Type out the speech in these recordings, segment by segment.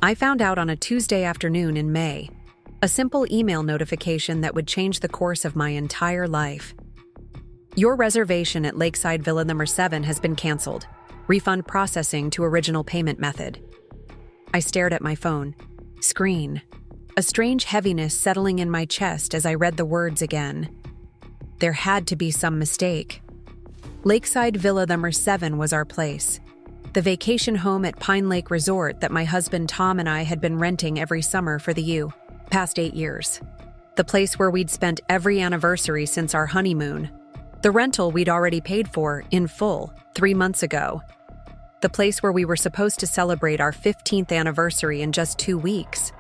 I found out on a Tuesday afternoon in May. A simple email notification that would change the course of my entire life. Your reservation at Lakeside Villa number 7 has been canceled. Refund processing to original payment method. I stared at my phone. Screen. A strange heaviness settling in my chest as I read the words again. There had to be some mistake. Lakeside Villa number 7 was our place. The vacation home at Pine Lake Resort that my husband Tom and I had been renting every summer for the past 8 years. The place where we'd spent every anniversary since our honeymoon. The rental we'd already paid for, in full, 3 months ago. The place where we were supposed to celebrate our 15th anniversary in just 2 weeks.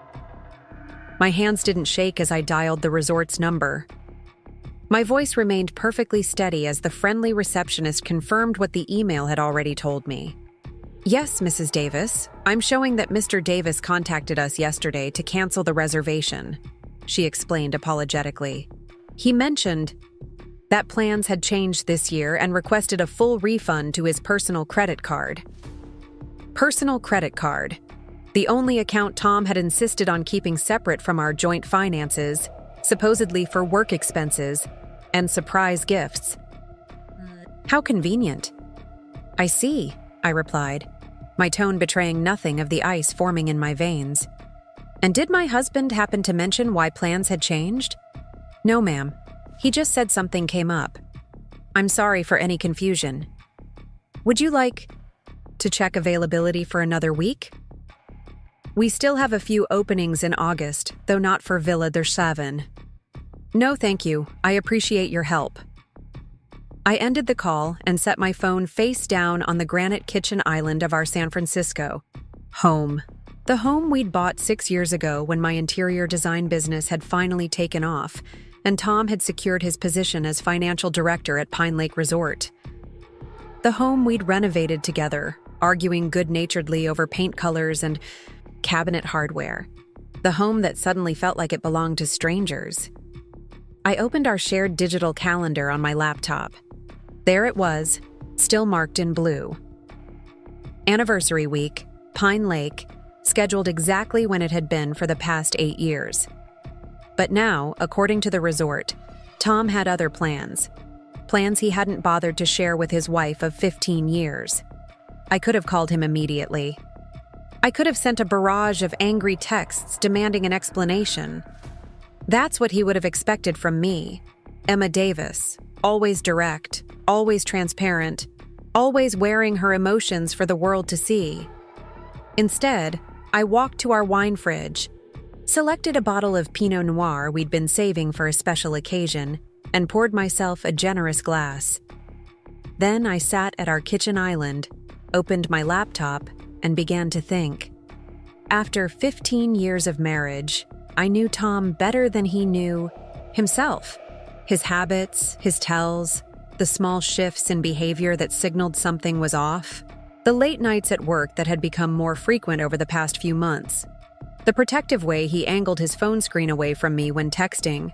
My hands didn't shake as I dialed the resort's number. My voice remained perfectly steady as the friendly receptionist confirmed what the email had already told me. Yes, Mrs. Davis, I'm showing that Mr. Davis contacted us yesterday to cancel the reservation, she explained apologetically. He mentioned that plans had changed this year and requested a full refund to his personal credit card. Personal credit card. The only account Tom had insisted on keeping separate from our joint finances, supposedly for work expenses and surprise gifts. How convenient. I see, I replied, my tone betraying nothing of the ice forming in my veins. And did my husband happen to mention why plans had changed? No, ma'am. He just said something came up. I'm sorry for any confusion. Would you like to check availability for another week? We still have a few openings in August, though not for Villa der Savan. No, thank you. I appreciate your help. I ended the call and set my phone face down on the granite kitchen island of our San Francisco home. The home we'd bought 6 years ago when my interior design business had finally taken off, and Tom had secured his position as financial director at Pine Lake Resort. The home we'd renovated together, arguing good-naturedly over paint colors and cabinet hardware. The home that suddenly felt like it belonged to strangers. I opened our shared digital calendar on my laptop. There it was, still marked in blue. Anniversary week, Pine Lake, scheduled exactly when it had been for the past 8 years. But now, according to the resort, Tom had other plans. Plans he hadn't bothered to share with his wife of 15 years. I could have called him immediately. I could have sent a barrage of angry texts demanding an explanation. That's what he would have expected from me, Emma Davis, always direct, always transparent, always wearing her emotions for the world to see. Instead, I walked to our wine fridge, selected a bottle of Pinot Noir we'd been saving for a special occasion, and poured myself a generous glass. Then I sat at our kitchen island, opened my laptop, and began to think. After 15 years of marriage, I knew Tom better than he knew himself. His habits, his tells, the small shifts in behavior that signaled something was off, the late nights at work that had become more frequent over the past few months, the protective way he angled his phone screen away from me when texting,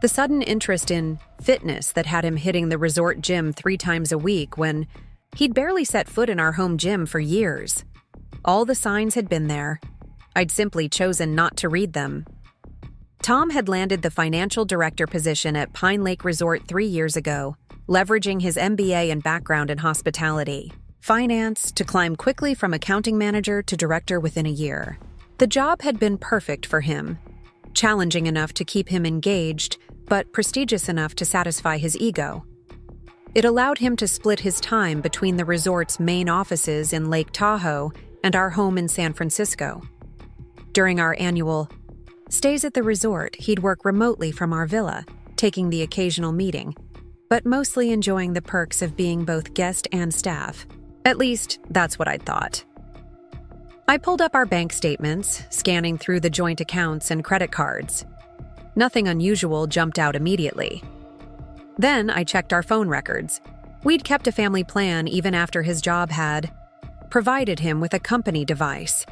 the sudden interest in fitness that had him hitting the resort gym 3 times a week when he'd barely set foot in our home gym for years. All the signs had been there. I'd simply chosen not to read them. Tom had landed the financial director position at Pine Lake Resort 3 years ago, leveraging his MBA and background in hospitality. Finance to climb quickly from accounting manager to director within a year. The job had been perfect for him, challenging enough to keep him engaged, but prestigious enough to satisfy his ego. It allowed him to split his time between the resort's main offices in Lake Tahoe and our home in San Francisco. During our annual stays at the resort, he'd work remotely from our villa, taking the occasional meeting, but mostly enjoying the perks of being both guest and staff. At least, that's what I'd thought. I pulled up our bank statements, scanning through the joint accounts and credit cards. Nothing unusual jumped out immediately. Then I checked our phone records. We'd kept a family plan even after his job had provided him with a company device.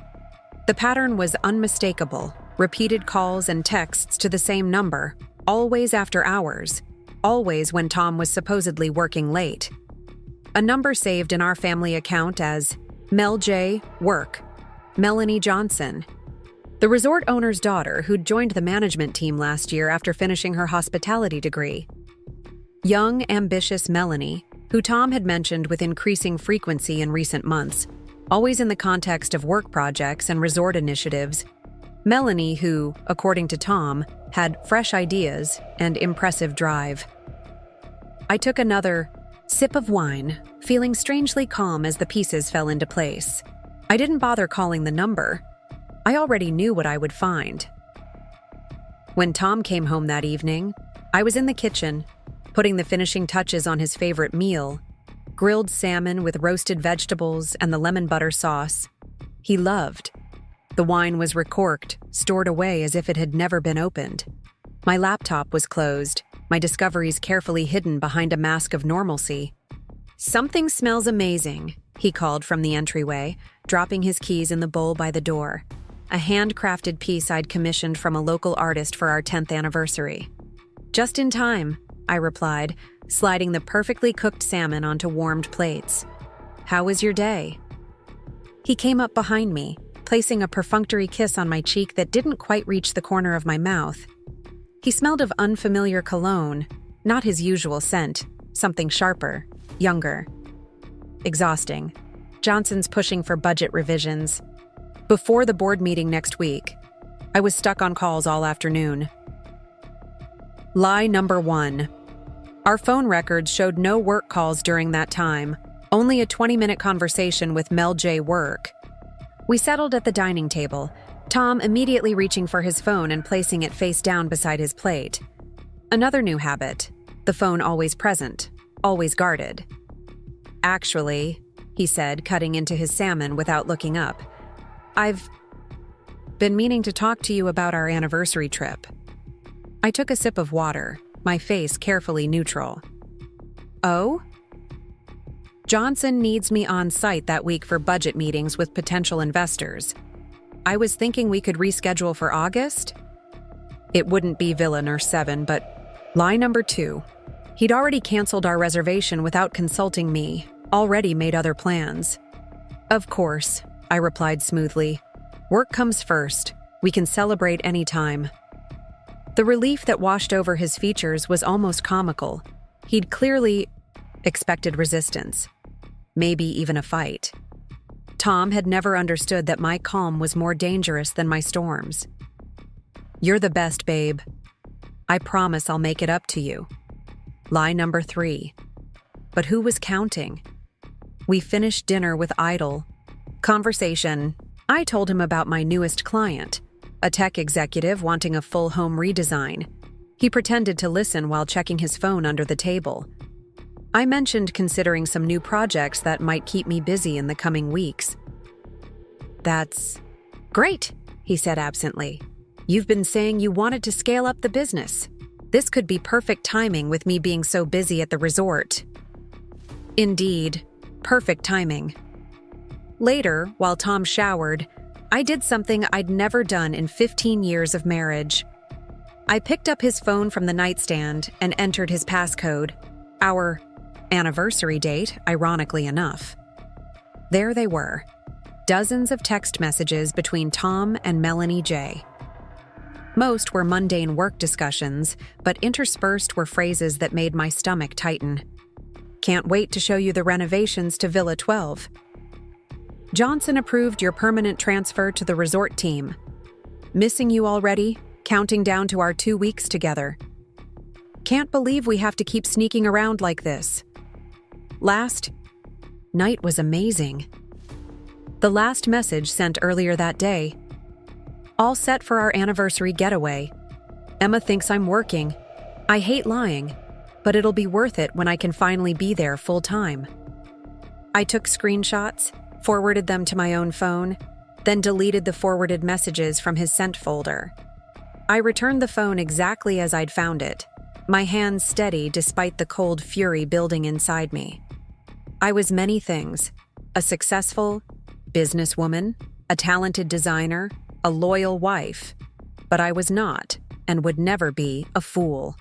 The pattern was unmistakable, repeated calls and texts to the same number, always after hours, always when Tom was supposedly working late. A number saved in our family account as Mel J. Work. Melanie Johnson, the resort owner's daughter who'd joined the management team last year after finishing her hospitality degree. Young, ambitious Melanie, who Tom had mentioned with increasing frequency in recent months, always in the context of work projects and resort initiatives. Melanie who, according to Tom, had fresh ideas and impressive drive. I took another sip of wine, feeling strangely calm as the pieces fell into place. I didn't bother calling the number. I already knew what I would find. When Tom came home that evening, I was in the kitchen, putting the finishing touches on his favorite meal, grilled salmon with roasted vegetables and the lemon butter sauce he loved. The wine was recorked, stored away as if it had never been opened. My laptop was closed, my discoveries carefully hidden behind a mask of normalcy. "Something smells amazing," he called from the entryway, dropping his keys in the bowl by the door. A handcrafted piece I'd commissioned from a local artist for our 10th anniversary. "Just in time," I replied, sliding the perfectly cooked salmon onto warmed plates. "How was your day?" He came up behind me, placing a perfunctory kiss on my cheek that didn't quite reach the corner of my mouth. He smelled of unfamiliar cologne, not his usual scent, something sharper, younger. Exhausting. Johnson's pushing for budget revisions. Before the board meeting next week, I was stuck on calls all afternoon. Lie number 1. Our phone records showed no work calls during that time, only a 20-minute conversation with Mel J. Work. We settled at the dining table, Tom immediately reaching for his phone and placing it face down beside his plate. Another new habit, the phone always present, always guarded. "Actually," he said, cutting into his salmon without looking up, "I've been meaning to talk to you about our anniversary trip." I took a sip of water, my face carefully neutral. "Oh?" "Johnson needs me on site that week for budget meetings with potential investors. I was thinking we could reschedule for August?" It wouldn't be Villa Nurse 7, but lie number 2. He'd already canceled our reservation without consulting me, already made other plans. "Of course," I replied smoothly. "Work comes first. We can celebrate any time." The relief that washed over his features was almost comical. He'd clearly expected resistance, maybe even a fight. Tom had never understood that my calm was more dangerous than my storms. "You're the best, babe. I promise I'll make it up to you." Lie number 3. But who was counting? We finished dinner with idle conversation. I told him about my newest client, a tech executive wanting a full home redesign. He pretended to listen while checking his phone under the table. I mentioned considering some new projects that might keep me busy in the coming weeks. "That's great," he said absently. "You've been saying you wanted to scale up the business. This could be perfect timing with me being so busy at the resort." Indeed, perfect timing. Later, while Tom showered, I did something I'd never done in 15 years of marriage. I picked up his phone from the nightstand and entered his passcode, our anniversary date, ironically enough. There they were, dozens of text messages between Tom and Melanie J. Most were mundane work discussions, but interspersed were phrases that made my stomach tighten. "Can't wait to show you the renovations to Villa 12. Johnson approved your permanent transfer to the resort team. Missing you already, counting down to our 2 weeks together. Can't believe we have to keep sneaking around like this. Last night was amazing." The last message sent earlier that day. "All set for our anniversary getaway. Emma thinks I'm working. I hate lying, but it'll be worth it when I can finally be there full time." I took screenshots, forwarded them to my own phone, then deleted the forwarded messages from his sent folder. I returned the phone exactly as I'd found it, my hands steady despite the cold fury building inside me. I was many things: a successful businesswoman, a talented designer, a loyal wife, but I was not, and would never be, a fool.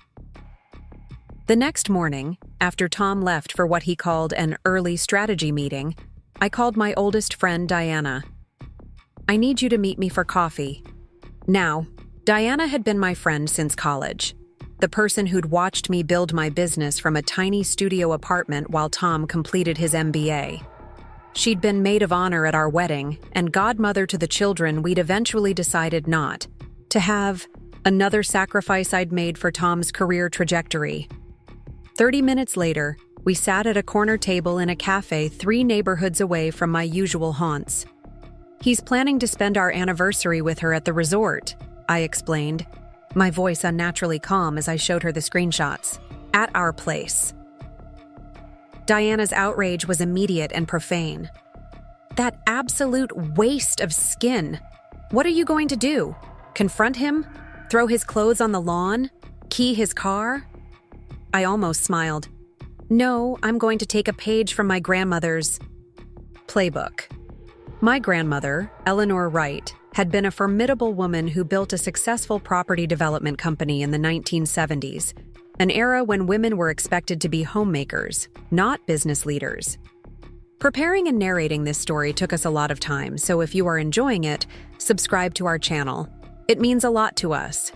The next morning, after Tom left for what he called an early strategy meeting, I called my oldest friend, Diana. I need you to meet me for coffee." Now, Diana had been my friend since college. The person who'd watched me build my business from a tiny studio apartment while Tom completed his MBA. She'd been maid of honor at our wedding and godmother to the children we'd eventually decided not to have, another sacrifice I'd made for Tom's career trajectory. 30 minutes later, we sat at a corner table in a cafe 3 neighborhoods away from my usual haunts. "He's planning to spend our anniversary with her at the resort," I explained, my voice unnaturally calm as I showed her the screenshots. "At our place." Diana's outrage was immediate and profane. "That absolute waste of skin! What are you going to do? Confront him? Throw his clothes on the lawn? Key his car?" I almost smiled. "No, I'm going to take a page from my grandmother's playbook." My grandmother, Eleanor Wright, had been a formidable woman who built a successful property development company in the 1970s, an era when women were expected to be homemakers, not business leaders. Preparing and narrating this story took us a lot of time, so if you are enjoying it, subscribe to our channel. It means a lot to us.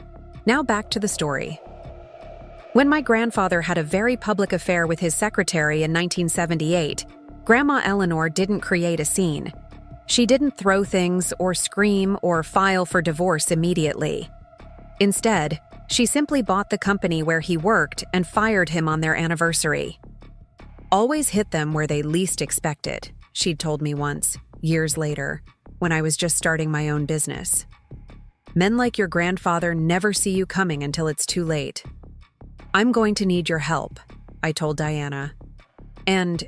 Now back to the story. When my grandfather had a very public affair with his secretary in 1978, Grandma Eleanor didn't create a scene. She didn't throw things or scream or file for divorce immediately. Instead, she simply bought the company where he worked and fired him on their anniversary. "Always hit them where they least expect it," she'd told me once, years later, when I was just starting my own business. "Men like your grandfather never see you coming until it's too late." "I'm going to need your help," I told Diana. "And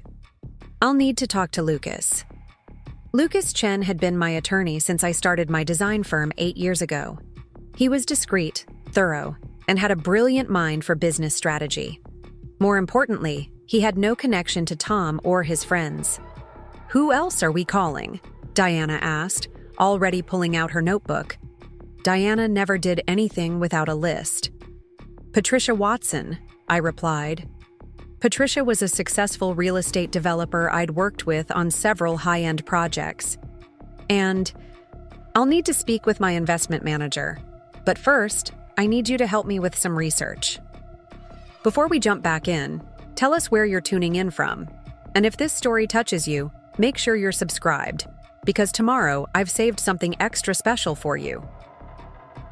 I'll need to talk to Lucas." Lucas Chen had been my attorney since I started my design firm 8 years ago. He was discreet, thorough, and had a brilliant mind for business strategy. More importantly, he had no connection to Tom or his friends. "Who else are we calling?" Diana asked, already pulling out her notebook. Diana never did anything without a list. "Patricia Watson," I replied. Patricia was a successful real estate developer I'd worked with on several high-end projects. "And I'll need to speak with my investment manager. But first, I need you to help me with some research." Before we jump back in, tell us where you're tuning in from. And if this story touches you, make sure you're subscribed, because tomorrow I've saved something extra special for you.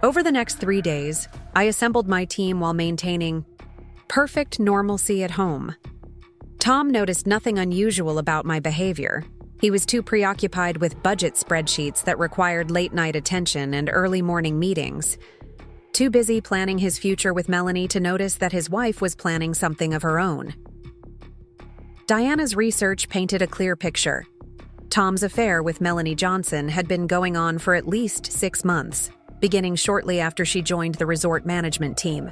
Over the next 3 days, I assembled my team while maintaining perfect normalcy at home. Tom noticed nothing unusual about my behavior. He was too preoccupied with budget spreadsheets that required late-night attention and early morning meetings. Too busy planning his future with Melanie to notice that his wife was planning something of her own. Diana's research painted a clear picture. Tom's affair with Melanie Johnson had been going on for at least 6 months, beginning shortly after she joined the resort management team.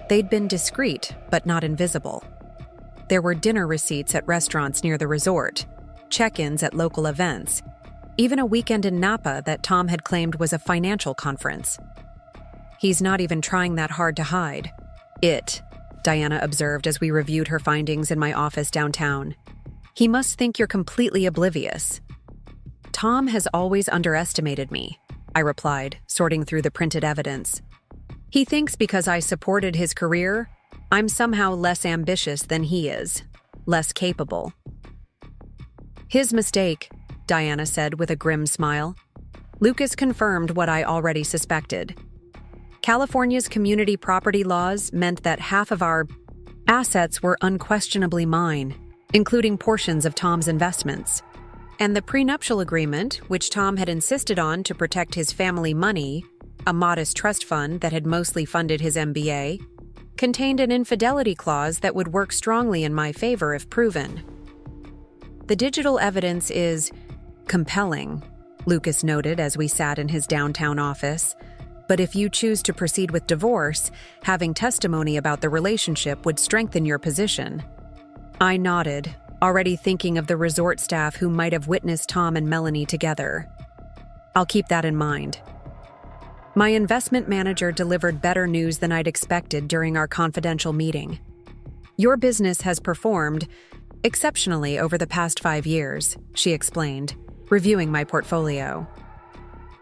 They'd been discreet, but not invisible. There were dinner receipts at restaurants near the resort, check-ins at local events, even a weekend in Napa that Tom had claimed was a financial conference. "He's not even trying that hard to hide it," Diana observed as we reviewed her findings in my office downtown. "He must think you're completely oblivious." "Tom has always underestimated me," I replied, sorting through the printed evidence. "He thinks because I supported his career, I'm somehow less ambitious than he is, less capable." "His mistake," Diana said with a grim smile. Lucas confirmed what I already suspected. California's community property laws meant that half of our assets were unquestionably mine, including portions of Tom's investments. And the prenuptial agreement, which Tom had insisted on to protect his family money, a modest trust fund that had mostly funded his MBA, contained an infidelity clause that would work strongly in my favor if proven. "The digital evidence is compelling," Lucas noted as we sat in his downtown office. "But if you choose to proceed with divorce, having testimony about the relationship would strengthen your position." I nodded, already thinking of the resort staff who might have witnessed Tom and Melanie together. "I'll keep that in mind." My investment manager delivered better news than I'd expected during our confidential meeting. "Your business has performed exceptionally over the past 5 years," she explained, reviewing my portfolio.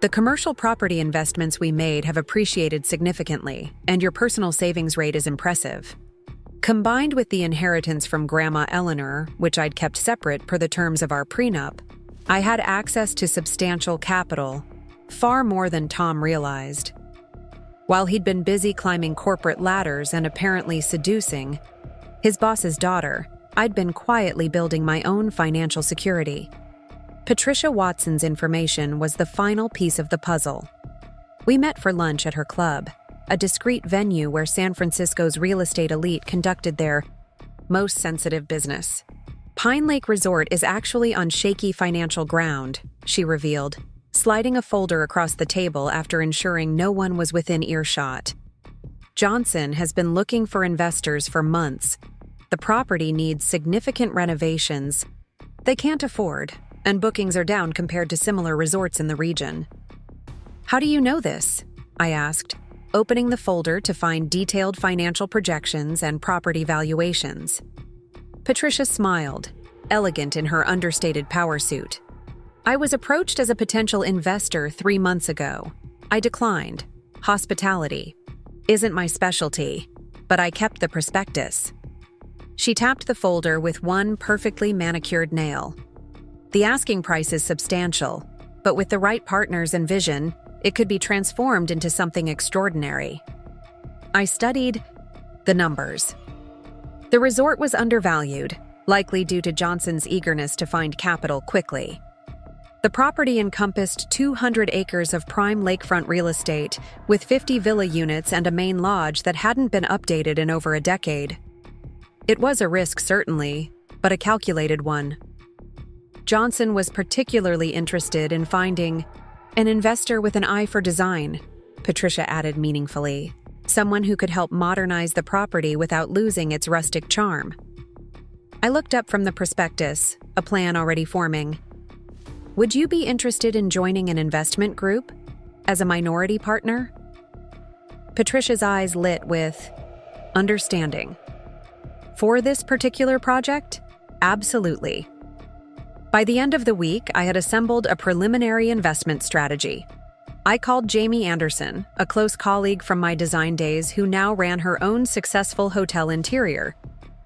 The commercial property investments we made have appreciated significantly, and your personal savings rate is impressive. Combined with the inheritance from Grandma Eleanor, which I'd kept separate per the terms of our prenup, I had access to substantial capital, far more than Tom realized. While he'd been busy climbing corporate ladders and apparently seducing his boss's daughter, I'd been quietly building my own financial security. Patricia Watson's information was the final piece of the puzzle. We met for lunch at her club, a discreet venue where San Francisco's real estate elite conducted their most sensitive business. Pine Lake Resort is actually on shaky financial ground, she revealed, sliding a folder across the table after ensuring no one was within earshot. Johnson has been looking for investors for months. The property needs significant renovations they can't afford, and bookings are down compared to similar resorts in the region. How do you know this? I asked, opening the folder to find detailed financial projections and property valuations. Patricia smiled, elegant in her understated power suit. I was approached as a potential investor 3 months ago. I declined. Hospitality isn't my specialty, but I kept the prospectus. She tapped the folder with one perfectly manicured nail. The asking price is substantial, but with the right partners and vision, it could be transformed into something extraordinary. I studied the numbers. The resort was undervalued, likely due to Johnson's eagerness to find capital quickly. The property encompassed 200 acres of prime lakefront real estate, with 50 villa units and a main lodge that hadn't been updated in over a decade. It was a risk, certainly, but a calculated one. Johnson was particularly interested in finding an investor with an eye for design, Patricia added meaningfully, someone who could help modernize the property without losing its rustic charm. I looked up from the prospectus, a plan already forming. Would you be interested in joining an investment group as a minority partner? Patricia's eyes lit with understanding. For this particular project? Absolutely. By the end of the week, I had assembled a preliminary investment strategy. I called Jamie Anderson, a close colleague from my design days who now ran her own successful hotel interior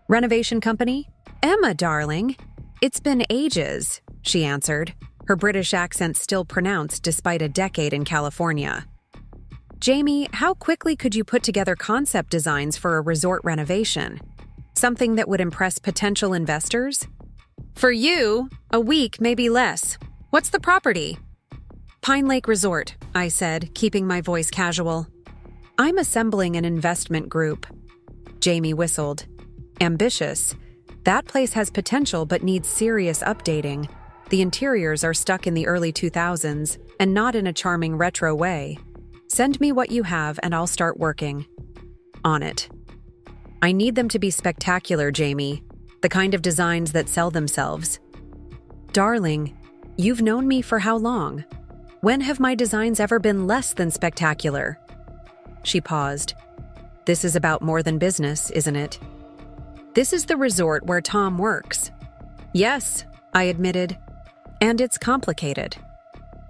renovation company. Emma, darling, it's been ages, she answered, her British accent still pronounced despite a decade in California. Jamie, how quickly could you put together concept designs for a resort renovation? Something that would impress potential investors? For you, a week, maybe less. What's the property? Pine Lake Resort, I said, keeping my voice casual. I'm assembling an investment group. Jamie whistled. Ambitious. That place has potential but needs serious updating. The interiors are stuck in the early 2000s, and not in a charming retro way. Send me what you have and I'll start working on it. I need them to be spectacular, Jamie. The kind of designs that sell themselves. Darling, you've known me for how long? When have my designs ever been less than spectacular? She paused. This is about more than business, isn't it? This is the resort where Tom works. Yes, I admitted. And it's complicated.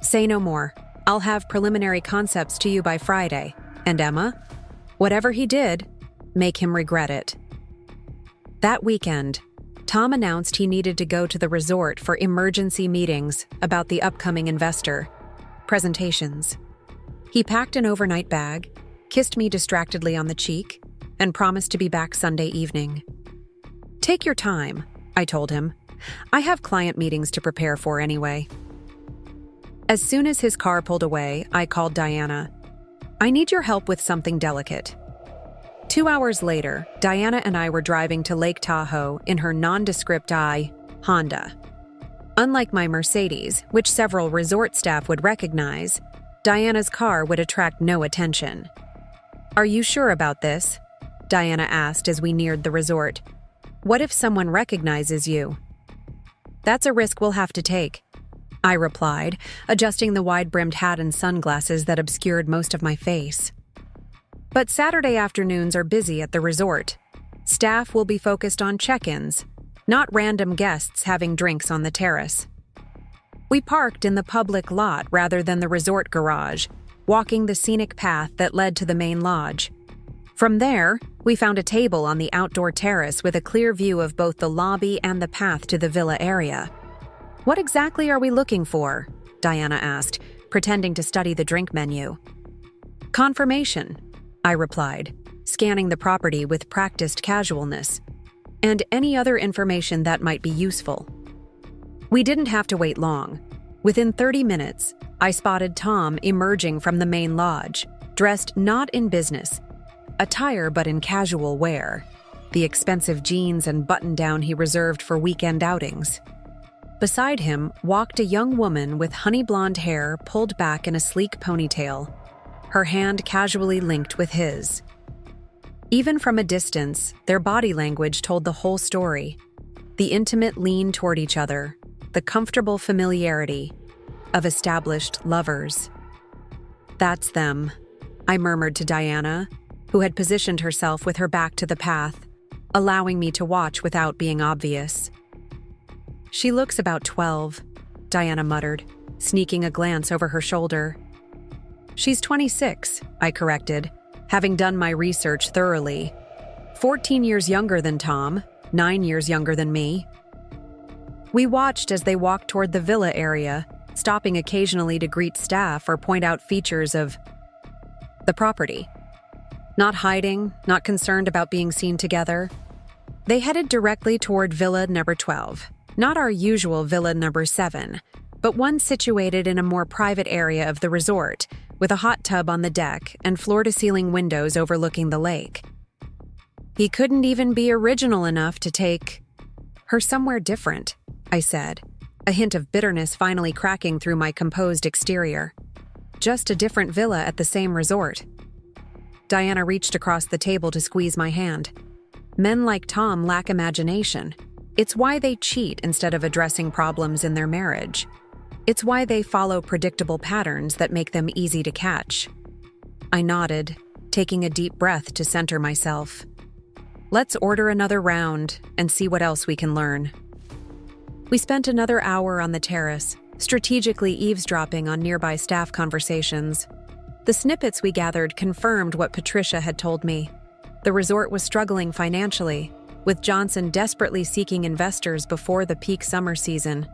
Say no more. I'll have preliminary concepts to you by Friday. And Emma? Whatever he did, make him regret it. That weekend, Tom announced he needed to go to the resort for emergency meetings about the upcoming investor presentations. He packed an overnight bag, kissed me distractedly on the cheek, and promised to be back Sunday evening. Take your time, I told him. I have client meetings to prepare for anyway. As soon as his car pulled away, I called Diana. I need your help with something delicate. 2 hours later, Diana and I were driving to Lake Tahoe in her nondescript Honda. Unlike my Mercedes, which several resort staff would recognize, Diana's car would attract no attention. Are you sure about this? Diana asked as we neared the resort. What if someone recognizes you? That's a risk we'll have to take, I replied, adjusting the wide-brimmed hat and sunglasses that obscured most of my face. But Saturday afternoons are busy at the resort. Staff will be focused on check-ins, not random guests having drinks on the terrace. We parked in the public lot rather than the resort garage, walking the scenic path that led to the main lodge. From there, we found a table on the outdoor terrace with a clear view of both the lobby and the path to the villa area. "What exactly are we looking for?" Diana asked, pretending to study the drink menu. "Confirmation," I replied, scanning the property with practiced casualness, "and any other information that might be useful." We didn't have to wait long. Within 30 minutes, I spotted Tom emerging from the main lodge, dressed not in business attire but in casual wear, the expensive jeans and button-down he reserved for weekend outings. Beside him walked a young woman with honey blonde hair pulled back in a sleek ponytail, her hand casually linked with his. Even from a distance, their body language told the whole story. The intimate lean toward each other, the comfortable familiarity of established lovers. "That's them," I murmured to Diana, who had positioned herself with her back to the path, allowing me to watch without being obvious. "She looks about 12, Diana muttered, sneaking a glance over her shoulder. "She's 26, I corrected, having done my research thoroughly. 14 years younger than Tom, 9 years younger than me." We watched as they walked toward the villa area, stopping occasionally to greet staff or point out features of the property. Not hiding, not concerned about being seen together. They headed directly toward Villa Number 12, not our usual Villa Number 7, but one situated in a more private area of the resort, with a hot tub on the deck and floor-to-ceiling windows overlooking the lake. "He couldn't even be original enough to take her somewhere different," I said, a hint of bitterness finally cracking through my composed exterior. "Just a different villa at the same resort." Diana reached across the table to squeeze my hand. "Men like Tom lack imagination. It's why they cheat instead of addressing problems in their marriage. It's why they follow predictable patterns that make them easy to catch." I nodded, taking a deep breath to center myself. "Let's order another round and see what else we can learn." We spent another hour on the terrace, strategically eavesdropping on nearby staff conversations. The snippets we gathered confirmed what Patricia had told me. The resort was struggling financially, with Johnson desperately seeking investors before the peak summer season.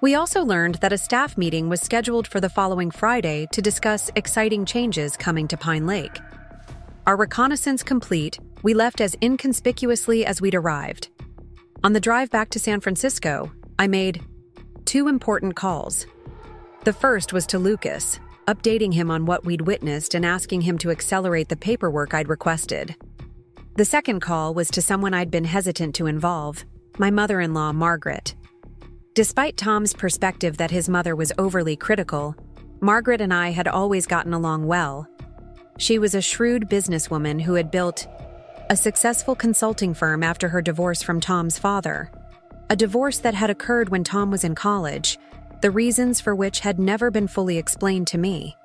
We also learned that a staff meeting was scheduled for the following Friday to discuss exciting changes coming to Pine Lake. Our reconnaissance complete, we left as inconspicuously as we'd arrived. On the drive back to San Francisco, I made 2 important calls. The first was to Lucas, updating him on what we'd witnessed and asking him to accelerate the paperwork I'd requested. The second call was to someone I'd been hesitant to involve, my mother-in-law, Margaret. Despite Tom's perspective that his mother was overly critical, Margaret and I had always gotten along well. She was a shrewd businesswoman who had built a successful consulting firm after her divorce from Tom's father, a divorce that had occurred when Tom was in college, the reasons for which had never been fully explained to me.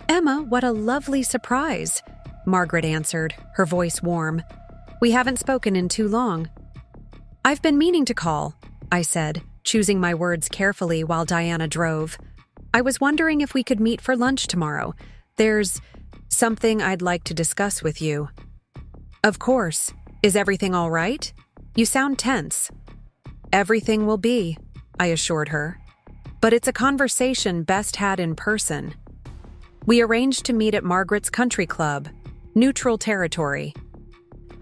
"Emma, what a lovely surprise," Margaret answered, her voice warm. "We haven't spoken in too long." "I've been meaning to call," I said, choosing my words carefully while Diana drove. "I was wondering if we could meet for lunch tomorrow. There's something I'd like to discuss with you." "Of course. Is everything all right? You sound tense." "Everything will be," I assured her. "But it's a conversation best had in person." We arranged to meet at Margaret's country club, neutral territory,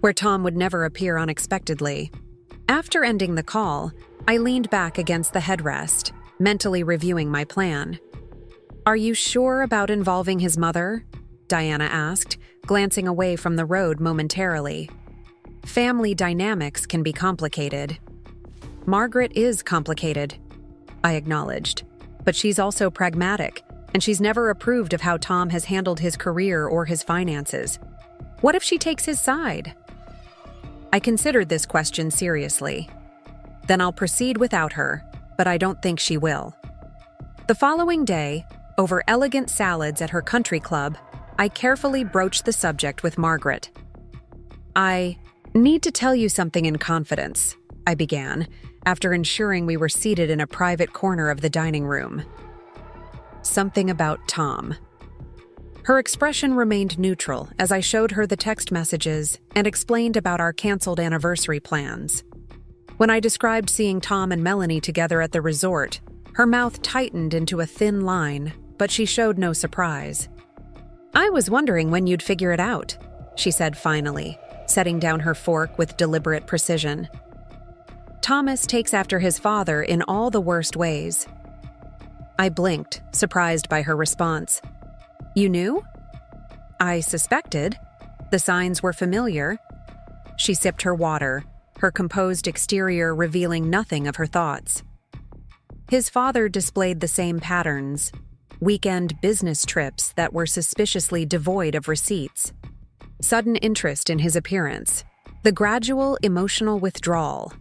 where Tom would never appear unexpectedly. After ending the call, I leaned back against the headrest, mentally reviewing my plan. "Are you sure about involving his mother?" Diana asked, glancing away from the road momentarily. "Family dynamics can be complicated." "Margaret is complicated," I acknowledged, "but she's also pragmatic, and she's never approved of how Tom has handled his career or his finances. What if she takes his side?" I considered this question seriously. "Then I'll proceed without her, but I don't think she will." The following day, over elegant salads at her country club, I carefully broached the subject with Margaret. "I need to tell you something in confidence," I began, after ensuring we were seated in a private corner of the dining room. Something about Tom. Her expression remained neutral as I showed her the text messages and explained about our canceled anniversary plans. When I described seeing Tom and Melanie together at the resort, her mouth tightened into a thin line, but she showed no surprise. "I was wondering when you'd figure it out," she said finally, setting down her fork with deliberate precision. "Thomas takes after his father in all the worst ways." I blinked, surprised by her response. "You knew?" "I suspected. The signs were familiar." She sipped her water, her composed exterior revealing nothing of her thoughts. His father displayed the same patterns: weekend business trips that were suspiciously devoid of receipts, sudden interest in his appearance, the gradual emotional withdrawal.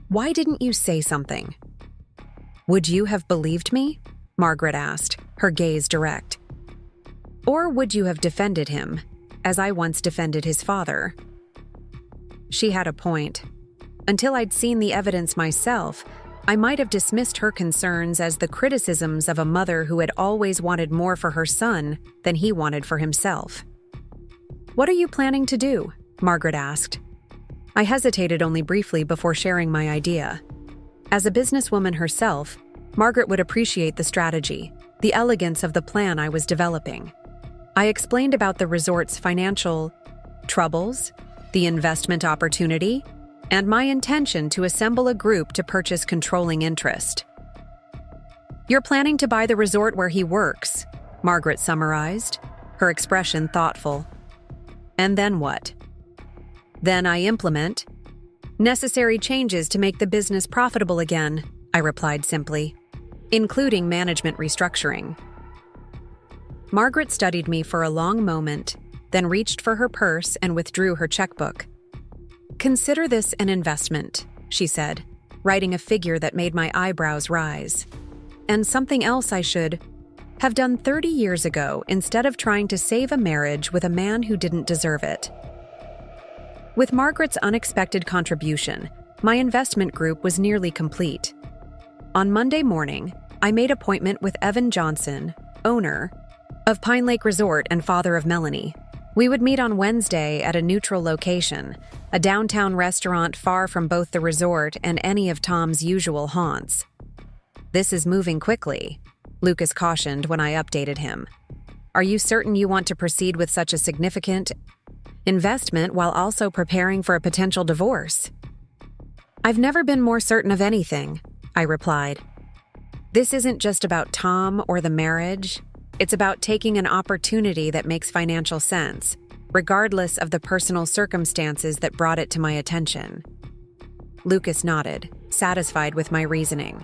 "Why didn't you say something?" "Would you have believed me?" Margaret asked, her gaze direct. "Or would you have defended him, as I once defended his father?" She had a point. Until I'd seen the evidence myself, I might have dismissed her concerns as the criticisms of a mother who had always wanted more for her son than he wanted for himself. "What are you planning to do?" Margaret asked. I hesitated only briefly before sharing my idea. As a businesswoman herself, Margaret would appreciate the strategy, the elegance of the plan I was developing. I explained about the resort's financial troubles, the investment opportunity, and my intention to assemble a group to purchase controlling interest. "You're planning to buy the resort where he works," Margaret summarized, her expression thoughtful. "And then what?" "Then I implement necessary changes to make the business profitable again," I replied simply, "including management restructuring." Margaret studied me for a long moment, then reached for her purse and withdrew her checkbook. "Consider this an investment," she said, writing a figure that made my eyebrows rise. "And something else I should have done 30 years ago instead of trying to save a marriage with a man who didn't deserve it." With Margaret's unexpected contribution, my investment group was nearly complete. On Monday morning, I made appointment with Evan Johnson, owner of Pine Lake Resort and father of Melanie. We would meet on Wednesday at a neutral location, a downtown restaurant far from both the resort and any of Tom's usual haunts. "This is moving quickly," Lucas cautioned when I updated him. "Are you certain you want to proceed with such a significant investment while also preparing for a potential divorce?" "I've never been more certain of anything," I replied. "This isn't just about Tom or the marriage. It's about taking an opportunity that makes financial sense, regardless of the personal circumstances that brought it to my attention." Lucas nodded, satisfied with my reasoning.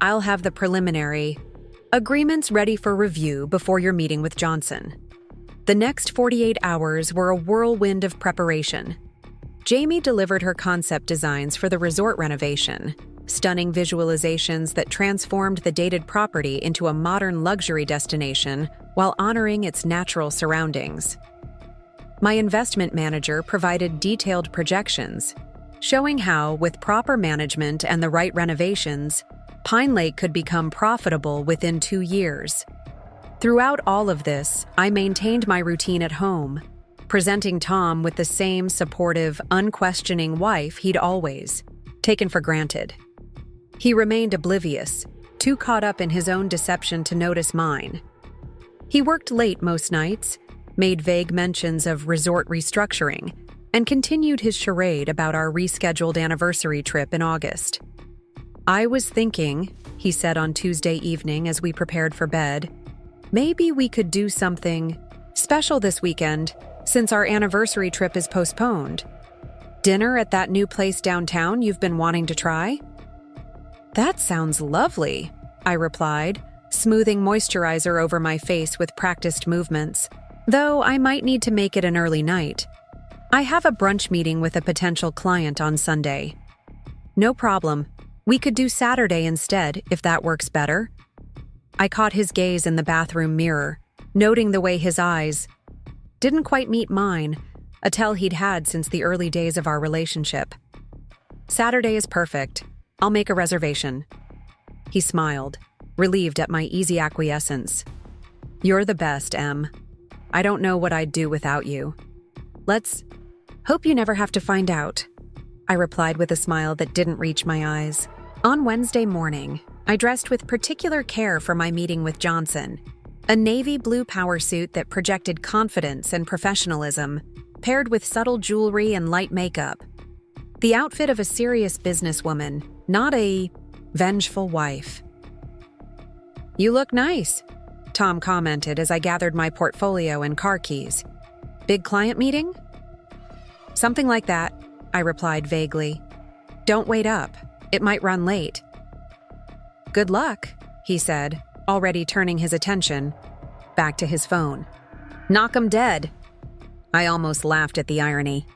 "I'll have the preliminary agreements ready for review before your meeting with Johnson." The next 48 hours were a whirlwind of preparation. Jamie delivered her concept designs for the resort renovation, stunning visualizations that transformed the dated property into a modern luxury destination while honoring its natural surroundings. My investment manager provided detailed projections, showing how, with proper management and the right renovations, Pine Lake could become profitable within 2 years. Throughout all of this, I maintained my routine at home, presenting Tom with the same supportive, unquestioning wife he'd always taken for granted. He remained oblivious, too caught up in his own deception to notice mine. He worked late most nights, made vague mentions of resort restructuring, and continued his charade about our rescheduled anniversary trip in August. "I was thinking," he said on Tuesday evening as we prepared for bed, "maybe we could do something special this weekend since our anniversary trip is postponed. Dinner at that new place downtown you've been wanting to try?" "That sounds lovely," I replied, smoothing moisturizer over my face with practiced movements, though I might need to make it an early night. "I have a brunch meeting with a potential client on Sunday." "No problem. We could do Saturday instead, if that works better." I caught his gaze in the bathroom mirror, noting the way his eyes didn't quite meet mine, a tell he'd had since the early days of our relationship. Saturday is perfect. I'll make a reservation. He smiled, relieved at my easy acquiescence. You're the best, Em. I don't know what I'd do without you. Let's hope you never have to find out, I replied with a smile that didn't reach my eyes. On Wednesday morning, I dressed with particular care for my meeting with Johnson. A navy blue power suit that projected confidence and professionalism, paired with subtle jewelry and light makeup. The outfit of a serious businesswoman, not a vengeful wife. You look nice, Tom commented as I gathered my portfolio and car keys. Big client meeting? Something like that, I replied vaguely. Don't wait up. It might run late. Good luck, he said, already turning his attention back to his phone. Knock 'em dead. I almost laughed at the irony.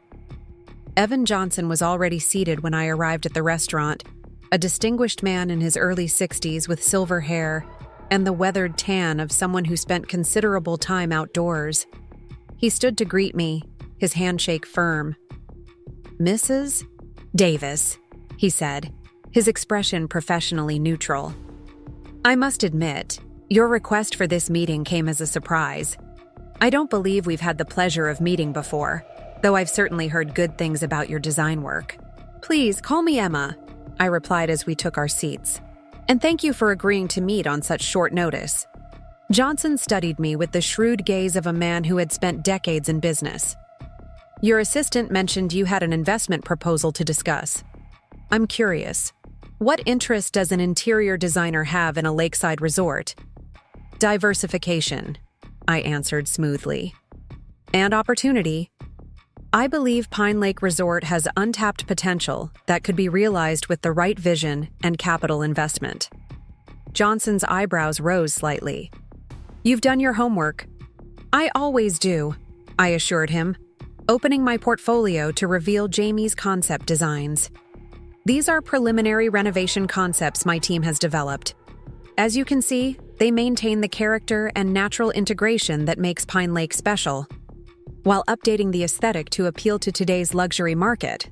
Evan Johnson was already seated when I arrived at the restaurant, a distinguished man in his early 60s with silver hair and the weathered tan of someone who spent considerable time outdoors. He stood to greet me, his handshake firm. Mrs. Davis, he said, his expression professionally neutral. I must admit, your request for this meeting came as a surprise. I don't believe we've had the pleasure of meeting before, though I've certainly heard good things about your design work. Please call me Emma, I replied as we took our seats. And thank you for agreeing to meet on such short notice. Johnson studied me with the shrewd gaze of a man who had spent decades in business. Your assistant mentioned you had an investment proposal to discuss. I'm curious. What interest does an interior designer have in a lakeside resort? Diversification, I answered smoothly. And opportunity. I believe Pine Lake Resort has untapped potential that could be realized with the right vision and capital investment. Johnson's eyebrows rose slightly. You've done your homework. I always do, I assured him, opening my portfolio to reveal Jamie's concept designs. These are preliminary renovation concepts my team has developed. As you can see, they maintain the character and natural integration that makes Pine Lake special, while updating the aesthetic to appeal to today's luxury market.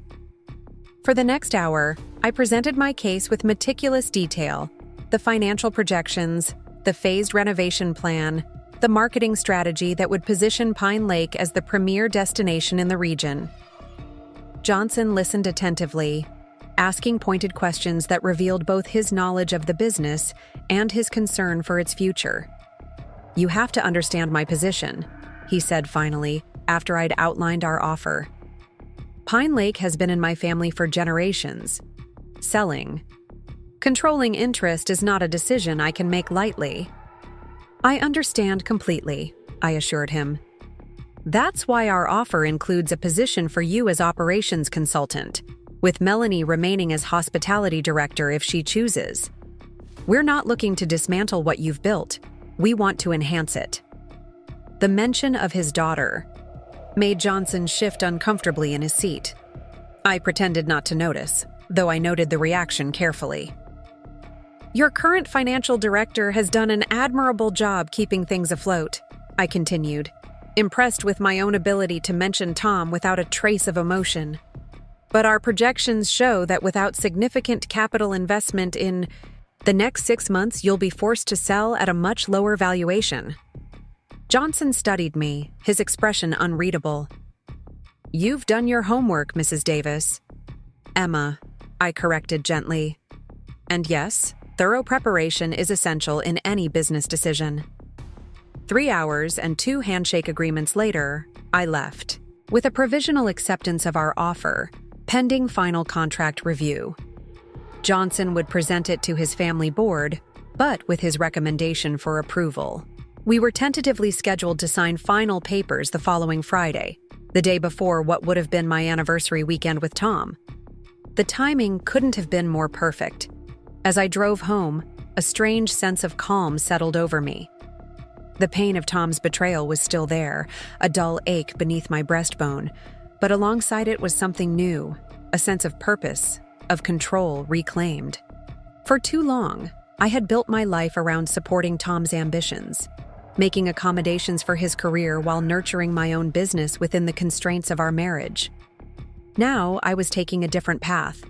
For the next hour, I presented my case with meticulous detail, the financial projections, the phased renovation plan, the marketing strategy that would position Pine Lake as the premier destination in the region. Johnson listened attentively, asking pointed questions that revealed both his knowledge of the business and his concern for its future. You have to understand my position, he said finally, after I'd outlined our offer. Pine Lake has been in my family for generations. Controlling interest is not a decision I can make lightly. I understand completely, I assured him. That's why our offer includes a position for you as operations consultant, with Melanie remaining as hospitality director if she chooses. We're not looking to dismantle what you've built. We want to enhance it. The mention of his daughter made Johnson shift uncomfortably in his seat. I pretended not to notice, though I noted the reaction carefully. Your current financial director has done an admirable job keeping things afloat, I continued, impressed with my own ability to mention Tom without a trace of emotion. But our projections show that without significant capital investment in the next 6 months, you'll be forced to sell at a much lower valuation. Johnson studied me, his expression unreadable. You've done your homework, Mrs. Davis. Emma, I corrected gently. And yes, thorough preparation is essential in any business decision. 3 hours and 2 handshake agreements later, I left, with a provisional acceptance of our offer, pending final contract review. Johnson would present it to his family board, but with his recommendation for approval. We were tentatively scheduled to sign final papers the following Friday, the day before what would have been my anniversary weekend with Tom. The timing couldn't have been more perfect. As I drove home, a strange sense of calm settled over me. The pain of Tom's betrayal was still there, a dull ache beneath my breastbone, but alongside it was something new, a sense of purpose, of control reclaimed. For too long, I had built my life around supporting Tom's ambitions, making accommodations for his career while nurturing my own business within the constraints of our marriage. Now I was taking a different path,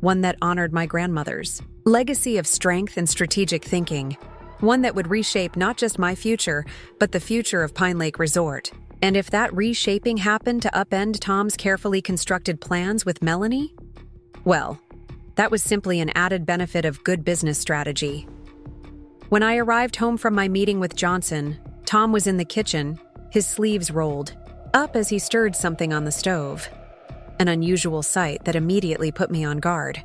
one that honored my grandmother's legacy of strength and strategic thinking, one that would reshape not just my future, but the future of Pine Lake Resort. And if that reshaping happened to upend Tom's carefully constructed plans with Melanie, well, that was simply an added benefit of good business strategy. When I arrived home from my meeting with Johnson, Tom was in the kitchen, his sleeves rolled up as he stirred something on the stove, an unusual sight that immediately put me on guard.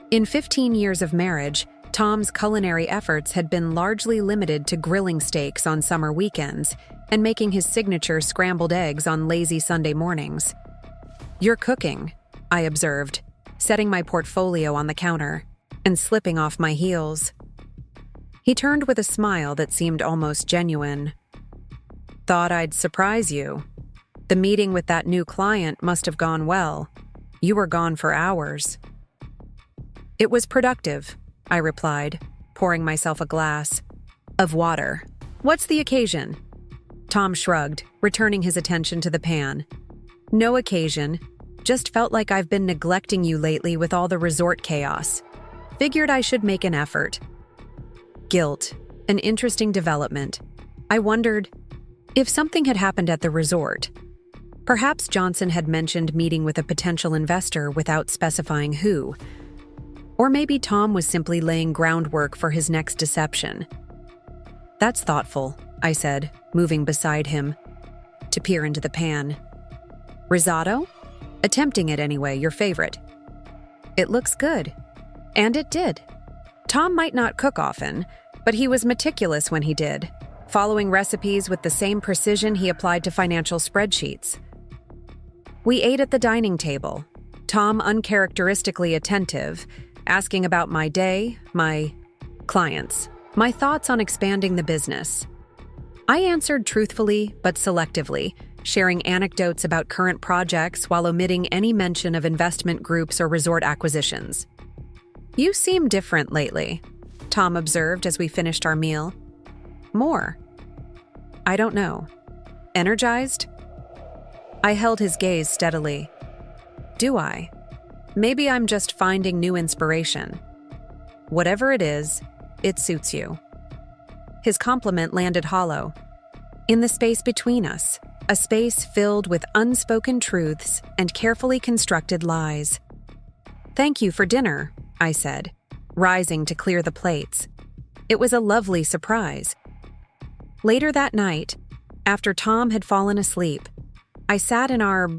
In 15 years of marriage, Tom's culinary efforts had been largely limited to grilling steaks on summer weekends and making his signature scrambled eggs on lazy Sunday mornings. "You're cooking," I observed, setting my portfolio on the counter and slipping off my heels. He turned with a smile that seemed almost genuine. "Thought I'd surprise you. The meeting with that new client must have gone well. You were gone for hours." "It was productive," I replied, pouring myself a glass of water. "What's the occasion?" Tom shrugged, returning his attention to the pan. "No occasion. Just felt like I've been neglecting you lately with all the resort chaos. Figured I should make an effort." Guilt, an interesting development. I wondered if something had happened at the resort. Perhaps Johnson had mentioned meeting with a potential investor without specifying who. Or maybe Tom was simply laying groundwork for his next deception. "That's thoughtful," I said, moving beside him to peer into the pan. "Risotto? Attempting it anyway, your favorite." "It looks good." And it did. Tom might not cook often, but he was meticulous when he did, following recipes with the same precision he applied to financial spreadsheets. We ate at the dining table, Tom uncharacteristically attentive, asking about my day, my clients, my thoughts on expanding the business. I answered truthfully but selectively, sharing anecdotes about current projects while omitting any mention of investment groups or resort acquisitions. "You seem different lately," Tom observed as we finished our meal. "More? I don't know. Energized?" I held his gaze steadily. "Do I? Maybe I'm just finding new inspiration. Whatever it is, it suits you." His compliment landed hollow. In the space between us, a space filled with unspoken truths and carefully constructed lies. "Thank you for dinner," I said, rising to clear the plates. It was a lovely surprise. Later that night, after Tom had fallen asleep, I sat in our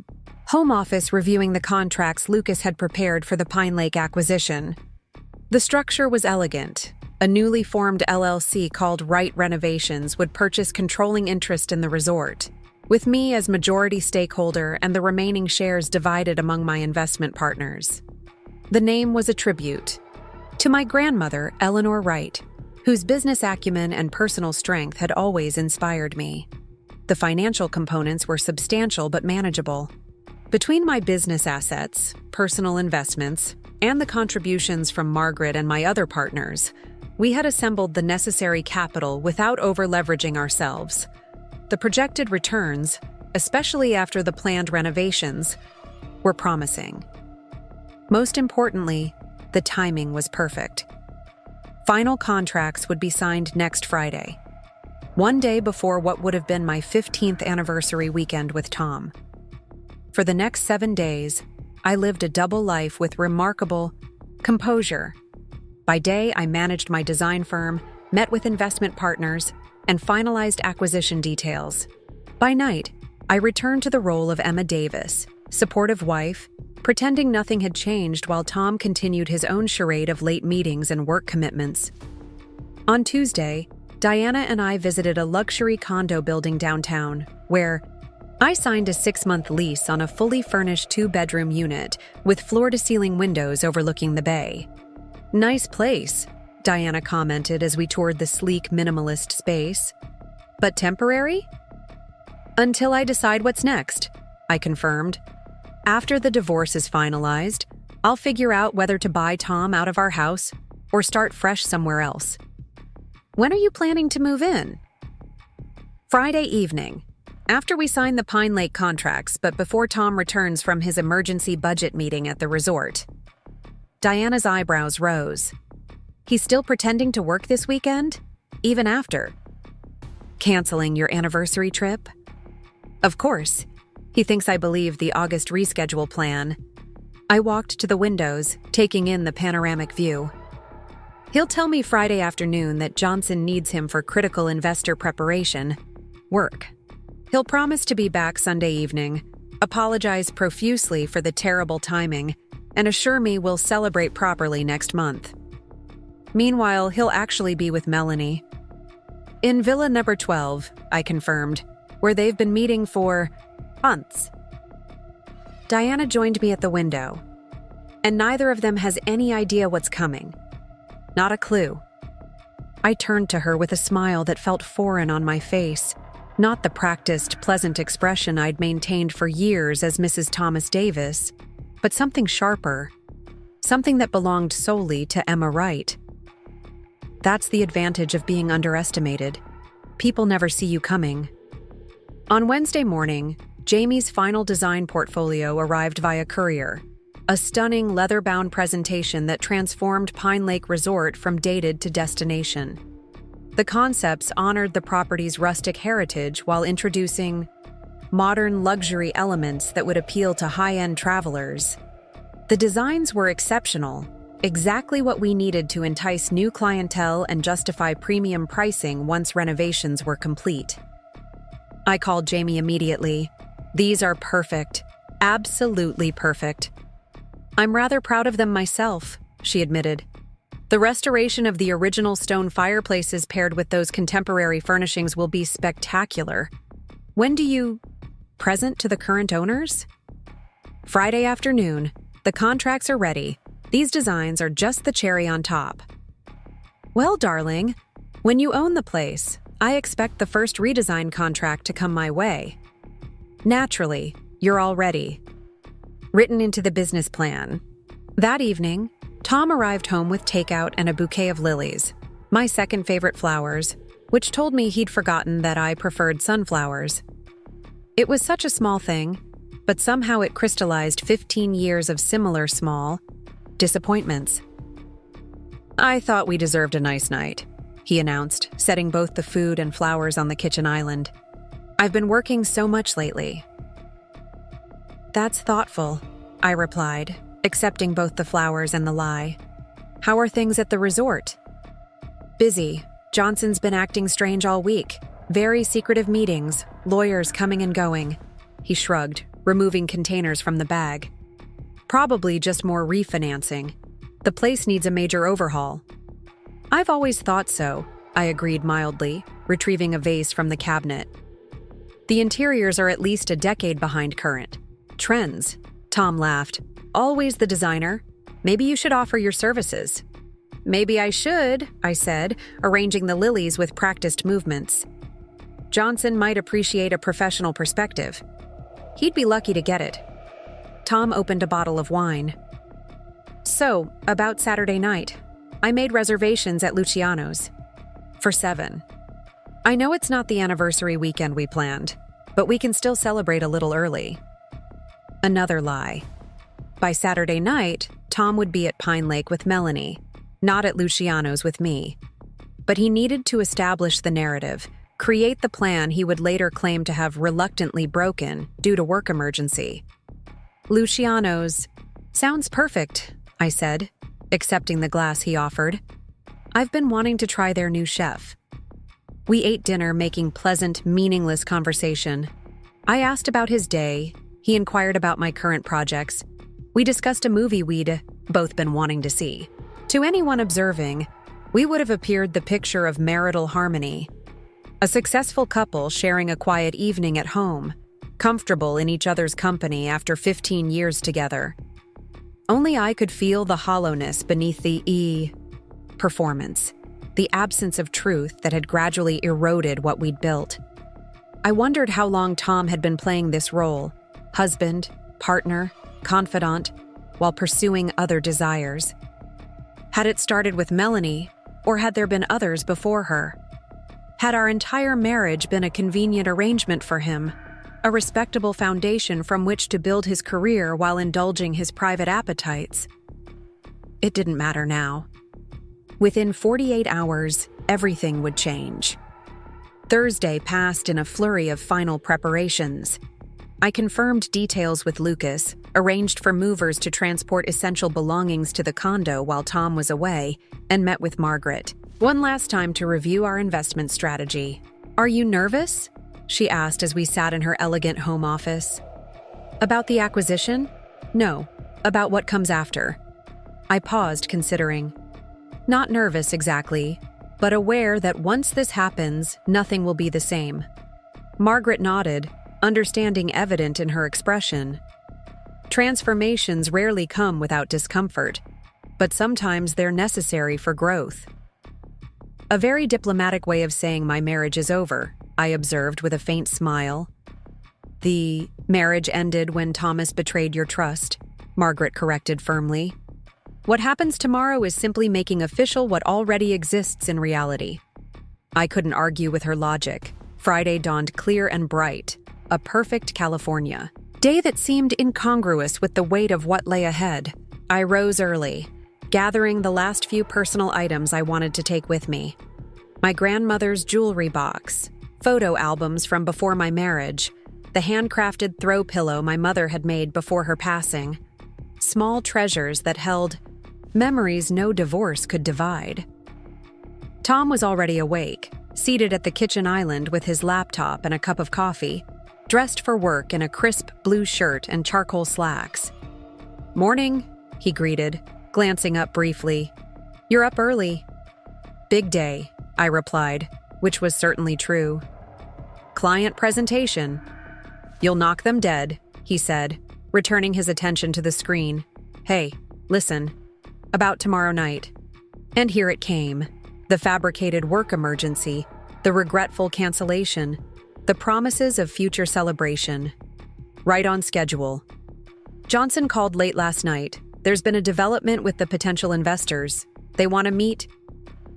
home office reviewing the contracts Lucas had prepared for the Pine Lake acquisition. The structure was elegant. A newly formed LLC called Right Renovations would purchase controlling interest in the resort, with me as majority stakeholder and the remaining shares divided among my investment partners. The name was a tribute to my grandmother, Eleanor Wright, whose business acumen and personal strength had always inspired me. The financial components were substantial but manageable. Between my business assets, personal investments, and the contributions from Margaret and my other partners, we had assembled the necessary capital without over-leveraging ourselves. The projected returns, especially after the planned renovations, were promising. Most importantly, the timing was perfect. Final contracts would be signed next Friday, one day before what would have been my 15th anniversary weekend with Tom. For the next 7 days, I lived a double life with remarkable composure. By day, I managed my design firm, met with investment partners, and finalized acquisition details. By night, I returned to the role of Emma Davis, supportive wife, pretending nothing had changed while Tom continued his own charade of late meetings and work commitments. On Tuesday, Diana and I visited a luxury condo building downtown, where I signed a 6-month lease on a fully furnished 2-bedroom unit with floor-to-ceiling windows overlooking the bay. "Nice place," Diana commented as we toured the sleek, minimalist space. "But temporary?" "Until I decide what's next," I confirmed. "After the divorce is finalized, I'll figure out whether to buy Tom out of our house or start fresh somewhere else." "When are you planning to move in?" "Friday evening, after we sign the Pine Lake contracts, but before Tom returns from his emergency budget meeting at the resort." Diana's eyebrows rose. He's still pretending to work this weekend? Even after canceling your anniversary trip? Of course. He thinks I believe the August reschedule plan. I walked to the windows, taking in the panoramic view. He'll tell me Friday afternoon that Johnson needs him for critical investor preparation. Work. He'll promise to be back Sunday evening, apologize profusely for the terrible timing, and assure me we'll celebrate properly next month. Meanwhile, he'll actually be with Melanie. In Villa number 12, I confirmed, where they've been meeting for months. Diana joined me at the window, and neither of them has any idea what's coming. Not a clue. I turned to her with a smile that felt foreign on my face, not the practiced, pleasant expression I'd maintained for years as Mrs. Thomas Davis, but something sharper, something that belonged solely to Emma Wright. That's the advantage of being underestimated. People never see you coming. On Wednesday morning, Jamie's final design portfolio arrived via courier, a stunning leather-bound presentation that transformed Pine Lake Resort from dated to destination. The concepts honored the property's rustic heritage while introducing modern luxury elements that would appeal to high-end travelers. The designs were exceptional, exactly what we needed to entice new clientele and justify premium pricing once renovations were complete. I called Jamie immediately. These are perfect. Absolutely perfect. I'm rather proud of them myself, she admitted. The restoration of the original stone fireplaces paired with those contemporary furnishings will be spectacular. When do you present to the current owners? Friday afternoon. The contracts are ready. These designs are just the cherry on top. Well, darling, when you own the place, I expect the first redesign contract to come my way. Naturally, you're all ready. Written into the business plan. That evening, Tom arrived home with takeout and a bouquet of lilies, my second favorite flowers, which told me he'd forgotten that I preferred sunflowers. It was such a small thing, but somehow it crystallized 15 years of similar small disappointments. I thought we deserved a nice night, he announced, setting both the food and flowers on the kitchen island. I've been working so much lately. That's thoughtful, I replied, accepting both the flowers and the lie. How are things at the resort? Busy. Johnson's been acting strange all week. Very secretive meetings, lawyers coming and going. He shrugged, removing containers from the bag. Probably just more refinancing. The place needs a major overhaul. I've always thought so, I agreed mildly, retrieving a vase from the cabinet. The interiors are at least a decade behind current trends, Tom laughed. Always the designer. Maybe you should offer your services. Maybe I should, I said, arranging the lilies with practiced movements. Johnson might appreciate a professional perspective. He'd be lucky to get it. Tom opened a bottle of wine. So, about Saturday night, I made reservations at Luciano's. For 7. I know it's not the anniversary weekend we planned, but we can still celebrate a little early. Another lie. By Saturday night, Tom would be at Pine Lake with Melanie, not at Luciano's with me. But he needed to establish the narrative, create the plan he would later claim to have reluctantly broken due to work emergency. Luciano's sounds perfect, I said, accepting the glass he offered. I've been wanting to try their new chef. We ate dinner, making pleasant, meaningless conversation. I asked about his day. He inquired about my current projects. We discussed a movie we'd both been wanting to see. To anyone observing, we would have appeared the picture of marital harmony. A successful couple sharing a quiet evening at home, comfortable in each other's company after 15 years together. Only I could feel the hollowness beneath the performance, the absence of truth that had gradually eroded what we'd built. I wondered how long Tom had been playing this role, husband, partner, confidant, while pursuing other desires. Had it started with Melanie, or had there been others before her? Had our entire marriage been a convenient arrangement for him, a respectable foundation from which to build his career while indulging his private appetites? It didn't matter now. Within 48 hours, everything would change. Thursday passed in a flurry of final preparations. I confirmed details with Lucas, arranged for movers to transport essential belongings to the condo while Tom was away, and met with Margaret. One last time to review our investment strategy. "Are you nervous?" she asked as we sat in her elegant home office. "About the acquisition? No, about what comes after." I paused, considering. Not nervous exactly, but aware that once this happens, nothing will be the same. Margaret nodded, understanding evident in her expression. Transformations rarely come without discomfort, but sometimes they're necessary for growth. "A very diplomatic way of saying my marriage is over," I observed with a faint smile. "The marriage ended when Thomas betrayed your trust," Margaret corrected firmly. "What happens tomorrow is simply making official what already exists in reality." I couldn't argue with her logic. Friday dawned clear and bright, a perfect California day that seemed incongruous with the weight of what lay ahead. I rose early, gathering the last few personal items I wanted to take with me. My grandmother's jewelry box, photo albums from before my marriage, the handcrafted throw pillow my mother had made before her passing, small treasures that held memories no divorce could divide. Tom was already awake, seated at the kitchen island with his laptop and a cup of coffee, dressed for work in a crisp blue shirt and charcoal slacks. "Morning," he greeted, glancing up briefly. "You're up early." "Big day," I replied, which was certainly true. "Client presentation." "You'll knock them dead," he said, returning his attention to the screen. "Hey, listen. About tomorrow night." And here it came. The fabricated work emergency, the regretful cancellation, the promises of future celebration. Right on schedule. "Johnson called late last night. There's been a development with the potential investors. They want to meet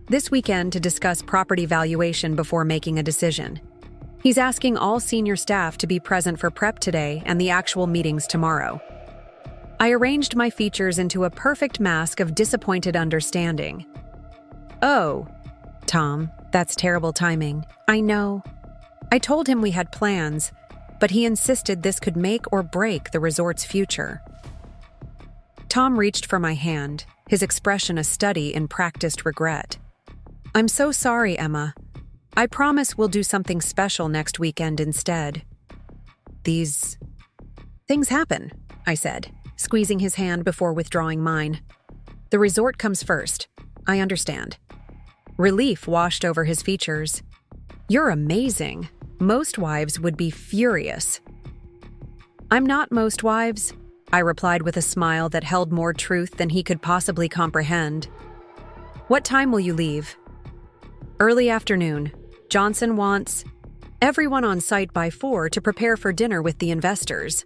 this weekend to discuss property valuation before making a decision. He's asking all senior staff to be present for prep today and the actual meetings tomorrow." I arranged my features into a perfect mask of disappointed understanding. "Oh, Tom, that's terrible timing. I know." I told him we had plans, but he insisted this could make or break the resort's future. Tom reached for my hand, his expression a study in practiced regret. "I'm so sorry, Emma. I promise we'll do something special next weekend instead." "These things happen," I said, squeezing his hand before withdrawing mine. "The resort comes first. I understand." Relief washed over his features. "You're amazing. Most wives would be furious." "I'm not most wives," I replied with a smile that held more truth than he could possibly comprehend. "What time will you leave?" "Early afternoon. Johnson wants everyone on site by 4 to prepare for dinner with the investors."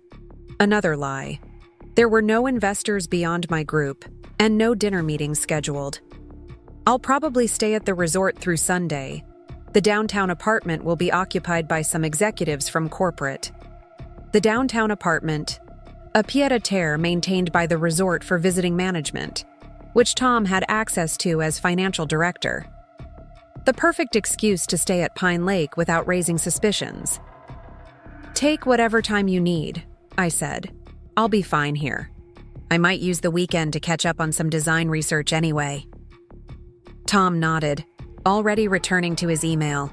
Another lie. There were no investors beyond my group, and no dinner meetings scheduled. "I'll probably stay at the resort through Sunday. The downtown apartment will be occupied by some executives from corporate." The downtown apartment, a pied-à-terre maintained by the resort for visiting management, which Tom had access to as financial director. The perfect excuse to stay at Pine Lake without raising suspicions. "Take whatever time you need," I said. "I'll be fine here. I might use the weekend to catch up on some design research anyway." Tom nodded, already returning to his email.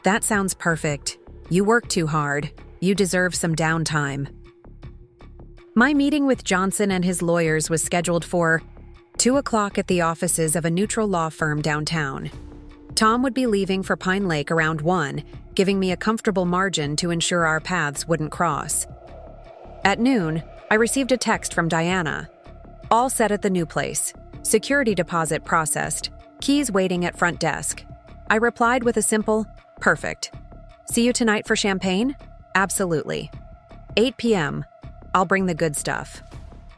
"That sounds perfect. You work too hard. You deserve some downtime." My meeting with Johnson and his lawyers was scheduled for 2 o'clock at the offices of a neutral law firm downtown. Tom would be leaving for Pine Lake around 1, giving me a comfortable margin to ensure our paths wouldn't cross. At noon, I received a text from Diana. "All set at the new place. Security deposit processed. Keys waiting at front desk." I replied with a simple, "Perfect. See you tonight for champagne?" "Absolutely." 8 p.m. I'll bring the good stuff.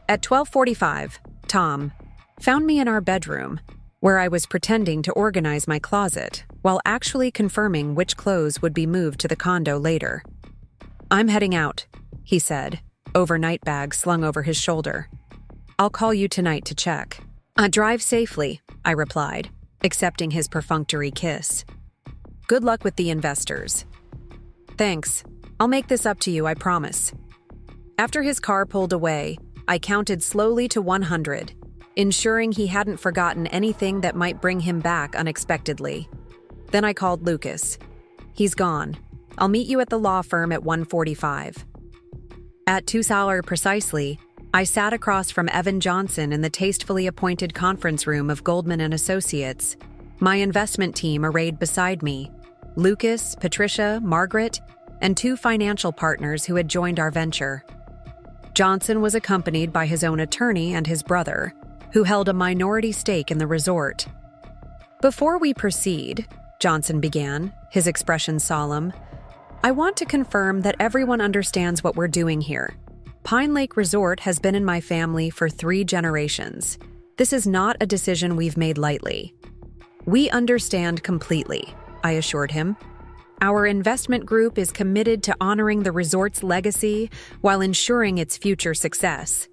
At 12:45, Tom found me in our bedroom, where I was pretending to organize my closet while actually confirming which clothes would be moved to the condo later. "I'm heading out," he said, overnight bag slung over his shoulder. "I'll call you tonight to check." Drive safely, I replied, accepting his perfunctory kiss. Good luck with the investors. Thanks. I'll make this up to you, I promise. After his car pulled away, I counted slowly to 100, ensuring he hadn't forgotten anything that might bring him back unexpectedly. Then I called Lucas. He's gone. I'll meet you at the law firm at 1:45. At 2 hours precisely, I sat across from Evan Johnson in the tastefully appointed conference room of Goldman & Associates, my investment team arrayed beside me, Lucas, Patricia, Margaret, and 2 financial partners who had joined our venture. Johnson was accompanied by his own attorney and his brother, who held a minority stake in the resort. Before we proceed, Johnson began, his expression solemn, I want to confirm that everyone understands what we're doing here. Pine Lake Resort has been in my family for 3 generations. This is not a decision we've made lightly. We understand completely, I assured him. Our investment group is committed to honoring the resort's legacy while ensuring its future success.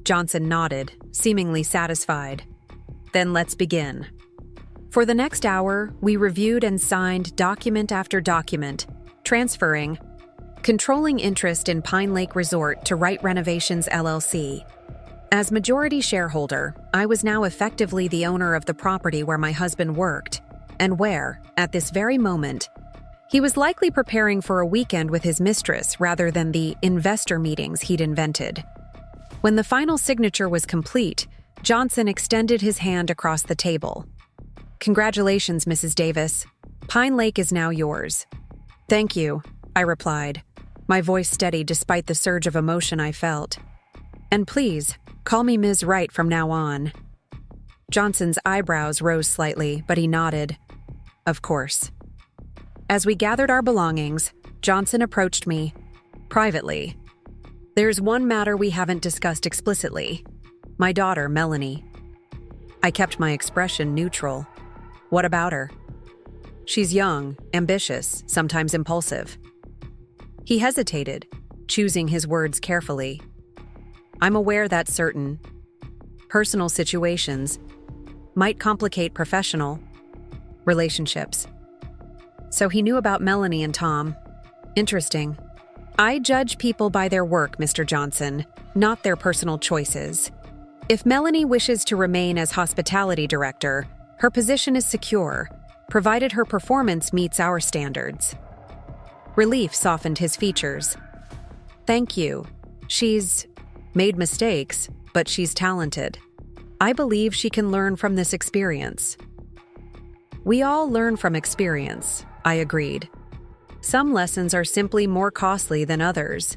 Johnson nodded, seemingly satisfied. Then let's begin. For the next hour, we reviewed and signed document after document, transferring controlling interest in Pine Lake Resort to Wright Renovations LLC. As majority shareholder, I was now effectively the owner of the property where my husband worked, and where, at this very moment, he was likely preparing for a weekend with his mistress rather than the investor meetings he'd invented. When the final signature was complete, Johnson extended his hand across the table. Congratulations, Mrs. Davis. Pine Lake is now yours. Thank you, I replied, my voice steady despite the surge of emotion I felt. And please, call me Ms. Wright from now on. Johnson's eyebrows rose slightly, but he nodded. Of course. As we gathered our belongings, Johnson approached me, privately. There's one matter we haven't discussed explicitly. My daughter, Melanie. I kept my expression neutral. What about her? She's young, ambitious, sometimes impulsive. He hesitated, choosing his words carefully. I'm aware that certain personal situations might complicate professional relationships. So he knew about Melanie and Tom. Interesting. I judge people by their work, Mr. Johnson, not their personal choices. If Melanie wishes to remain as hospitality director, her position is secure, provided her performance meets our standards. Relief softened his features. Thank you. She's made mistakes, but she's talented. I believe she can learn from this experience. We all learn from experience, I agreed. Some lessons are simply more costly than others.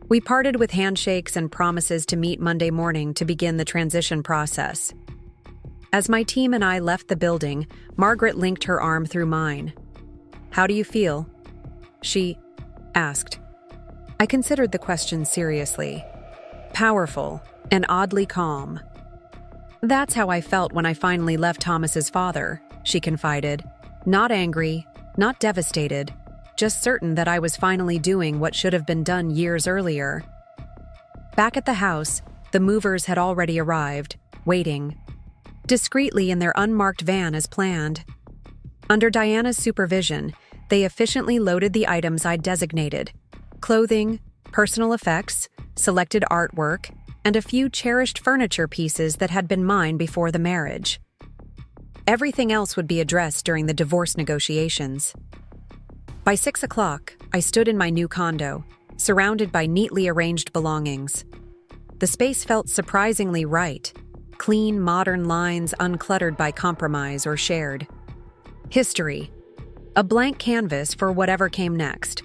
We parted with handshakes and promises to meet Monday morning to begin the transition process. As my team and I left the building, Margaret linked her arm through mine. How do you feel? She asked. I considered the question seriously. Powerful and oddly calm. That's how I felt when I finally left Thomas's father, she confided. Not angry, not devastated, just certain that I was finally doing what should have been done years earlier. Back at the house, the movers had already arrived, waiting, discreetly in their unmarked van as planned. Under Diana's supervision, they efficiently loaded the items I'd designated: clothing, personal effects, selected artwork, and a few cherished furniture pieces that had been mine before the marriage. Everything else would be addressed during the divorce negotiations. By 6 o'clock, I stood in my new condo, surrounded by neatly arranged belongings. The space felt surprisingly right, clean, modern lines uncluttered by compromise or shared. History. A blank canvas for whatever came next.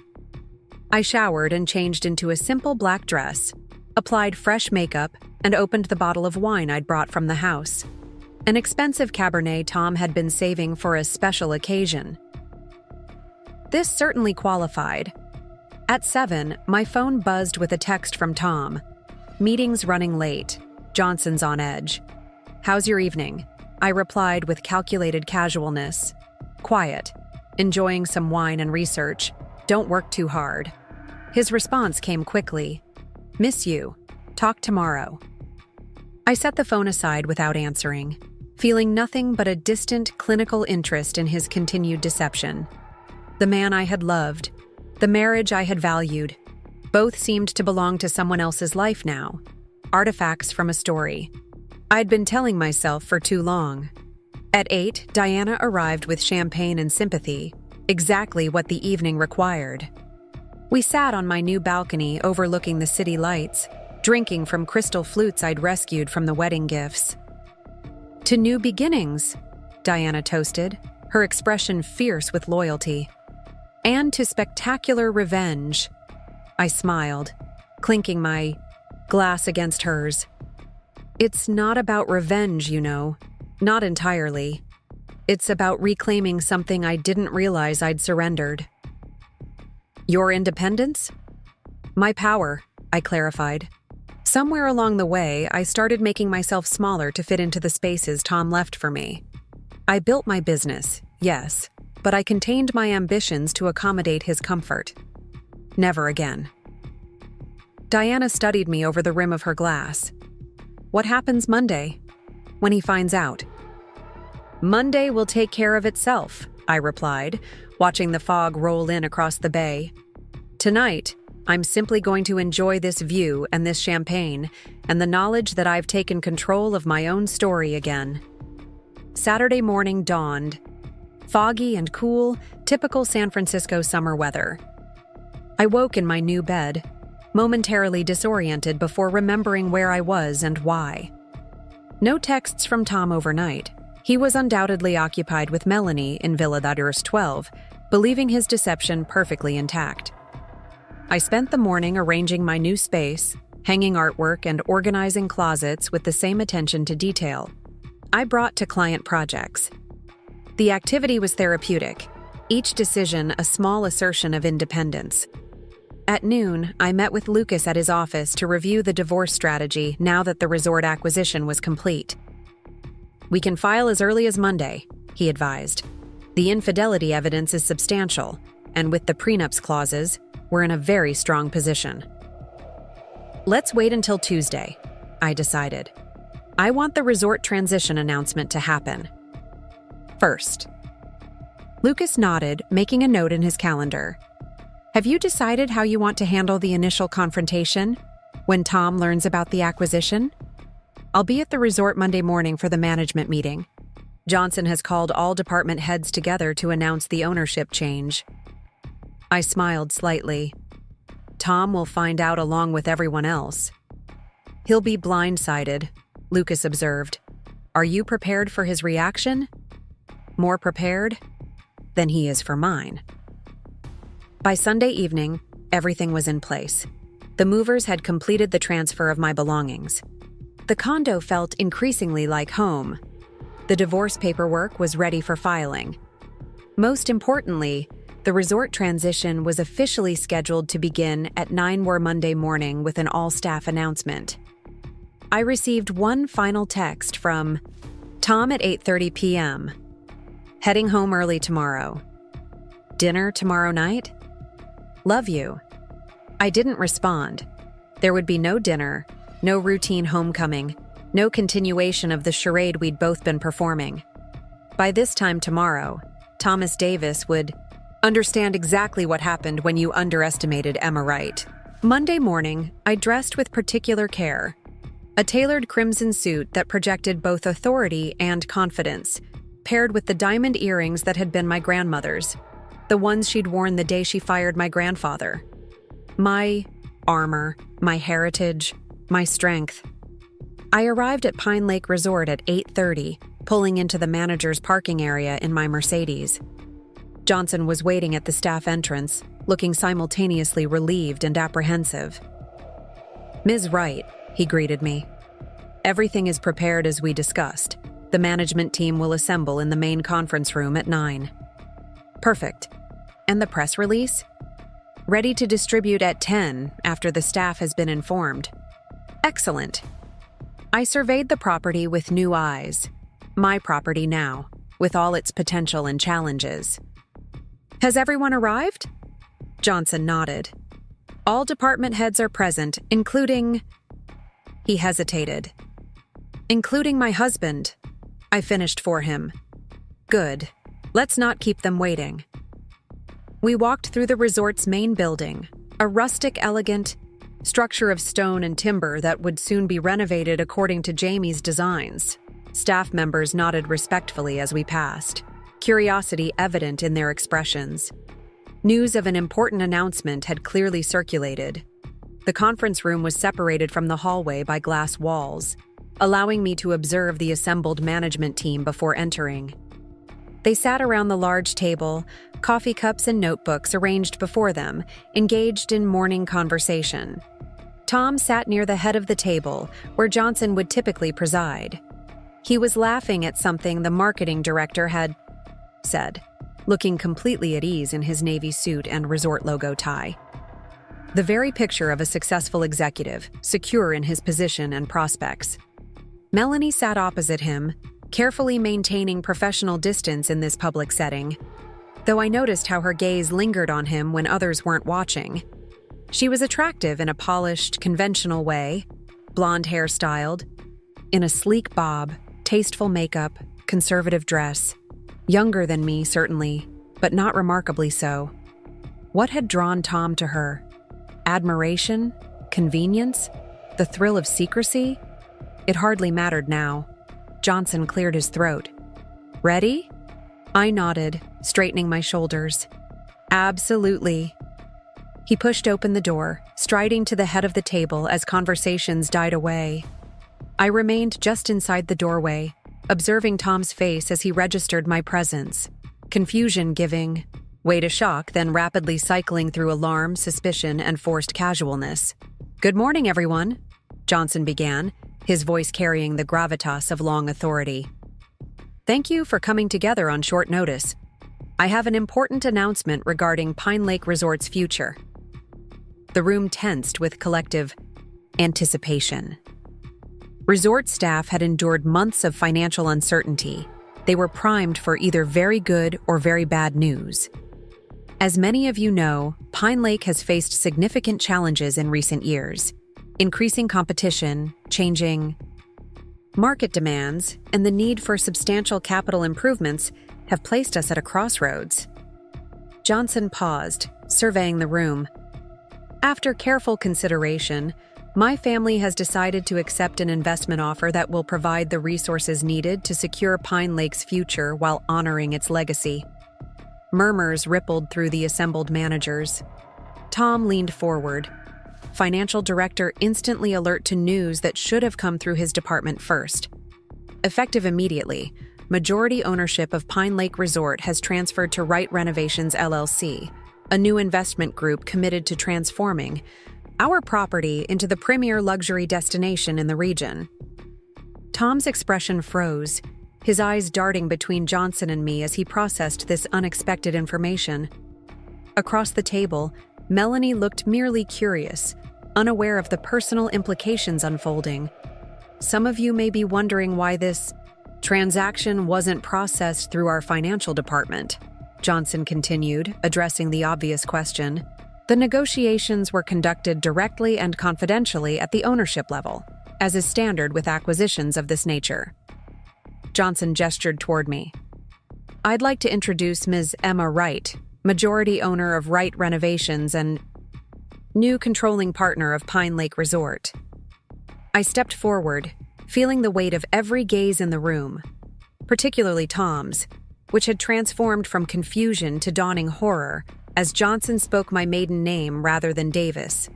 I showered and changed into a simple black dress, applied fresh makeup, and opened the bottle of wine I'd brought from the house. An expensive Cabernet Tom had been saving for a special occasion. This certainly qualified. At 7, my phone buzzed with a text from Tom. Meeting's running late. Johnson's on edge. How's your evening? I replied with calculated casualness. Quiet. Enjoying some wine and research. Don't work too hard. His response came quickly. Miss you. Talk tomorrow. I set the phone aside without answering, feeling nothing but a distant clinical interest in his continued deception. The man I had loved, the marriage I had valued, both seemed to belong to someone else's life now, artifacts from a story I'd been telling myself for too long. At 8, Diana arrived with champagne and sympathy, exactly what the evening required. We sat on my new balcony overlooking the city lights, drinking from crystal flutes I'd rescued from the wedding gifts. "To new beginnings," Diana toasted, her expression fierce with loyalty. "And to spectacular revenge." I smiled, clinking my glass against hers. "It's not about revenge, you know. Not entirely. It's about reclaiming something I didn't realize I'd surrendered." "Your independence?" "My power," I clarified. Somewhere along the way, I started making myself smaller to fit into the spaces Tom left for me. I built my business, yes, but I contained my ambitions to accommodate his comfort. Never again. Diana studied me over the rim of her glass. "What happens Monday? When he finds out?" "Monday will take care of itself," I replied, watching the fog roll in across the bay. "Tonight, I'm simply going to enjoy this view and this champagne and the knowledge that I've taken control of my own story again." Saturday morning dawned. Foggy and cool, typical San Francisco summer weather. I woke in my new bed, momentarily disoriented before remembering where I was and why. No texts from Tom overnight. He was undoubtedly occupied with Melanie in Villa Thaddeus 12, believing his deception perfectly intact. I spent the morning arranging my new space, hanging artwork and organizing closets with the same attention to detail I brought to client projects. The activity was therapeutic, each decision a small assertion of independence. At noon, I met with Lucas at his office to review the divorce strategy now that the resort acquisition was complete. "We can file as early as Monday," he advised. "The infidelity evidence is substantial, and with the prenups clauses, we're in a very strong position." "Let's wait until Tuesday," I decided. "I want the resort transition announcement to happen first." Lucas nodded, making a note in his calendar. "Have you decided how you want to handle the initial confrontation when Tom learns about the acquisition?" "I'll be at the resort Monday morning for the management meeting. Johnson has called all department heads together to announce the ownership change." I smiled slightly. "Tom will find out along with everyone else." "He'll be blindsided," Lucas observed. "Are you prepared for his reaction?" "More prepared than he is for mine." By Sunday evening, everything was in place. The movers had completed the transfer of my belongings. The condo felt increasingly like home. The divorce paperwork was ready for filing. Most importantly, the resort transition was officially scheduled to begin at 9 Monday morning with an all-staff announcement. I received one final text from Tom at 8:30 p.m. "Heading home early tomorrow. Dinner tomorrow night? Love you." I didn't respond. There would be no dinner, no routine homecoming, no continuation of the charade we'd both been performing. By this time tomorrow, Thomas Davis would understand exactly what happened when you underestimated Emma Wright. Monday morning, I dressed with particular care. A tailored crimson suit that projected both authority and confidence, paired with the diamond earrings that had been my grandmother's, the ones she'd worn the day she fired my grandfather. My armor, my heritage, my strength. I arrived at Pine Lake Resort at 8:30, pulling into the manager's parking area in my Mercedes. Johnson was waiting at the staff entrance, looking simultaneously relieved and apprehensive. "Ms. Wright," he greeted me. "Everything is prepared as we discussed. The management team will assemble in the main conference room at 9. "Perfect. And the press release?" "Ready to distribute at 10 after the staff has been informed." "Excellent." I surveyed the property with new eyes. My property now, with all its potential and challenges. "Has everyone arrived?" Johnson nodded. "All department heads are present, including..." He hesitated. Including my husband. I finished for him. Good. Let's not keep them waiting. We walked through the resort's main building, a rustic, elegant structure of stone and timber that would soon be renovated according to Jamie's designs. Staff members nodded respectfully as we passed, curiosity evident in their expressions. News of an important announcement had clearly circulated. The conference room was separated from the hallway by glass walls, allowing me to observe the assembled management team before entering. They sat around the large table, coffee cups and notebooks arranged before them, engaged in morning conversation. Tom sat near the head of the table, where Johnson would typically preside. He was laughing at something the marketing director had said, looking completely at ease in his navy suit and resort logo tie. The very picture of a successful executive, secure in his position and prospects. Melanie sat opposite him, carefully maintaining professional distance in this public setting, though I noticed how her gaze lingered on him when others weren't watching. She was attractive in a polished, conventional way, blonde hair styled, in a sleek bob, tasteful makeup, conservative dress. Younger than me, certainly, but not remarkably so. What had drawn Tom to her? Admiration? Convenience? The thrill of secrecy? It hardly mattered now. Johnson cleared his throat. Ready? I nodded, straightening my shoulders. Absolutely. He pushed open the door, striding to the head of the table as conversations died away. I remained just inside the doorway, observing Tom's face as he registered my presence. Confusion giving way to shock, then rapidly cycling through alarm, suspicion, and forced casualness. Good morning, everyone, Johnson began, his voice carrying the gravitas of long authority. Thank you for coming together on short notice. I have an important announcement regarding Pine Lake Resort's future. The room tensed with collective anticipation. Resort staff had endured months of financial uncertainty. They were primed for either very good or very bad news. As many of you know, Pine Lake has faced significant challenges in recent years. Increasing competition, changing market demands, and the need for substantial capital improvements have placed us at a crossroads. Johnson paused, surveying the room. After careful consideration, my family has decided to accept an investment offer that will provide the resources needed to secure Pine Lake's future while honoring its legacy. Murmurs rippled through the assembled managers. Tom leaned forward, financial director instantly alert to news that should have come through his department first. Effective immediately, majority ownership of Pine Lake Resort has transferred to Wright Renovations LLC, a new investment group committed to transforming our property into the premier luxury destination in the region. Tom's expression froze, his eyes darting between Johnson and me as he processed this unexpected information. Across the table, Melanie looked merely curious, unaware of the personal implications unfolding. Some of you may be wondering why this transaction wasn't processed through our financial department, Johnson continued, addressing the obvious question. The negotiations were conducted directly and confidentially at the ownership level, as is standard with acquisitions of this nature. Johnson gestured toward me. I'd like to introduce Ms. Emma Wright, majority owner of Wright Renovations and new controlling partner of Pine Lake Resort. I stepped forward, feeling the weight of every gaze in the room, particularly Tom's, which had transformed from confusion to dawning horror as Johnson spoke my maiden name rather than Davis.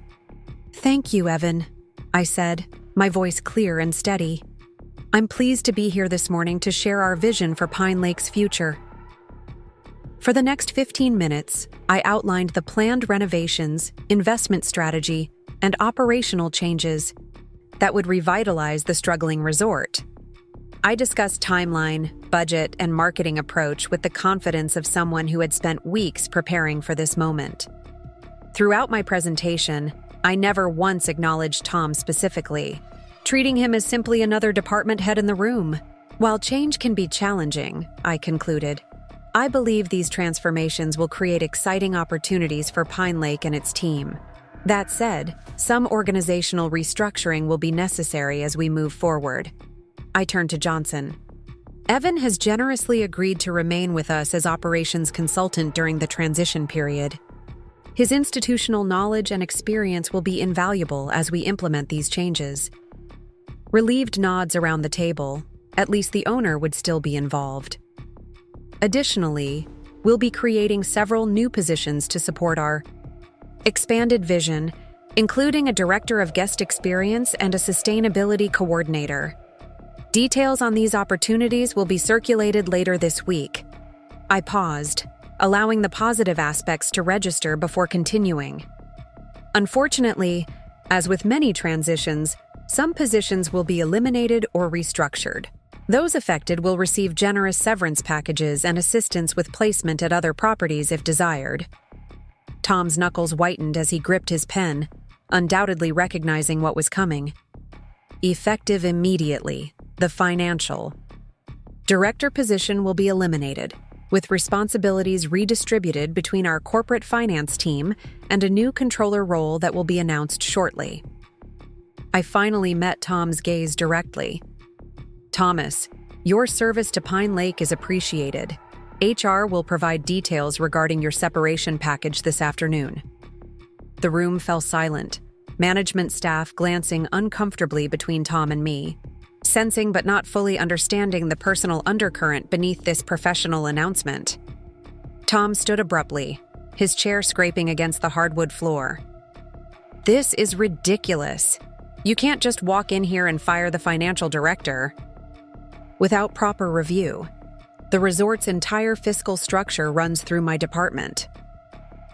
Thank you, Evan, I said, my voice clear and steady. I'm pleased to be here this morning to share our vision for Pine Lake's future. For the next 15 minutes, I outlined the planned renovations, investment strategy, and operational changes that would revitalize the struggling resort. I discussed timeline, budget, and marketing approach with the confidence of someone who had spent weeks preparing for this moment. Throughout my presentation, I never once acknowledged Tom specifically, treating him as simply another department head in the room. While change can be challenging, I concluded, I believe these transformations will create exciting opportunities for Pine Lake and its team. That said, some organizational restructuring will be necessary as we move forward. I turned to Johnson. Evan has generously agreed to remain with us as operations consultant during the transition period. His institutional knowledge and experience will be invaluable as we implement these changes. Relieved nods around the table. At least the owner would still be involved. Additionally, we'll be creating several new positions to support our expanded vision, including a director of guest experience and a sustainability coordinator. Details on these opportunities will be circulated later this week. I paused, allowing the positive aspects to register before continuing. Unfortunately, as with many transitions, some positions will be eliminated or restructured. Those affected will receive generous severance packages and assistance with placement at other properties if desired. Tom's knuckles whitened as he gripped his pen, undoubtedly recognizing what was coming. Effective immediately, the financial director position will be eliminated, with responsibilities redistributed between our corporate finance team and a new controller role that will be announced shortly. I finally met Tom's gaze directly. Thomas, your service to Pine Lake is appreciated. HR will provide details regarding your separation package this afternoon. The room fell silent, management staff glancing uncomfortably between Tom and me, sensing but not fully understanding the personal undercurrent beneath this professional announcement. Tom stood abruptly, his chair scraping against the hardwood floor. This is ridiculous. You can't just walk in here and fire the financial director without proper review. The resort's entire fiscal structure runs through my department.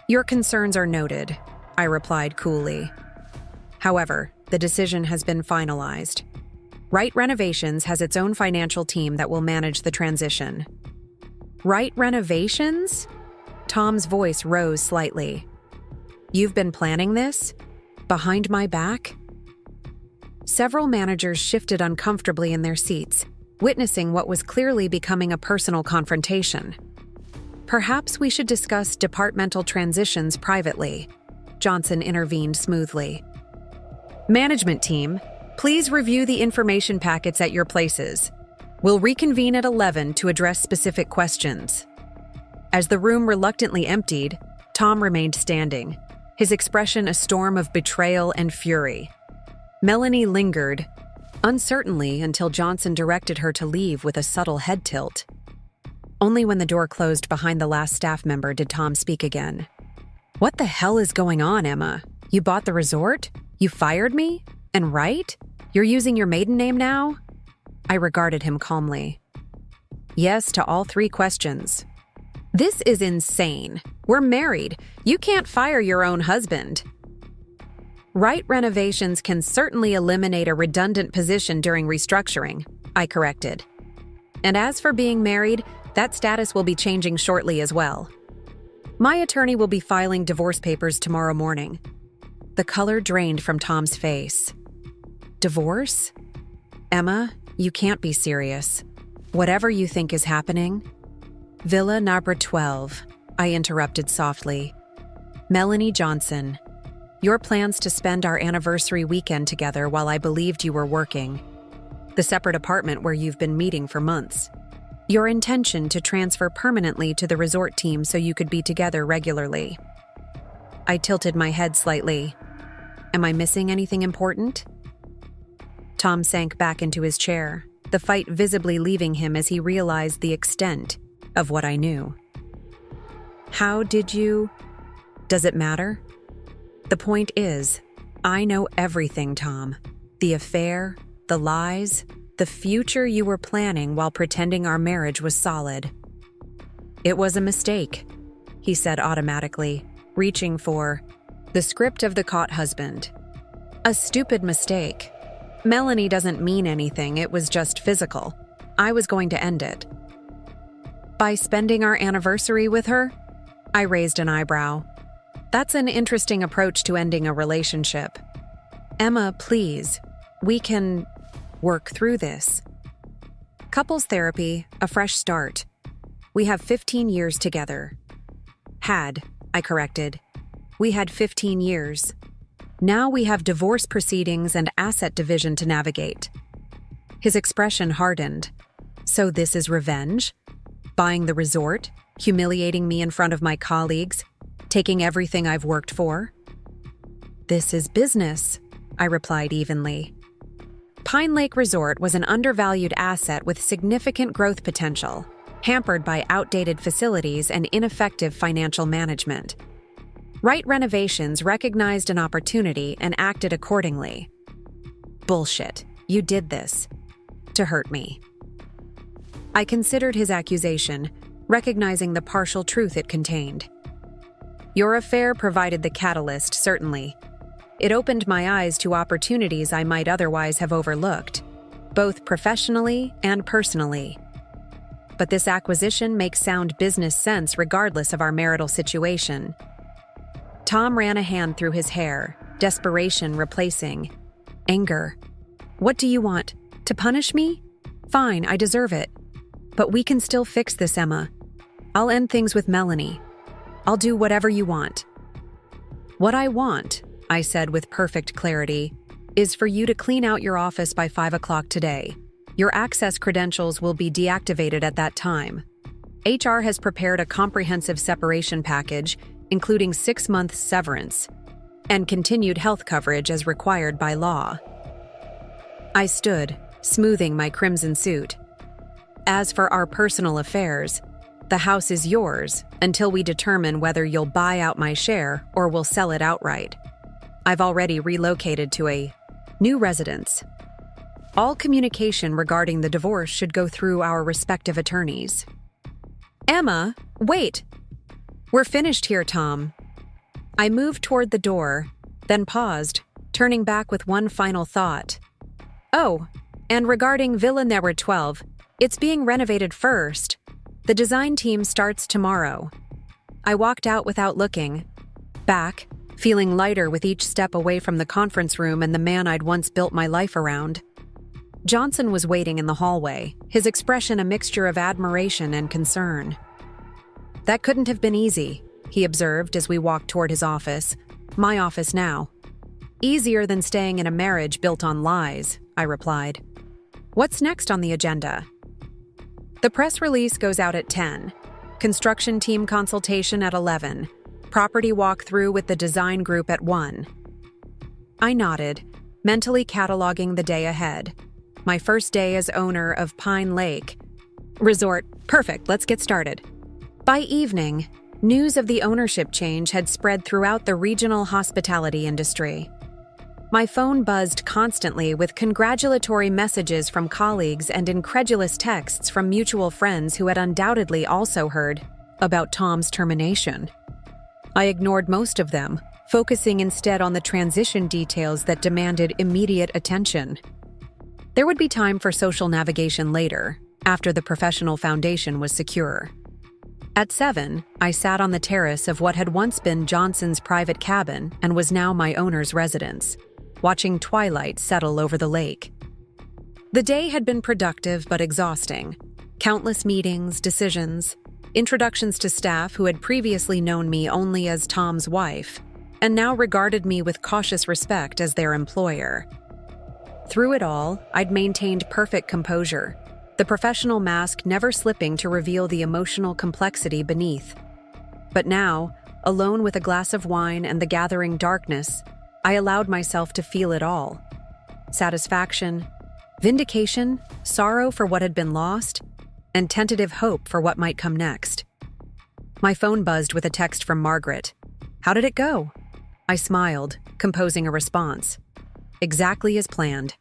Your concerns are noted, I replied coolly. However, the decision has been finalized. Wright Renovations has its own financial team that will manage the transition. Wright Renovations? Tom's voice rose slightly. You've been planning this? Behind my back? Several managers shifted uncomfortably in their seats, witnessing what was clearly becoming a personal confrontation. Perhaps we should discuss departmental transitions privately, Johnson intervened smoothly. Management team, please review the information packets at your places. We'll reconvene at 11 to address specific questions. As the room reluctantly emptied, Tom remained standing, his expression a storm of betrayal and fury. Melanie lingered, uncertainly until Johnson directed her to leave with a subtle head tilt. Only when the door closed behind the last staff member did Tom speak again. What the hell is going on, Emma? You bought the resort? You fired me? And Wright? You're using your maiden name now? I regarded him calmly. Yes to all three questions. This is insane. We're married. You can't fire your own husband. Wright Renovations can certainly eliminate a redundant position during restructuring, I corrected. And as for being married, that status will be changing shortly as well. My attorney will be filing divorce papers tomorrow morning. The color drained from Tom's face. Divorce? Emma, you can't be serious. Whatever you think is happening. Villa Number 12, I interrupted softly. Melanie Johnson. Your plans to spend our anniversary weekend together while I believed you were working. The separate apartment where you've been meeting for months. Your intention to transfer permanently to the resort team so you could be together regularly. I tilted my head slightly. Am I missing anything important? Tom sank back into his chair, the fight visibly leaving him as he realized the extent of what I knew. How did you? Does it matter? The point is, I know everything, Tom. The affair, the lies, the future you were planning while pretending our marriage was solid. It was a mistake, he said automatically, reaching for the script of the caught husband. A stupid mistake. Melanie doesn't mean anything, it was just physical. I was going to end it. By spending our anniversary with her? I raised an eyebrow. That's an interesting approach to ending a relationship. Emma, please, we can work through this. Couples therapy, a fresh start. We have 15 years together. Had, I corrected. We had 15 years. Now we have divorce proceedings and asset division to navigate. His expression hardened. So this is revenge? Buying the resort? Humiliating me in front of my colleagues? Taking everything I've worked for? This is business, I replied evenly. Pine Lake Resort was an undervalued asset with significant growth potential, hampered by outdated facilities and ineffective financial management. Right Renovations recognized an opportunity and acted accordingly. Bullshit. You did this. To hurt me. I considered his accusation, recognizing the partial truth it contained. Your affair provided the catalyst, certainly. It opened my eyes to opportunities I might otherwise have overlooked, both professionally and personally. But this acquisition makes sound business sense regardless of our marital situation. Tom ran a hand through his hair, desperation replacing anger. What do you want? To punish me? Fine, I deserve it. But we can still fix this, Emma. I'll end things with Melanie. I'll do whatever you want. What I want, I said with perfect clarity, is for you to clean out your office by 5 o'clock today. Your access credentials will be deactivated at that time. HR has prepared a comprehensive separation package, including 6 months severance, and continued health coverage as required by law. I stood, smoothing my crimson suit. As for our personal affairs, the house is yours until we determine whether you'll buy out my share or will sell it outright. I've already relocated to a new residence. All communication regarding the divorce should go through our respective attorneys. Emma, wait! We're finished here, Tom. I moved toward the door, then paused, turning back with one final thought. Oh, and regarding Villa number 12, it's being renovated first. The design team starts tomorrow. I walked out without looking. Back, feeling lighter with each step away from the conference room and the man I'd once built my life around. Johnson was waiting in the hallway, his expression a mixture of admiration and concern. That couldn't have been easy, he observed as we walked toward his office. My office now. Easier than staying in a marriage built on lies, I replied. What's next on the agenda? The press release goes out at 10. Construction team consultation at 11. Property walkthrough with the design group at 1. I nodded, mentally cataloging the day ahead. My first day as owner of Pine Lake Resort. Perfect, let's get started. By evening, news of the ownership change had spread throughout the regional hospitality industry. My phone buzzed constantly with congratulatory messages from colleagues and incredulous texts from mutual friends who had undoubtedly also heard about Tom's termination. I ignored most of them, focusing instead on the transition details that demanded immediate attention. There would be time for social navigation later, after the professional foundation was secure. At 7, I sat on the terrace of what had once been Johnson's private cabin and was now my owner's residence, watching twilight settle over the lake. The day had been productive but exhausting. Countless meetings, decisions, introductions to staff who had previously known me only as Tom's wife, and now regarded me with cautious respect as their employer. Through it all, I'd maintained perfect composure, the professional mask never slipping to reveal the emotional complexity beneath. But now, alone with a glass of wine and the gathering darkness, I allowed myself to feel it all. Satisfaction, vindication, sorrow for what had been lost, and tentative hope for what might come next. My phone buzzed with a text from Margaret. How did it go? I smiled, composing a response. Exactly as planned.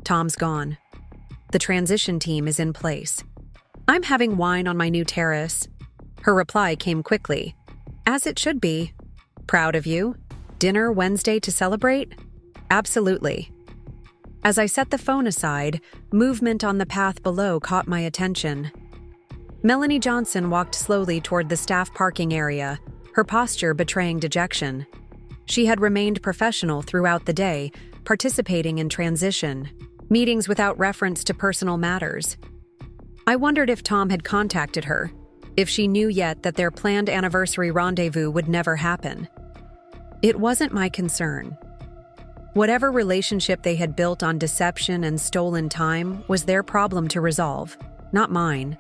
Tom's gone. The transition team is in place. I'm having wine on my new terrace. Her reply came quickly. As it should be. Proud of you? Dinner Wednesday to celebrate? Absolutely. As I set the phone aside, movement on the path below caught my attention. Melanie Johnson walked slowly toward the staff parking area, her posture betraying dejection. She had remained professional throughout the day, participating in transition, meetings without reference to personal matters. I wondered if Tom had contacted her, if she knew yet that their planned anniversary rendezvous would never happen. It wasn't my concern. Whatever relationship they had built on deception and stolen time was their problem to resolve, not mine.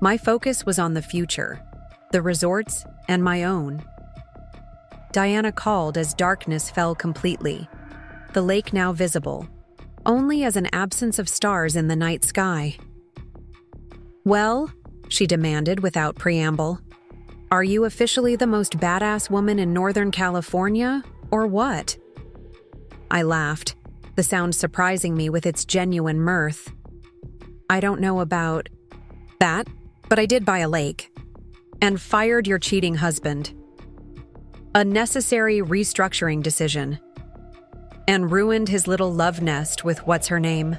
My focus was on the future, the resorts, and my own. Diana called as darkness fell completely, the lake now visible, only as an absence of stars in the night sky. "Well," she demanded without preamble, "are you officially the most badass woman in Northern California, or what?" I laughed, the sound surprising me with its genuine mirth. "I don't know about that, but I did buy a lake. And fired your cheating husband. A necessary restructuring decision. And ruined his little love nest with what's-her-name.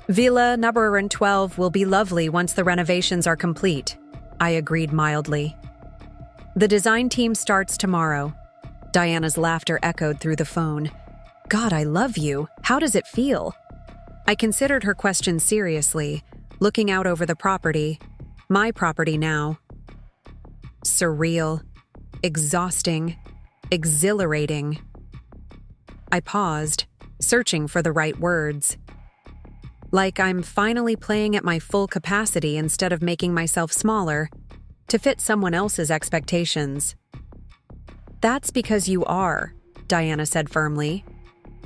Villa number 12 will be lovely once the renovations are complete," I agreed mildly. "The design team starts tomorrow." Diana's laughter echoed through the phone. "God, I love you. How does it feel?" I considered her question seriously, looking out over the property. My property now. Surreal. Exhausting. Exhilarating. I paused, searching for the right words. Like I'm finally playing at my full capacity instead of making myself smaller, to fit someone else's expectations. "That's because you are," Diana said firmly.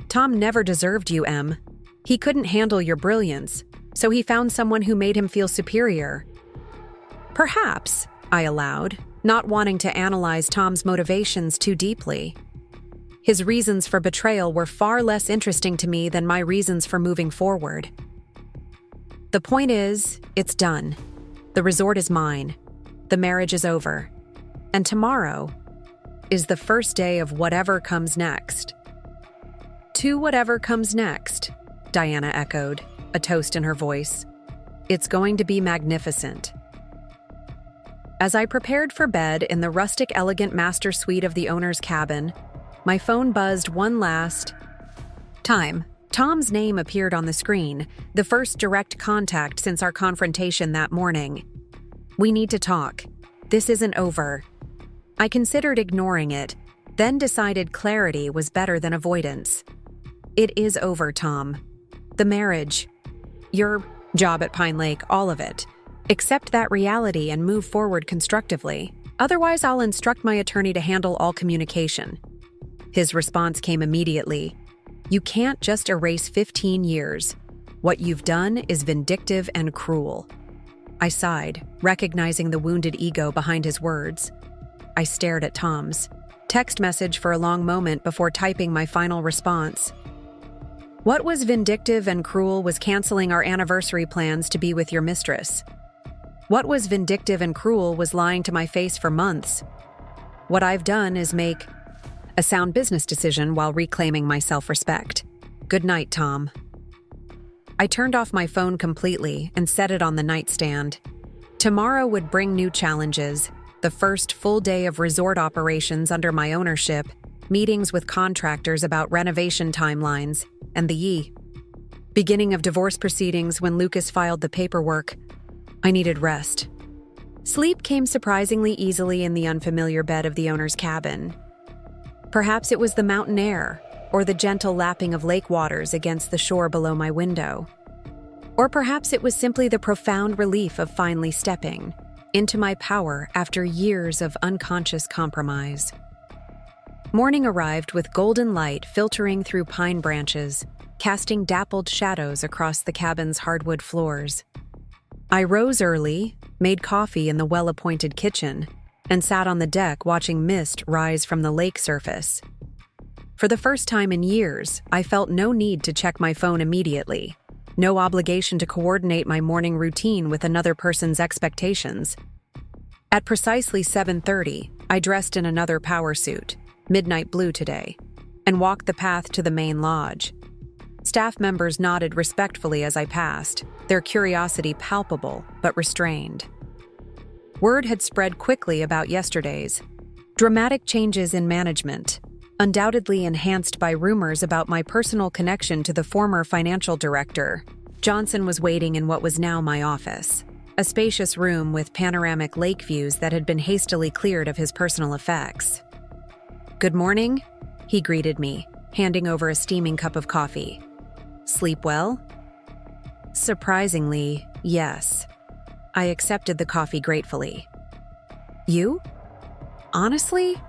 "Tom never deserved you, Em. He couldn't handle your brilliance, so he found someone who made him feel superior." "Perhaps," I allowed, not wanting to analyze Tom's motivations too deeply. His reasons for betrayal were far less interesting to me than my reasons for moving forward. "The point is, it's done. The resort is mine. The marriage is over. And tomorrow is the first day of whatever comes next." "To whatever comes next," Diana echoed, a toast in her voice. "It's going to be magnificent." As I prepared for bed in the rustic, elegant master suite of the owner's cabin, my phone buzzed one last time. Tom's name appeared on the screen, the first direct contact since our confrontation that morning. "We need to talk. This isn't over." I considered ignoring it, then decided clarity was better than avoidance. "It is over, Tom. The marriage, your job at Pine Lake, all of it. Accept that reality and move forward constructively. Otherwise, I'll instruct my attorney to handle all communication." His response came immediately. "You can't just erase 15 years. What you've done is vindictive and cruel." I sighed, recognizing the wounded ego behind his words. I stared at Tom's text message for a long moment before typing my final response. "What was vindictive and cruel was canceling our anniversary plans to be with your mistress. What was vindictive and cruel was lying to my face for months. What I've done is make a sound business decision while reclaiming my self-respect. Good night, Tom." I turned off my phone completely and set it on the nightstand. Tomorrow would bring new challenges, the first full day of resort operations under my ownership, meetings with contractors about renovation timelines, and the beginning of divorce proceedings when Lucas filed the paperwork. I needed rest. Sleep came surprisingly easily in the unfamiliar bed of the owner's cabin. Perhaps it was the mountain air, or the gentle lapping of lake waters against the shore below my window. Or perhaps it was simply the profound relief of finally stepping into my power after years of unconscious compromise. Morning arrived with golden light filtering through pine branches, casting dappled shadows across the cabin's hardwood floors. I rose early, made coffee in the well-appointed kitchen, and sat on the deck watching mist rise from the lake surface. For the first time in years, I felt no need to check my phone immediately, no obligation to coordinate my morning routine with another person's expectations. At precisely 7:30, I dressed in another power suit, midnight blue today, and walked the path to the main lodge. Staff members nodded respectfully as I passed, their curiosity palpable but restrained. Word had spread quickly about yesterday's dramatic changes in management, undoubtedly enhanced by rumors about my personal connection to the former financial director. Johnson was waiting in what was now my office, a spacious room with panoramic lake views that had been hastily cleared of his personal effects. "Good morning," he greeted me, handing over a steaming cup of coffee. Sleep well? Surprisingly, yes. I accepted the coffee gratefully. You? Honestly?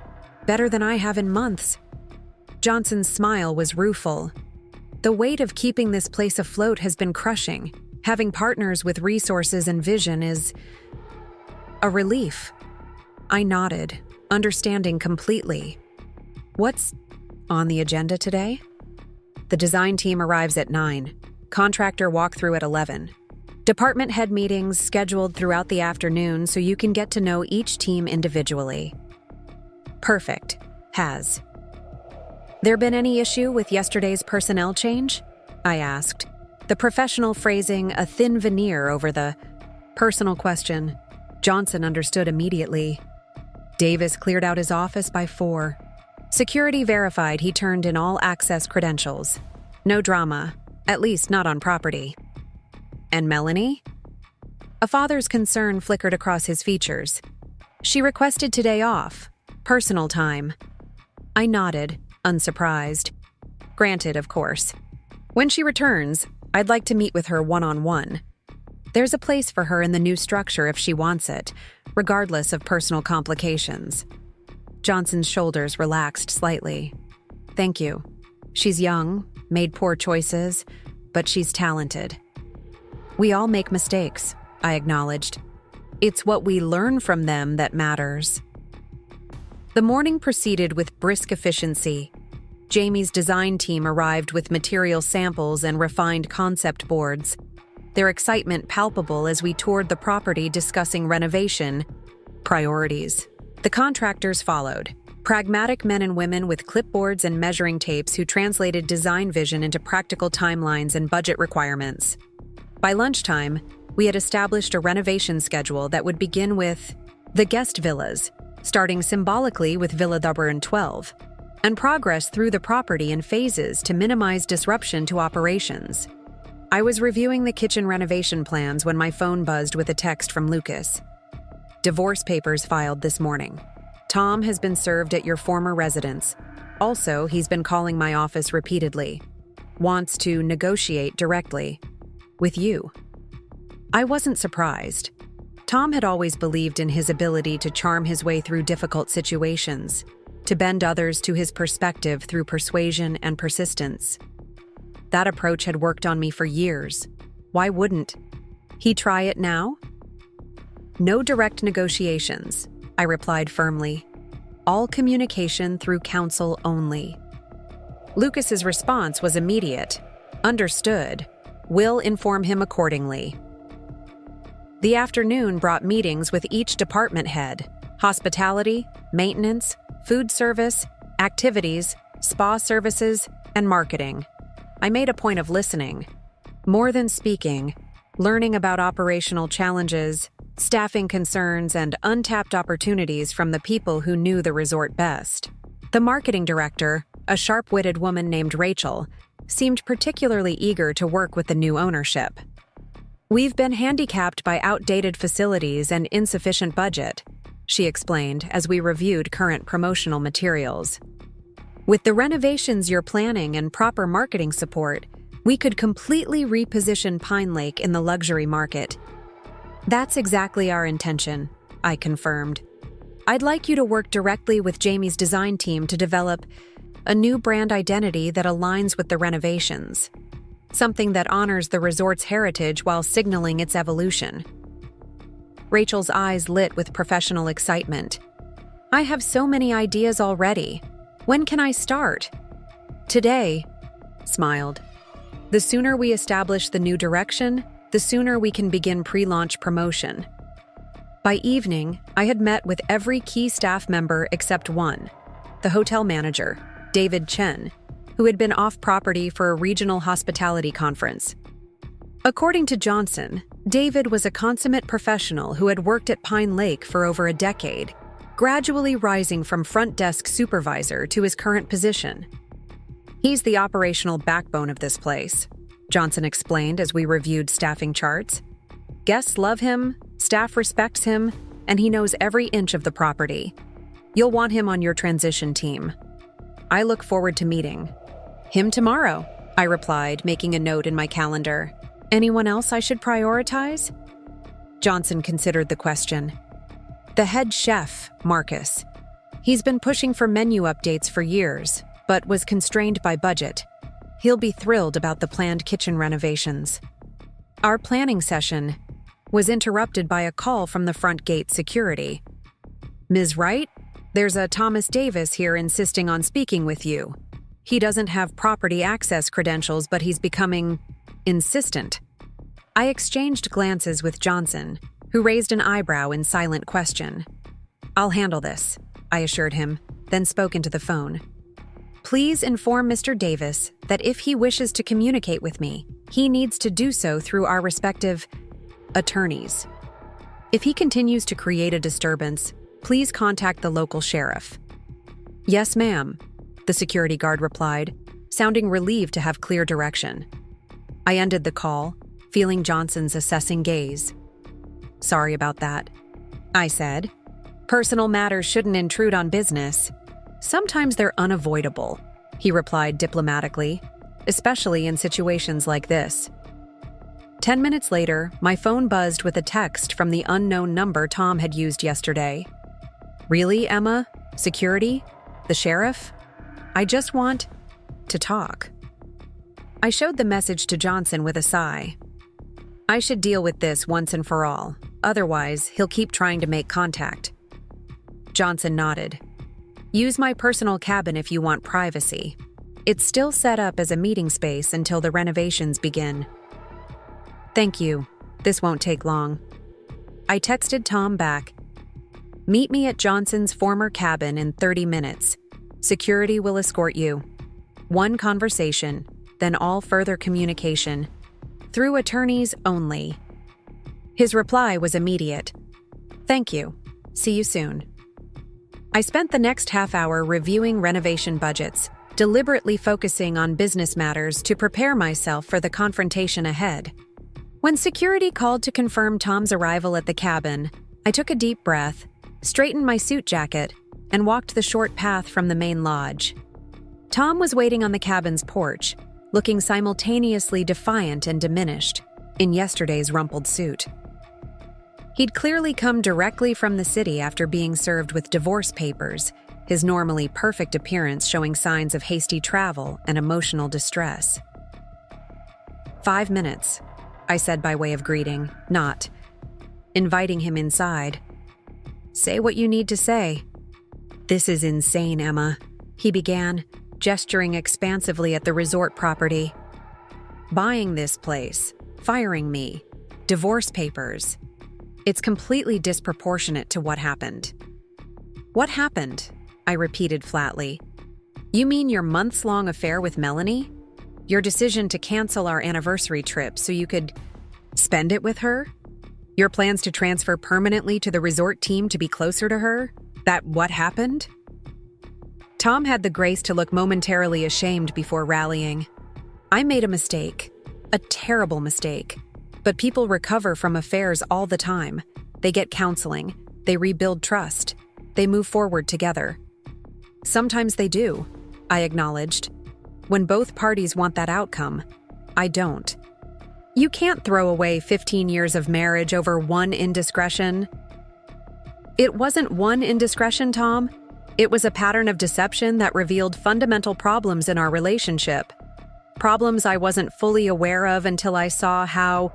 Better than I have in months. Johnson's smile was rueful. The weight of keeping this place afloat has been crushing. Having partners with resources and vision is a relief. I nodded, understanding completely. What's on the agenda today? The design team arrives at 9. Contractor walkthrough at 11. Department head meetings scheduled throughout the afternoon so you can get to know each team individually. Perfect. Has there been any issue with yesterday's personnel change? I asked, the professional phrasing a thin veneer over the personal question. Johnson understood immediately. Davis cleared out his office by 4. Security verified he turned in all access credentials. No drama, at least not on property. And Melanie? A father's concern flickered across his features. She requested today off, personal time. I nodded, unsurprised. Granted, of course. When she returns, I'd like to meet with her one-on-one. There's a place for her in the new structure if she wants it, regardless of personal complications. Johnson's shoulders relaxed slightly. Thank you. She's young, made poor choices, but she's talented. We all make mistakes, I acknowledged. It's what we learn from them that matters. The morning proceeded with brisk efficiency. Jamie's design team arrived with material samples and refined concept boards, their excitement palpable as we toured the property discussing renovation priorities. The contractors followed, pragmatic men and women with clipboards and measuring tapes who translated design vision into practical timelines and budget requirements. By lunchtime, we had established a renovation schedule that would begin with the guest villas, starting symbolically with Villa Number 12, and progress through the property in phases to minimize disruption to operations. I was reviewing the kitchen renovation plans when my phone buzzed with a text from Lucas. Divorce papers filed this morning. Tom has been served at your former residence. Also, he's been calling my office repeatedly. Wants to negotiate directly. With you. I wasn't surprised. Tom had always believed in his ability to charm his way through difficult situations, to bend others to his perspective through persuasion and persistence. That approach had worked on me for years. Why wouldn't he try it now? No direct negotiations, I replied firmly. All communication through counsel only. Lucas's response was immediate. Understood. Will inform him accordingly. The afternoon brought meetings with each department head: hospitality, maintenance, food service, activities, spa services, and marketing. I made a point of listening. More than speaking, learning about operational challenges, staffing concerns, and untapped opportunities from the people who knew the resort best. The marketing director, a sharp-witted woman named Rachel, seemed particularly eager to work with the new ownership. We've been handicapped by outdated facilities and insufficient budget, she explained as we reviewed current promotional materials. With the renovations you're planning and proper marketing support, we could completely reposition Pine Lake in the luxury market. That's exactly our intention, I confirmed. I'd like you to work directly with Jamie's design team to develop a new brand identity that aligns with the renovations. Something that honors the resort's heritage while signaling its evolution. Rachel's eyes lit with professional excitement. I have so many ideas already. When can I start? Today, smiled. The sooner we establish the new direction, the sooner we can begin pre-launch promotion. By evening, I had met with every key staff member except one, the hotel manager, David Chen, who had been off-property for a regional hospitality conference. According to Johnson, David was a consummate professional who had worked at Pine Lake for over a decade, gradually rising from front desk supervisor to his current position. He's the operational backbone of this place, Johnson explained as we reviewed staffing charts. Guests love him, staff respects him, and he knows every inch of the property. You'll want him on your transition team. I look forward to meeting. Him tomorrow, I replied, making a note in my calendar. Anyone else I should prioritize? Johnson considered the question. The head chef, Marcus. He's been pushing for menu updates for years, but was constrained by budget. He'll be thrilled about the planned kitchen renovations. Our planning session was interrupted by a call from the front gate security. Ms. Wright, there's a Thomas Davis here insisting on speaking with you. He doesn't have property access credentials, but he's becoming insistent. I exchanged glances with Johnson, who raised an eyebrow in silent question. I'll handle this, I assured him, then spoke into the phone. Please inform Mr. Davis that if he wishes to communicate with me, he needs to do so through our respective attorneys. If he continues to create a disturbance, please contact the local sheriff. Yes, ma'am, the security guard replied, sounding relieved to have clear direction. I ended the call, feeling Johnson's assessing gaze. Sorry about that, I said. Personal matters shouldn't intrude on business. Sometimes they're unavoidable, he replied diplomatically, especially in situations like this. 10 minutes later, my phone buzzed with a text from the unknown number Tom had used yesterday. Really, Emma? Security? The sheriff? I just want to talk. I showed the message to Johnson with a sigh. I should deal with this once and for all. Otherwise, he'll keep trying to make contact. Johnson nodded. Use my personal cabin if you want privacy. It's still set up as a meeting space until the renovations begin. Thank you. This won't take long. I texted Tom back. Meet me at Johnson's former cabin in 30 minutes. Security will escort you. One conversation, then all further communication. Through attorneys only. His reply was immediate. Thank you. See you soon. I spent the next half hour reviewing renovation budgets, deliberately focusing on business matters to prepare myself for the confrontation ahead. When security called to confirm Tom's arrival at the cabin, I took a deep breath, straightened my suit jacket, and walked the short path from the main lodge. Tom was waiting on the cabin's porch, looking simultaneously defiant and diminished in yesterday's rumpled suit. He'd clearly come directly from the city after being served with divorce papers, his normally perfect appearance showing signs of hasty travel and emotional distress. 5 minutes, I said by way of greeting, not inviting him inside. Say what you need to say. This is insane, Emma, he began, gesturing expansively at the resort property. Buying this place, firing me, divorce papers. It's completely disproportionate to what happened. What happened? I repeated flatly. You mean your months-long affair with Melanie? Your decision to cancel our anniversary trip so you could spend it with her? Your plans to transfer permanently to the resort team to be closer to her? That what happened? Tom had the grace to look momentarily ashamed before rallying. I made a mistake. A terrible mistake. But people recover from affairs all the time. They get counseling. They rebuild trust. They move forward together. Sometimes they do, I acknowledged. When both parties want that outcome, I don't. You can't throw away 15 years of marriage over one indiscretion. It wasn't one indiscretion, Tom. It was a pattern of deception that revealed fundamental problems in our relationship. Problems I wasn't fully aware of until I saw how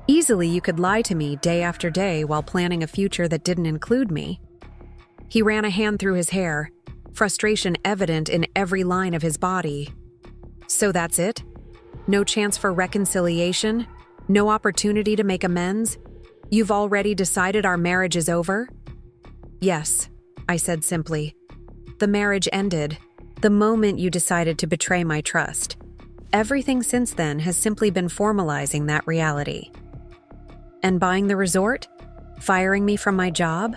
easily you could lie to me day after day while planning a future that didn't include me. He ran a hand through his hair, frustration evident in every line of his body. So that's it? No chance for reconciliation? No opportunity to make amends? You've already decided our marriage is over? Yes, I said simply. The marriage ended the moment you decided to betray my trust. Everything since then has simply been formalizing that reality. And buying the resort? Firing me from my job?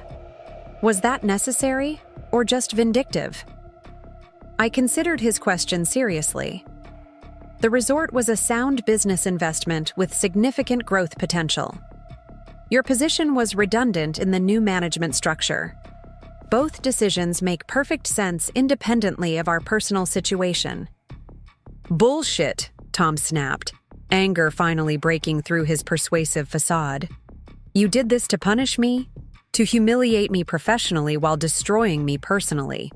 Was that necessary or just vindictive? I considered his question seriously. The resort was a sound business investment with significant growth potential. Your position was redundant in the new management structure. Both decisions make perfect sense independently of our personal situation. Bullshit, Tom snapped, anger finally breaking through his persuasive facade. You did this to punish me? To humiliate me professionally while destroying me personally?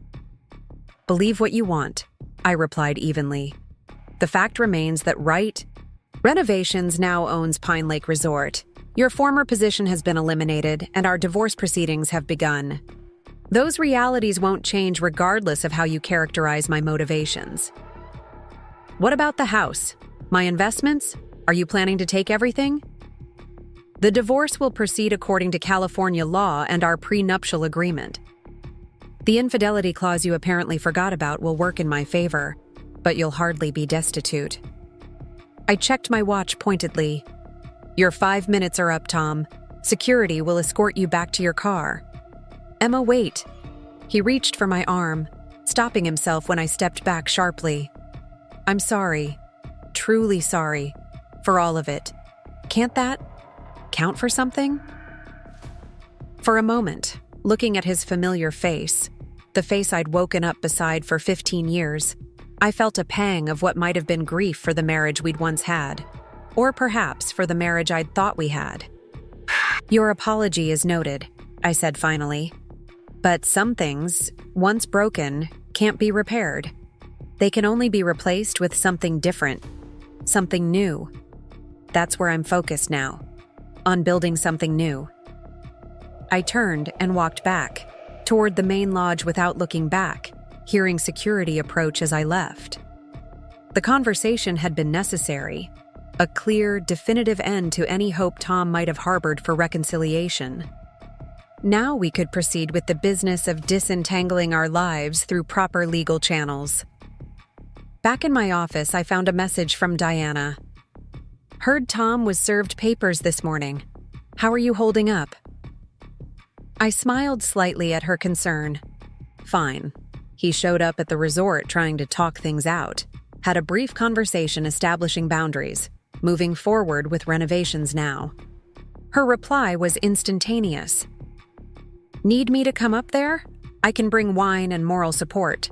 Believe what you want, I replied evenly. The fact remains that Renovations now owns Pine Lake Resort. Your former position has been eliminated, and our divorce proceedings have begun. Those realities won't change regardless of how you characterize my motivations. What about the house? My investments? Are you planning to take everything? The divorce will proceed according to California law and our prenuptial agreement. The infidelity clause you apparently forgot about will work in my favor, but you'll hardly be destitute. I checked my watch pointedly. Your 5 minutes are up, Tom. Security will escort you back to your car. Emma, wait. He reached for my arm, stopping himself when I stepped back sharply. I'm sorry, truly sorry, for all of it. Can't that count for something? For a moment, looking at his familiar face, the face I'd woken up beside for 15 years, I felt a pang of what might have been grief for the marriage we'd once had, or perhaps for the marriage I'd thought we had. Your apology is noted, I said finally. But some things, once broken, can't be repaired. They can only be replaced with something different, something new. That's where I'm focused now, on building something new. I turned and walked back, toward the main lodge without looking back, hearing security approach as I left. The conversation had been necessary, a clear, definitive end to any hope Tom might have harbored for reconciliation. Now we could proceed with the business of disentangling our lives through proper legal channels. Back in my office, I found a message from Diana. Heard Tom was served papers this morning. How are you holding up? I smiled slightly at her concern. Fine. He showed up at the resort trying to talk things out, had a brief conversation establishing boundaries, moving forward with renovations now. Her reply was instantaneous. Need me to come up there? I can bring wine and moral support.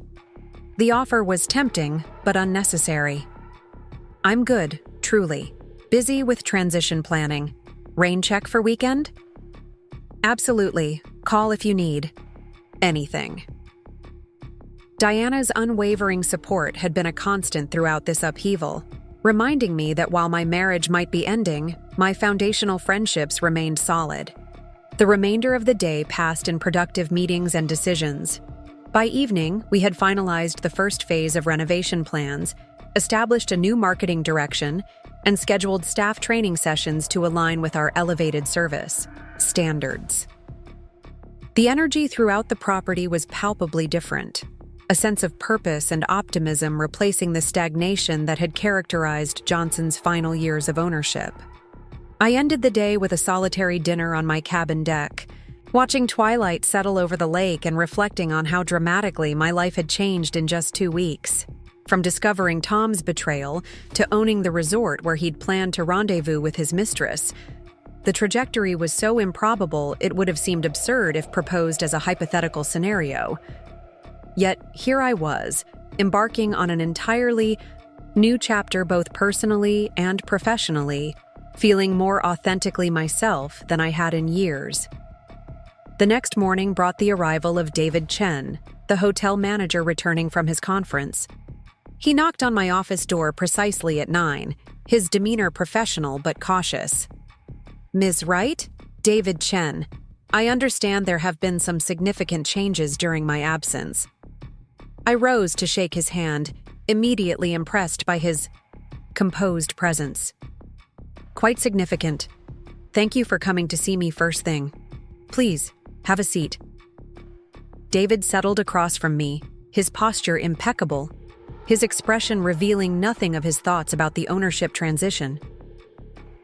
The offer was tempting, but unnecessary. I'm good, truly. Busy with transition planning. Rain check for weekend? Absolutely. Call if you need anything. Diana's unwavering support had been a constant throughout this upheaval, reminding me that while my marriage might be ending, my foundational friendships remained solid. The remainder of the day passed in productive meetings and decisions. By evening, we had finalized the first phase of renovation plans, established a new marketing direction, and scheduled staff training sessions to align with our elevated service standards. The energy throughout the property was palpably different, a sense of purpose and optimism replacing the stagnation that had characterized Johnson's final years of ownership. I ended the day with a solitary dinner on my cabin deck, watching twilight settle over the lake and reflecting on how dramatically my life had changed in just 2 weeks. From discovering Tom's betrayal to owning the resort where he'd planned to rendezvous with his mistress, the trajectory was so improbable it would have seemed absurd if proposed as a hypothetical scenario. Yet here I was, embarking on an entirely new chapter both personally and professionally, feeling more authentically myself than I had in years. The next morning brought the arrival of David Chen, the hotel manager returning from his conference. He knocked on my office door precisely at 9, his demeanor professional but cautious. Ms. Wright? David Chen. I understand there have been some significant changes during my absence. I rose to shake his hand, immediately impressed by his composed presence. Quite significant. Thank you for coming to see me first thing. Please, have a seat. David settled across from me, his posture impeccable, his expression revealing nothing of his thoughts about the ownership transition.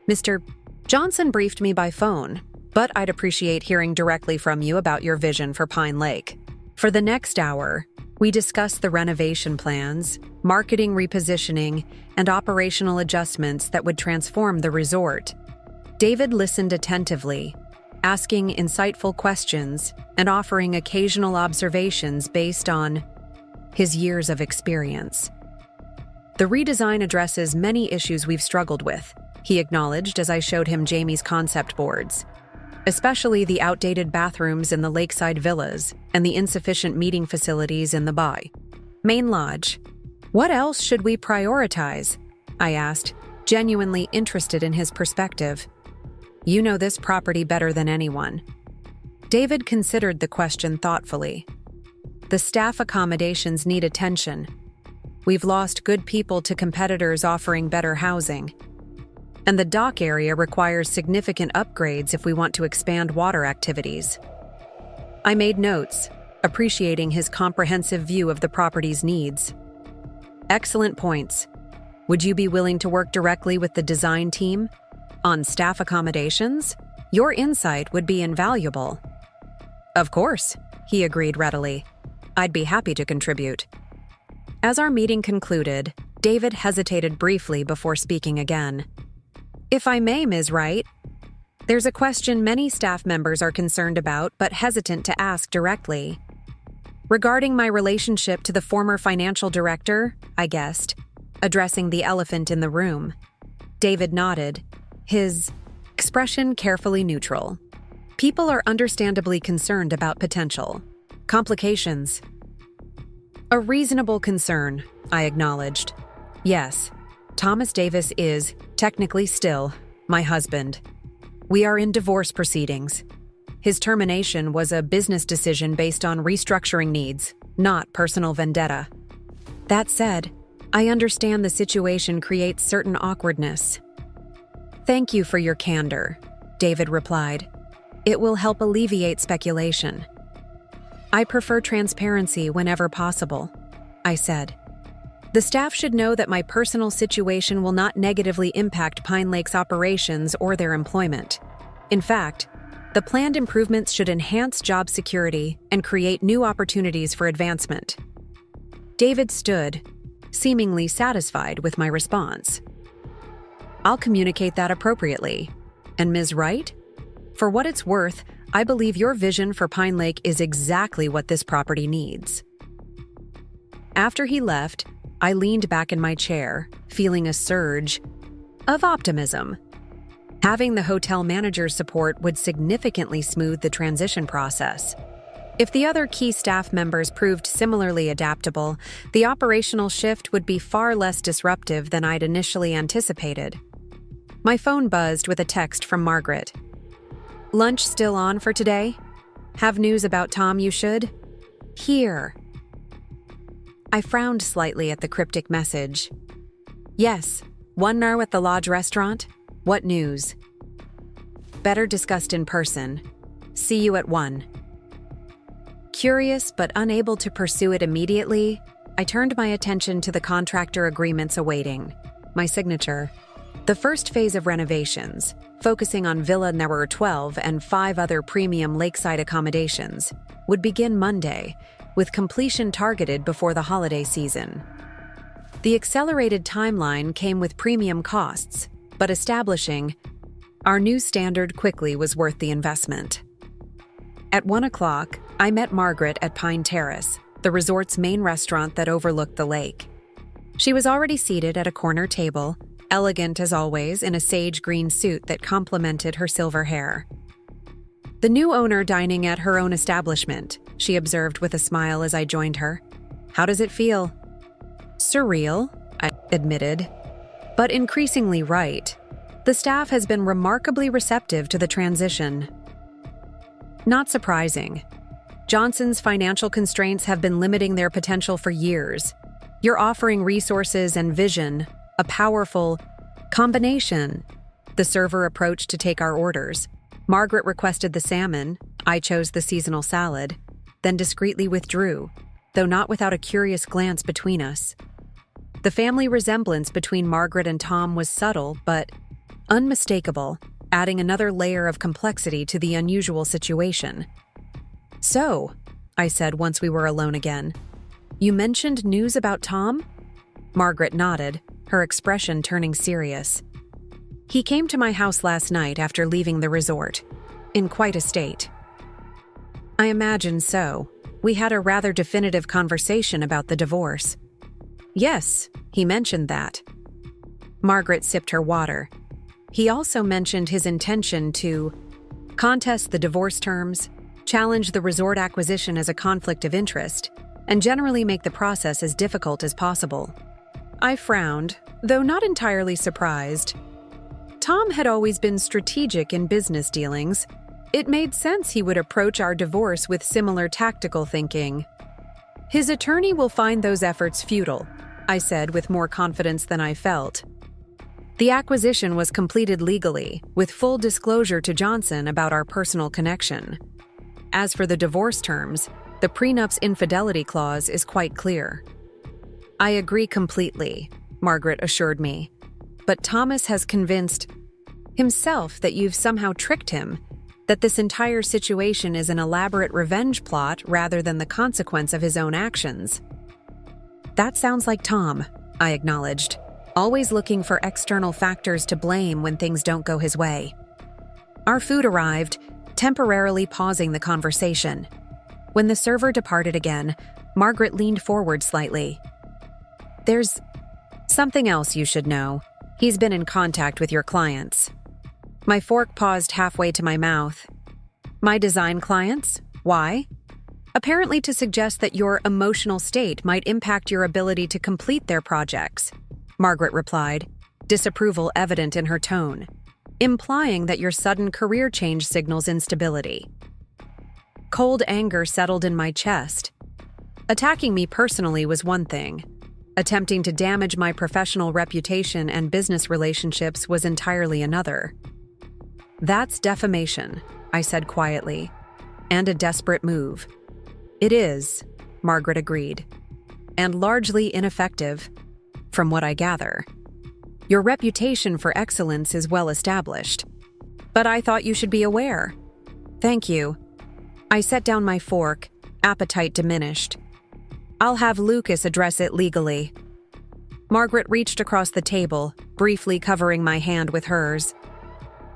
Mr. Johnson briefed me by phone, but I'd appreciate hearing directly from you about your vision for Pine Lake. For the next hour, we discussed the renovation plans, marketing repositioning, and operational adjustments that would transform the resort. David listened attentively, asking insightful questions and offering occasional observations based on his years of experience. The redesign addresses many issues we've struggled with, he acknowledged as I showed him Jamie's concept boards, especially the outdated bathrooms in the lakeside villas and the insufficient meeting facilities in the main lodge. What else should we prioritize? I asked, genuinely interested in his perspective. You know this property better than anyone. David considered the question thoughtfully. The staff accommodations need attention. We've lost good people to competitors offering better housing. And the dock area requires significant upgrades if we want to expand water activities. I made notes, appreciating his comprehensive view of the property's needs. Excellent points. Would you be willing to work directly with the design team on staff accommodations? Your insight would be invaluable. Of course, he agreed readily. I'd be happy to contribute. As our meeting concluded, David hesitated briefly before speaking again. If I may, Ms. Wright, there's a question many staff members are concerned about but hesitant to ask directly. Regarding my relationship to the former financial director, I guessed, addressing the elephant in the room. David nodded, his expression carefully neutral. People are understandably concerned about potential complications. A reasonable concern, I acknowledged. Yes, Thomas Davis is, technically still, my husband. We are in divorce proceedings. His termination was a business decision based on restructuring needs, not personal vendetta. That said, I understand the situation creates certain awkwardness. Thank you for your candor, David replied. It will help alleviate speculation. I prefer transparency whenever possible, I said. The staff should know that my personal situation will not negatively impact Pine Lake's operations or their employment. In fact, the planned improvements should enhance job security and create new opportunities for advancement. David stood, seemingly satisfied with my response. I'll communicate that appropriately. And Ms. Wright? For what it's worth, I believe your vision for Pine Lake is exactly what this property needs. After he left, I leaned back in my chair, feeling a surge of optimism. Having the hotel manager's support would significantly smooth the transition process. If the other key staff members proved similarly adaptable, the operational shift would be far less disruptive than I'd initially anticipated. My phone buzzed with a text from Margaret. Lunch still on for today? Have news about Tom you should? Here. I frowned slightly at the cryptic message. Yes, one now at the Lodge restaurant? What news? Better discussed in person. See you at 1. Curious but unable to pursue it immediately, I turned my attention to the contractor agreements awaiting my signature. The first phase of renovations, focusing on Villa Number 12 and 5 other premium lakeside accommodations, would begin Monday, with completion targeted before the holiday season. The accelerated timeline came with premium costs, but establishing our new standard quickly was worth the investment. At 1 o'clock, I met Margaret at Pine Terrace, the resort's main restaurant that overlooked the lake. She was already seated at a corner table, elegant as always in a sage green suit that complemented her silver hair. The new owner dining at her own establishment, she observed with a smile as I joined her. How does it feel? Surreal, I admitted, but increasingly right. The staff has been remarkably receptive to the transition. Not surprising. Johnson's financial constraints have been limiting their potential for years. You're offering resources and vision, a powerful combination. The server approached to take our orders. Margaret requested the salmon, I chose the seasonal salad, then discreetly withdrew, though not without a curious glance between us. The family resemblance between Margaret and Tom was subtle but unmistakable, adding another layer of complexity to the unusual situation. So, I said once we were alone again, you mentioned news about Tom? Margaret nodded, her expression turning serious. He came to my house last night after leaving the resort, in quite a state. I imagine so. We had a rather definitive conversation about the divorce. Yes, He mentioned that. Margaret sipped her water. He also mentioned his intention to contest the divorce terms, challenge the resort acquisition as a conflict of interest, and generally make the process as difficult as possible. I frowned, though not entirely surprised. Tom had always been strategic in business dealings. It made sense he would approach our divorce with similar tactical thinking. His attorney will find those efforts futile, I said with more confidence than I felt. The acquisition was completed legally, with full disclosure to Johnson about our personal connection. As for the divorce terms, the prenup's infidelity clause is quite clear. I agree completely, Margaret assured me. But Thomas has convinced himself that you've somehow tricked him, that this entire situation is an elaborate revenge plot rather than the consequence of his own actions. That sounds like Tom, I acknowledged, always looking for external factors to blame when things don't go his way. Our food arrived, temporarily pausing the conversation. When the server departed again, Margaret leaned forward slightly. There's something else you should know. He's been in contact with your clients. My fork paused halfway to my mouth. My design clients? Why? Apparently to suggest that your emotional state might impact your ability to complete their projects, Margaret replied, disapproval evident in her tone, implying that your sudden career change signals instability. Cold anger settled in my chest. Attacking me personally was one thing. Attempting to damage my professional reputation and business relationships was entirely another. That's defamation, I said quietly, and a desperate move. It is, Margaret agreed, and largely ineffective, from what I gather. Your reputation for excellence is well established, but I thought you should be aware. Thank you. I set down my fork, appetite diminished. I'll have Lucas address it legally. Margaret reached across the table, briefly covering my hand with hers.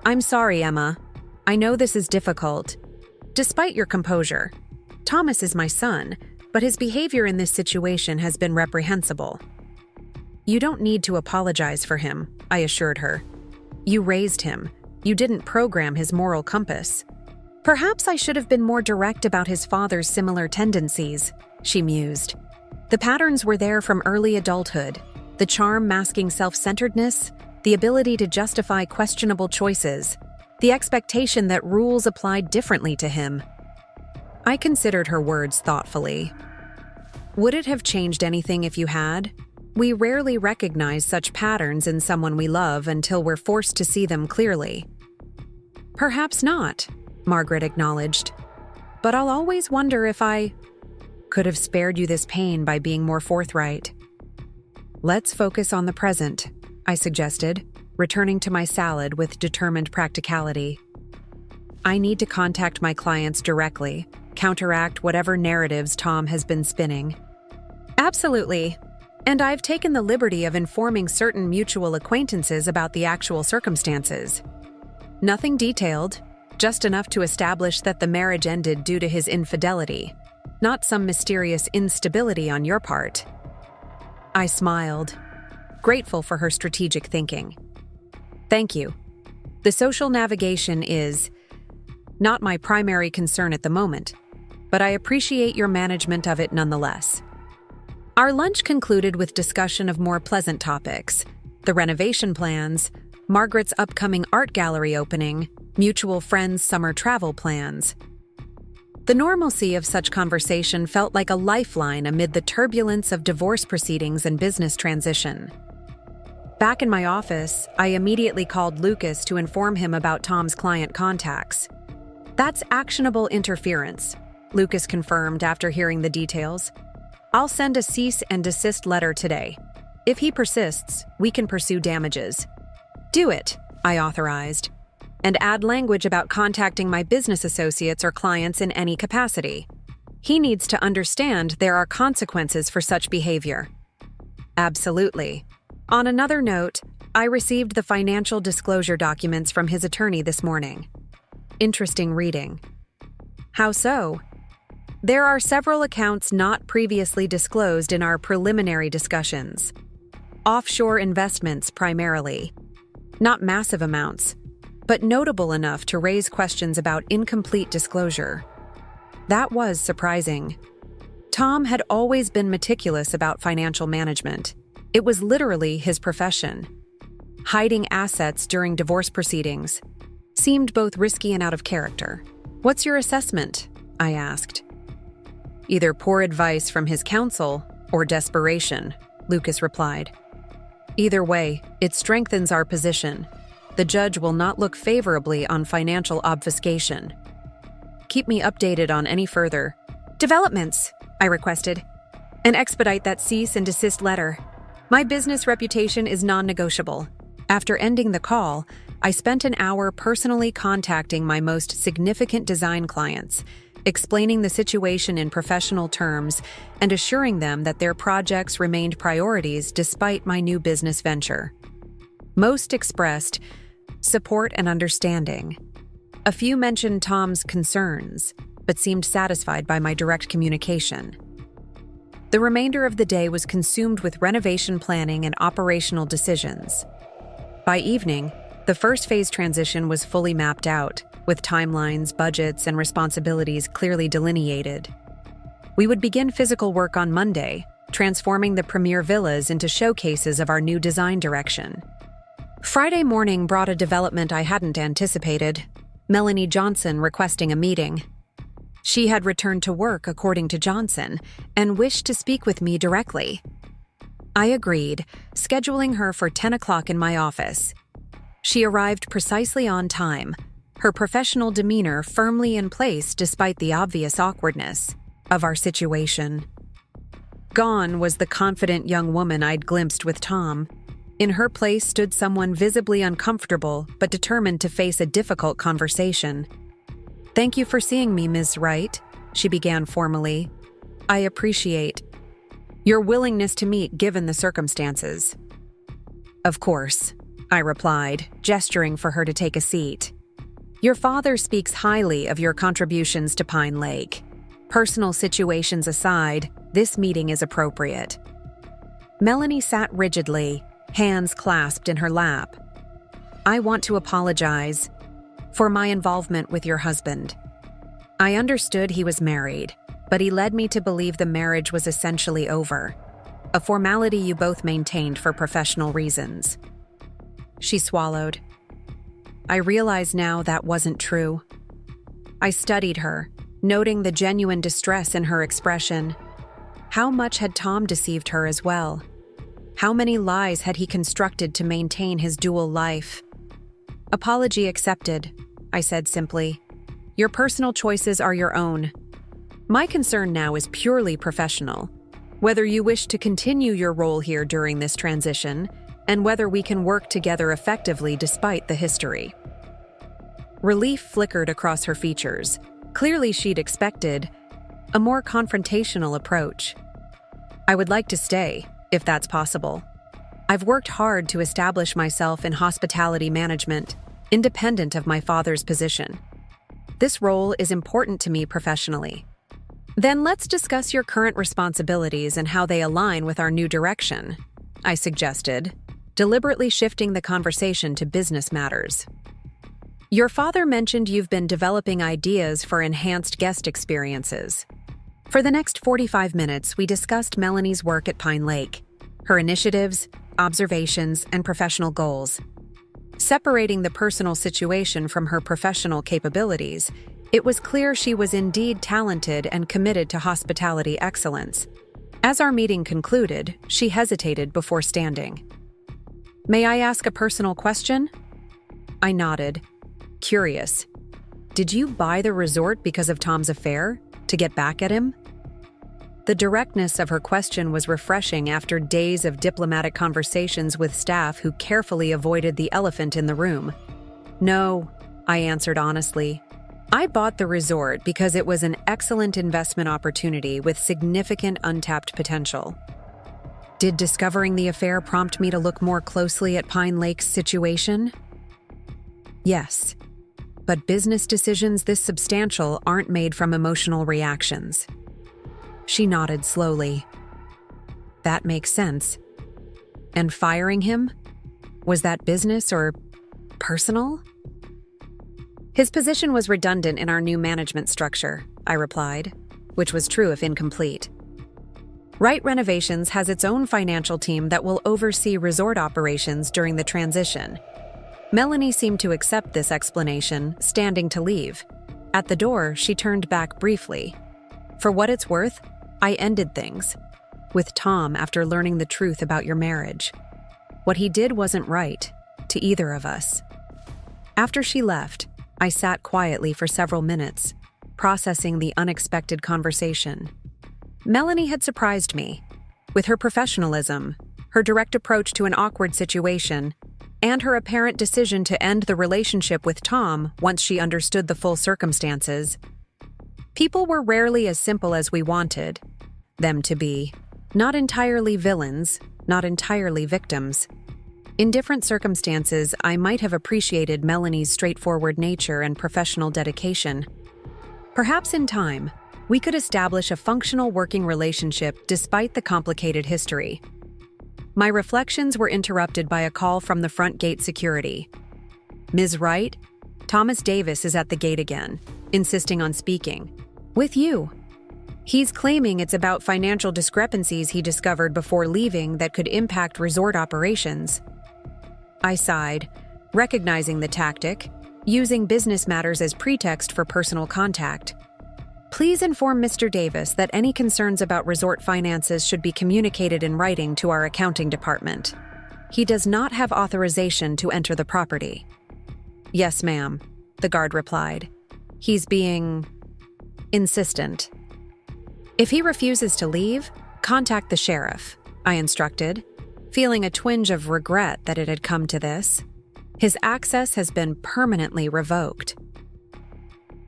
I'm sorry, Emma. I know this is difficult. Despite your composure, Thomas is my son, but his behavior in this situation has been reprehensible. You don't need to apologize for him, I assured her. You raised him. You didn't program his moral compass. Perhaps I should have been more direct about his father's similar tendencies, she mused. The patterns were there from early adulthood, the charm masking self-centeredness, the ability to justify questionable choices, the expectation that rules applied differently to him. I considered her words thoughtfully. Would it have changed anything if you had? We rarely recognize such patterns in someone we love until we're forced to see them clearly. Perhaps not, Margaret acknowledged. But I'll always wonder if I could have spared you this pain by being more forthright. Let's focus on the present, I suggested, returning to my salad with determined practicality. I need to contact my clients directly, counteract whatever narratives Tom has been spinning. Absolutely. And I've taken the liberty of informing certain mutual acquaintances about the actual circumstances. Nothing detailed, just enough to establish that the marriage ended due to his infidelity, not some mysterious instability on your part. I smiled, grateful for her strategic thinking. Thank you. The social navigation is not my primary concern at the moment, but I appreciate your management of it nonetheless. Our lunch concluded with discussion of more pleasant topics, the renovation plans, Margaret's upcoming art gallery opening, mutual friends' summer travel plans. The normalcy of such conversation felt like a lifeline amid the turbulence of divorce proceedings and business transition. Back in my office, I immediately called Lucas to inform him about Tom's client contacts. That's actionable interference, Lucas confirmed after hearing the details. I'll send a cease and desist letter today. If he persists, we can pursue damages. Do it, I authorized, and add language about contacting my business associates or clients in any capacity. He needs to understand there are consequences for such behavior. Absolutely. On another note, I received the financial disclosure documents from his attorney this morning. Interesting reading. How so? There are several accounts not previously disclosed in our preliminary discussions. Offshore investments primarily. Not massive amounts, but notable enough to raise questions about incomplete disclosure. That was surprising. Tom had always been meticulous about financial management. It was literally his profession. Hiding assets during divorce proceedings seemed both risky and out of character. "What's your assessment?" I asked. "Either poor advice from his counsel or desperation," Lucas replied. "Either way, it strengthens our position. The judge will not look favorably on financial obfuscation. Keep me updated on any further developments," I requested, "and expedite that cease and desist letter. My business reputation is non-negotiable." After ending the call, I spent an hour personally contacting my most significant design clients, explaining the situation in professional terms and assuring them that their projects remained priorities despite my new business venture. Most expressed support and understanding. A few mentioned Tom's concerns, but seemed satisfied by my direct communication. The remainder of the day was consumed with renovation planning and operational decisions. By evening, the first phase transition was fully mapped out, with timelines, budgets, and responsibilities clearly delineated. We would begin physical work on Monday, transforming the premier villas into showcases of our new design direction. Friday morning brought a development I hadn't anticipated: Melanie Johnson requesting a meeting. She had returned to work, according to Johnson, and wished to speak with me directly. I agreed, scheduling her for 10 o'clock in my office. She arrived precisely on time, her professional demeanor firmly in place despite the obvious awkwardness of our situation. Gone was the confident young woman I'd glimpsed with Tom. In her place stood someone visibly uncomfortable but determined to face a difficult conversation. "Thank you for seeing me, Ms. Wright," she began formally. "I appreciate your willingness to meet given the circumstances." "Of course," I replied, gesturing for her to take a seat. "Your father speaks highly of your contributions to Pine Lake. Personal situations aside, this meeting is appropriate." Melanie sat rigidly, hands clasped in her lap. "I want to apologize for my involvement with your husband. I understood he was married, but he led me to believe the marriage was essentially over, a formality you both maintained for professional reasons." She swallowed. I realize now that wasn't true. I studied her, noting the genuine distress in her expression. How much had Tom deceived her as well? How many lies had he constructed to maintain his dual life? "Apology accepted," I said simply. "Your personal choices are your own. My concern now is purely professional. Whether you wish to continue your role here during this transition, and whether we can work together effectively despite the history." Relief flickered across her features. Clearly she'd expected a more confrontational approach. "I would like to stay, if that's possible. I've worked hard to establish myself in hospitality management, independent of my father's position. This role is important to me professionally." "Then let's discuss your current responsibilities and how they align with our new direction," I suggested, deliberately shifting the conversation to business matters. "Your father mentioned you've been developing ideas for enhanced guest experiences." For the next 45 minutes, we discussed Melanie's work at Pine Lake, her initiatives, observations, and professional goals. Separating the personal situation from her professional capabilities, it was clear she was indeed talented and committed to hospitality excellence. As our meeting concluded, she hesitated before standing. "May I ask a personal question?" I nodded, curious. "Did you buy the resort because of Tom's affair? To get back at him?" The directness of her question was refreshing after days of diplomatic conversations with staff who carefully avoided the elephant in the room. "No," I answered honestly. "I bought the resort because it was an excellent investment opportunity with significant untapped potential." Did discovering the affair prompt me to look more closely at Pine Lake's situation? Yes, but business decisions this substantial aren't made from emotional reactions. She nodded slowly. "That makes sense. And firing him? Was that business or personal? His position was redundant in our new management structure, I replied, which was true if incomplete. Right Renovations has its own financial team that will oversee resort operations during the transition. Melanie seemed to accept this explanation, standing to leave. At the door, she turned back briefly. For what it's worth, I ended things with Tom after learning the truth about your marriage. What he did wasn't right, to either of us. After she left, I sat quietly for several minutes, processing the unexpected conversation. Melanie had surprised me. With her professionalism, her direct approach to an awkward situation, and her apparent decision to end the relationship with Tom once she understood the full circumstances. People were rarely as simple as we wanted them to be. Not entirely villains, not entirely victims. In different circumstances, I might have appreciated Melanie's straightforward nature and professional dedication. Perhaps in time, we could establish a functional working relationship despite the complicated history. My reflections were interrupted by a call from the front gate security. Ms. Wright, Thomas Davis is at the gate again, insisting on speaking. With you. He's claiming it's about financial discrepancies he discovered before leaving that could impact resort operations. I sighed, recognizing the tactic, using business matters as pretext for personal contact. Please inform Mr. Davis that any concerns about resort finances should be communicated in writing to our accounting department. He does not have authorization to enter the property. Yes, ma'am, the guard replied. He's being insistent. If he refuses to leave, contact the sheriff, I instructed, feeling a twinge of regret that it had come to this. His access has been permanently revoked.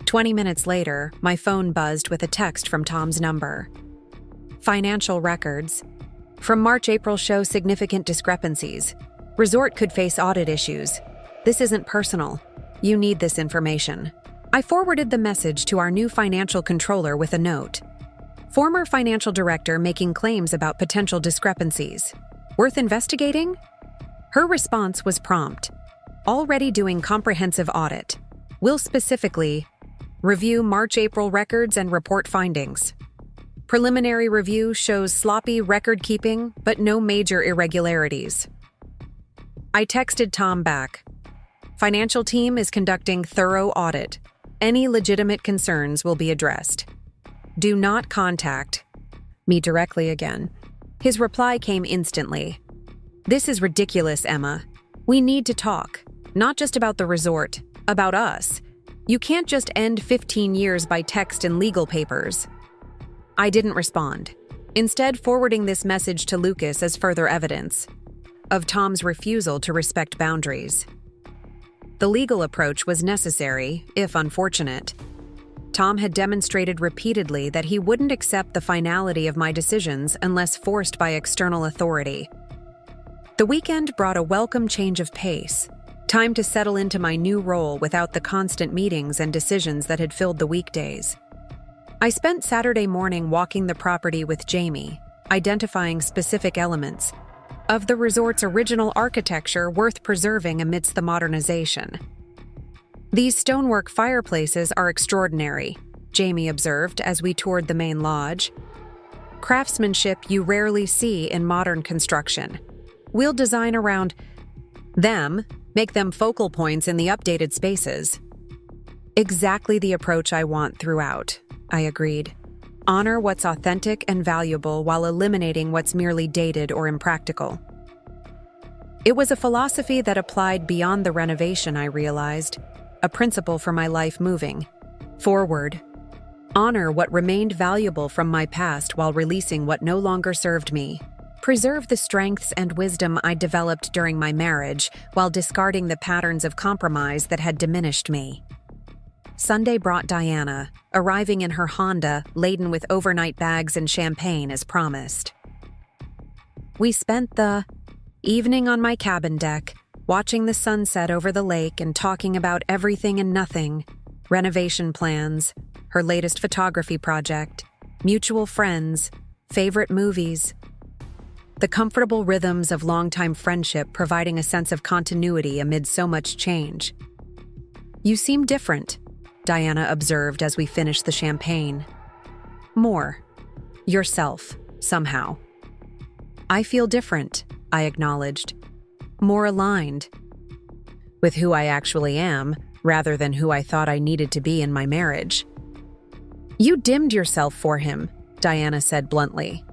20 minutes later, my phone buzzed with a text from Tom's number. Financial records. From March-April show significant discrepancies. Resort could face audit issues. This isn't personal. You need this information. I forwarded the message to our new financial controller with a note. Former financial director making claims about potential discrepancies. Worth investigating? Her response was prompt. Already doing comprehensive audit. Will specifically review March-April records and report findings. Preliminary review shows sloppy record keeping, but no major irregularities. I texted Tom back. Financial team is conducting thorough audit. Any legitimate concerns will be addressed. Do not contact me directly again. His reply came instantly. This is ridiculous, Emma. We need to talk, not just about the resort, about us. You can't just end 15 years by text and legal papers. I didn't respond, instead forwarding this message to Lucas as further evidence of Tom's refusal to respect boundaries. The legal approach was necessary, if unfortunate. Tom had demonstrated repeatedly that he wouldn't accept the finality of my decisions unless forced by external authority. The weekend brought a welcome change of pace, time to settle into my new role without the constant meetings and decisions that had filled the weekdays. I spent Saturday morning walking the property with Jamie, identifying specific elements of the resort's original architecture worth preserving amidst the modernization. These stonework fireplaces are extraordinary, Jamie observed as we toured the main lodge. Craftsmanship you rarely see in modern construction. We'll design around them, make them focal points in the updated spaces. Exactly the approach I want throughout, I agreed. Honor what's authentic and valuable while eliminating what's merely dated or impractical. It was a philosophy that applied beyond the renovation, I realized. A principle for my life moving forward. Honor what remained valuable from my past while releasing what no longer served me. Preserve the strengths and wisdom I developed during my marriage while discarding the patterns of compromise that had diminished me. Sunday brought Diana, arriving in her Honda laden with overnight bags and champagne as promised. We spent the evening on my cabin deck, watching the sunset over the lake and talking about everything and nothing, renovation plans, her latest photography project, mutual friends, favorite movies. the comfortable rhythms of longtime friendship providing a sense of continuity amid so much change. "You seem different," Diana observed as we finished the champagne. "More. Yourself, somehow." "I feel different," I acknowledged. "More aligned with who I actually am, rather than who I thought I needed to be in my marriage." "You dimmed yourself for him," Diana said bluntly.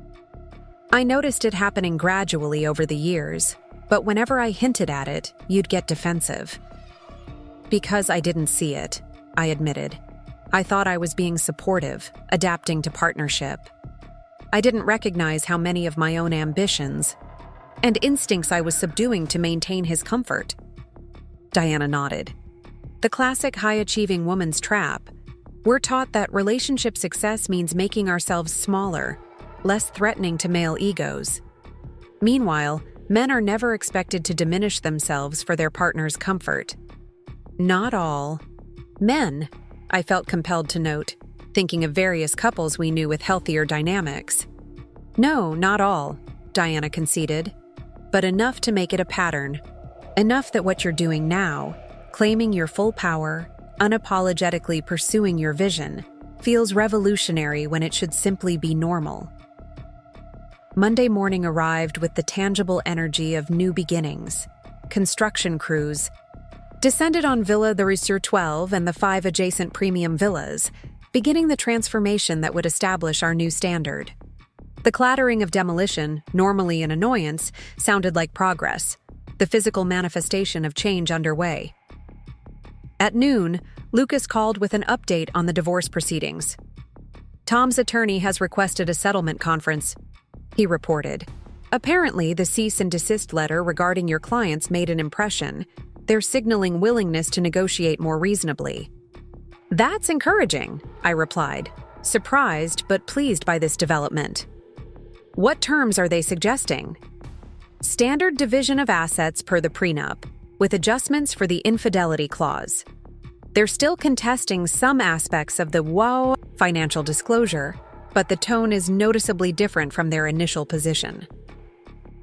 "I noticed it happening gradually over the years, but whenever I hinted at it, you'd get defensive." "Because I didn't see it," I admitted. "I thought I was being supportive, adapting to partnership. I didn't recognize how many of my own ambitions and instincts I was subduing to maintain his comfort." Diana nodded. "The classic high-achieving woman's trap. We're taught that relationship success means making ourselves smaller, less threatening to male egos. Meanwhile, men are never expected to diminish themselves for their partner's comfort." "Not all men," I felt compelled to note, thinking of various couples we knew with healthier dynamics. "No, not all," Diana conceded, "but enough to make it a pattern. Enough that what you're doing now, claiming your full power, unapologetically pursuing your vision, feels revolutionary when it should simply be normal." Monday morning arrived with the tangible energy of new beginnings. Construction crews descended on Villa the Resur 12 and the 5 adjacent premium villas, beginning the transformation that would establish our new standard. The clattering of demolition, normally an annoyance, sounded like progress, the physical manifestation of change underway. At noon, Lucas called with an update on the divorce proceedings. "Tom's attorney has requested a settlement conference," he reported. "Apparently, the cease and desist letter regarding your clients made an impression. They're signaling willingness to negotiate more reasonably." "That's encouraging," I replied, surprised but pleased by this development. "What terms are they suggesting?" "Standard division of assets per the prenup, with adjustments for the infidelity clause. They're still contesting some aspects of the financial disclosure, but the tone is noticeably different from their initial position."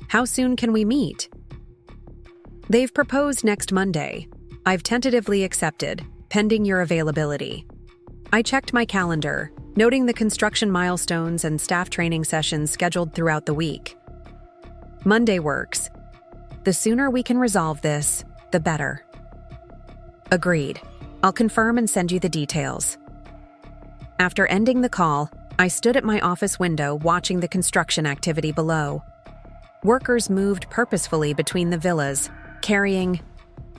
"How soon can we meet?" "They've proposed next Monday. I've tentatively accepted, pending your availability." I checked my calendar, noting the construction milestones and staff training sessions scheduled throughout the week. "Monday works. The sooner we can resolve this, the better." "Agreed. I'll confirm and send you the details." After ending the call, I stood at my office window watching the construction activity below. Workers moved purposefully between the villas, carrying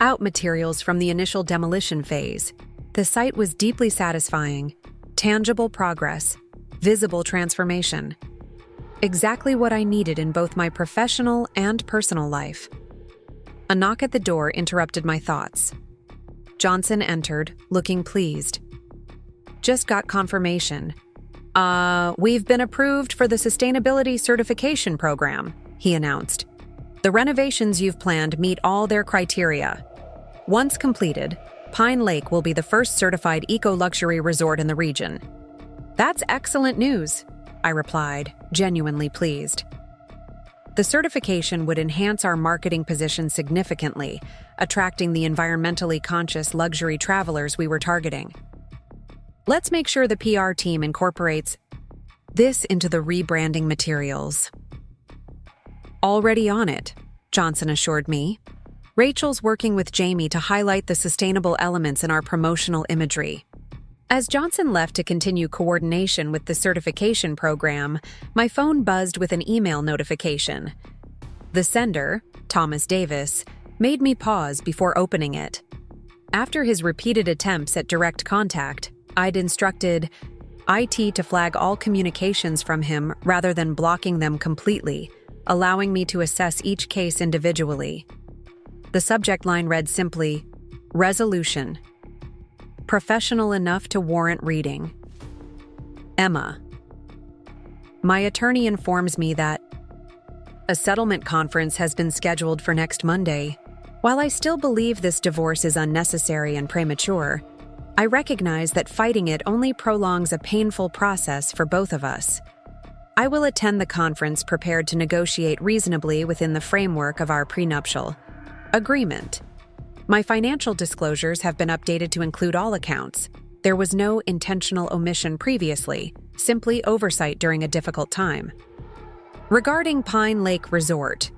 out materials from the initial demolition phase. The sight was deeply satisfying. Tangible progress, visible transformation. Exactly what I needed in both my professional and personal life. A knock at the door interrupted my thoughts. Johnson entered, looking pleased. "Just got confirmation. We've been approved for the Sustainability Certification Program," he announced. "The renovations you've planned meet all their criteria. Once completed, Pine Lake will be the first certified eco-luxury resort in the region." "That's excellent news," I replied, genuinely pleased. The certification would enhance our marketing position significantly, attracting the environmentally conscious luxury travelers we were targeting. "Let's make sure the PR team incorporates this into the rebranding materials." "Already on it," Johnson assured me. "Rachel's working with Jamie to highlight the sustainable elements in our promotional imagery." As Johnson left to continue coordination with the certification program, my phone buzzed with an email notification. The sender, Thomas Davis, made me pause before opening it. After his repeated attempts at direct contact, I'd instructed IT to flag all communications from him rather than blocking them completely, allowing me to assess each case individually. The subject line read simply, "Resolution. Professional enough to warrant reading. Emma." My attorney informs me that a settlement conference has been scheduled for next Monday. While I still believe this divorce is unnecessary and premature, I recognize that fighting it only prolongs a painful process for both of us. I will attend the conference prepared to negotiate reasonably within the framework of our prenuptial agreement. My financial disclosures have been updated to include all accounts. There was no intentional omission previously, simply oversight during a difficult time. Regarding Pine Lake Resort,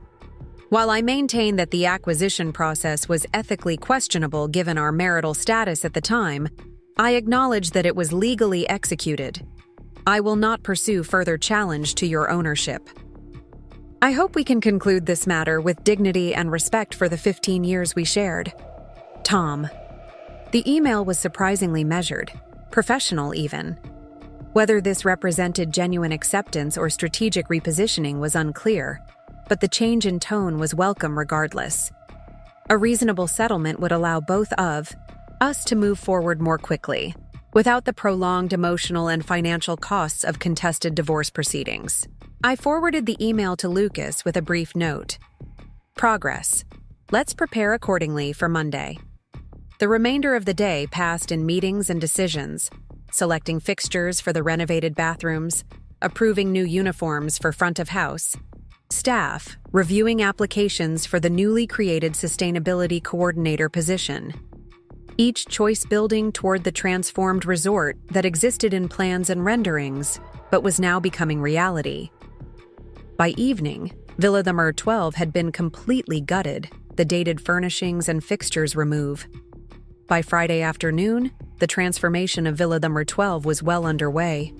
while I maintain that the acquisition process was ethically questionable given our marital status at the time, I acknowledge that it was legally executed. I will not pursue further challenge to your ownership. I hope we can conclude this matter with dignity and respect for the 15 years we shared. Tom. The email was surprisingly measured, professional even. Whether this represented genuine acceptance or strategic repositioning was unclear, but the change in tone was welcome regardless. A reasonable settlement would allow both of us to move forward more quickly, without the prolonged emotional and financial costs of contested divorce proceedings. I forwarded the email to Lucas with a brief note. Progress. Let's prepare accordingly for Monday. The remainder of the day passed in meetings and decisions, selecting fixtures for the renovated bathrooms, approving new uniforms for front of house, staff reviewing applications for the newly created sustainability coordinator position, each choice building toward the transformed resort that existed in plans and renderings, but was now becoming reality. By evening, Villa Number 12 had been completely gutted, the dated furnishings and fixtures removed. By Friday afternoon, the transformation of Villa Number 12 was well underway.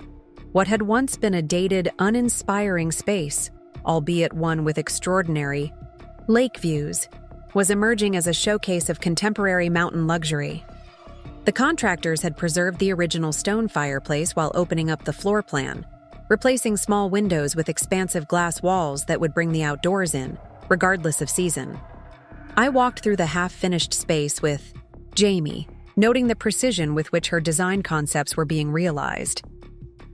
What had once been a dated, uninspiring space, albeit one with extraordinary lake views, was emerging as a showcase of contemporary mountain luxury. The contractors had preserved the original stone fireplace while opening up the floor plan, replacing small windows with expansive glass walls that would bring the outdoors in, regardless of season. I walked through the half-finished space with Jamie, noting the precision with which her design concepts were being realized.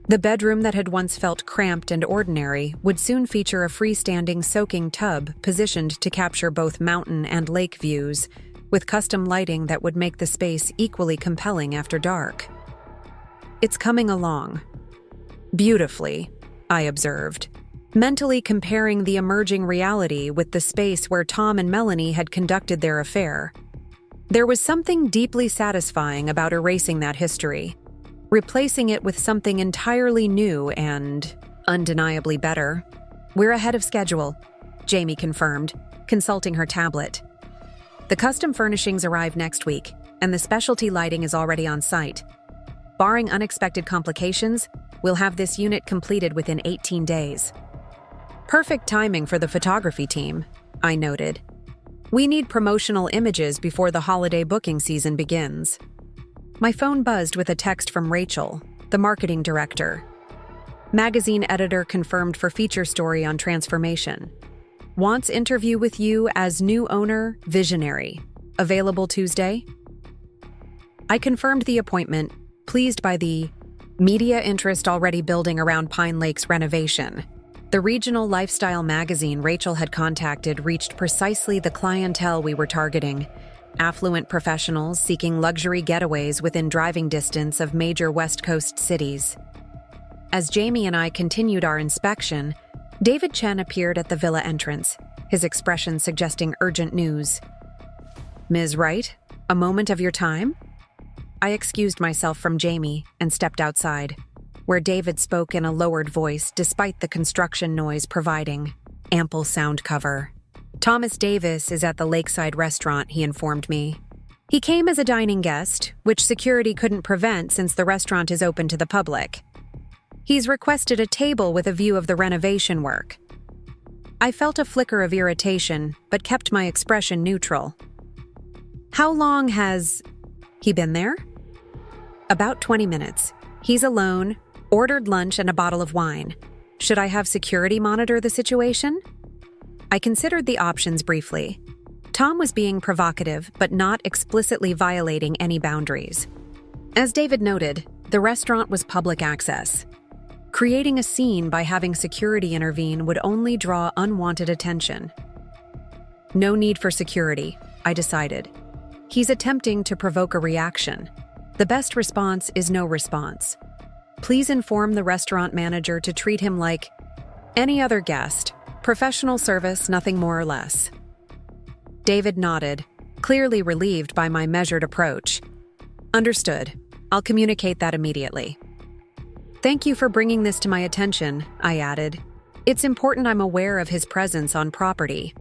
The bedroom that had once felt cramped and ordinary would soon feature a freestanding soaking tub positioned to capture both mountain and lake views, with custom lighting that would make the space equally compelling after dark. It's coming along. Beautifully, I observed, mentally comparing the emerging reality with the space where Tom and Melanie had conducted their affair. There was something deeply satisfying about erasing that history, replacing it with something entirely new and undeniably better. We're ahead of schedule, Jamie confirmed, consulting her tablet. The custom furnishings arrive next week, and the specialty lighting is already on site. Barring unexpected complications, we'll have this unit completed within 18 days. Perfect timing for the photography team, I noted. We need promotional images before the holiday booking season begins. My phone buzzed with a text from Rachel, the marketing director. Magazine editor confirmed for feature story on transformation. Wants interview with you as new owner, visionary. Available Tuesday? I confirmed the appointment, pleased by the media interest already building around Pine Lake's renovation. The regional lifestyle magazine Rachel had contacted reached precisely the clientele we were targeting. Affluent professionals seeking luxury getaways within driving distance of major West Coast cities. As Jamie and I continued our inspection, David Chen appeared at the villa entrance, his expression suggesting urgent news. Ms. Wright, a moment of your time? I excused myself from Jamie and stepped outside, where David spoke in a lowered voice despite the construction noise providing ample sound cover. Thomas Davis is at the Lakeside restaurant, he informed me. He came as a dining guest, which security couldn't prevent since the restaurant is open to the public. He's requested a table with a view of the renovation work. I felt a flicker of irritation, but kept my expression neutral. How long has he been there? About 20 minutes. He's alone, ordered lunch and a bottle of wine. Should I have security monitor the situation? I considered the options briefly. Tom was being provocative, but not explicitly violating any boundaries. As David noted, the restaurant was public access. Creating a scene by having security intervene would only draw unwanted attention. No need for security, I decided. He's attempting to provoke a reaction. The best response is no response. Please inform the restaurant manager to treat him like any other guest. Professional service, nothing more or less. David nodded, clearly relieved by my measured approach. Understood. I'll communicate that immediately. Thank you for bringing this to my attention, I added. It's important I'm aware of his presence on property.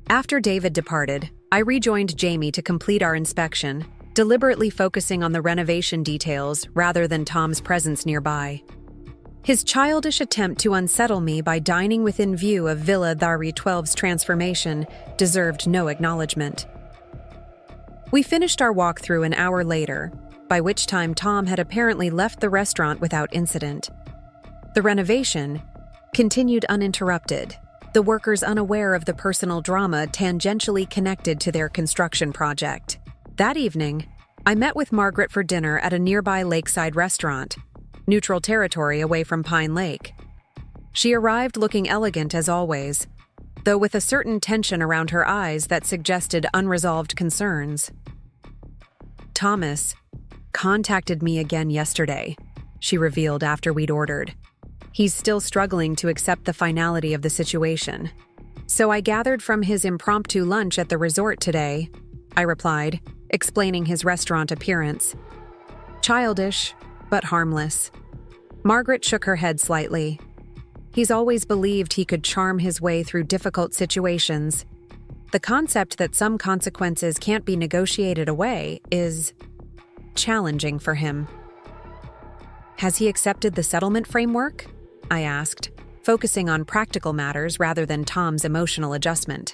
After David departed, I rejoined Jamie to complete our inspection, deliberately focusing on the renovation details rather than Tom's presence nearby. His childish attempt to unsettle me by dining within view of Villa Dhari 12's transformation deserved no acknowledgement. We finished our walkthrough an hour later, by which time Tom had apparently left the restaurant without incident. The renovation continued uninterrupted, the workers unaware of the personal drama tangentially connected to their construction project. That evening, I met with Margaret for dinner at a nearby lakeside restaurant, neutral territory away from Pine Lake. She arrived looking elegant as always, though with a certain tension around her eyes that suggested unresolved concerns. Thomas contacted me again yesterday, she revealed after we'd ordered. He's still struggling to accept the finality of the situation. So I gathered from his impromptu lunch at the resort today, I replied, explaining his restaurant appearance. Childish, but harmless. Margaret shook her head slightly. He's always believed he could charm his way through difficult situations. The concept that some consequences can't be negotiated away is challenging for him. Has he accepted the settlement framework? I asked, focusing on practical matters rather than Tom's emotional adjustment.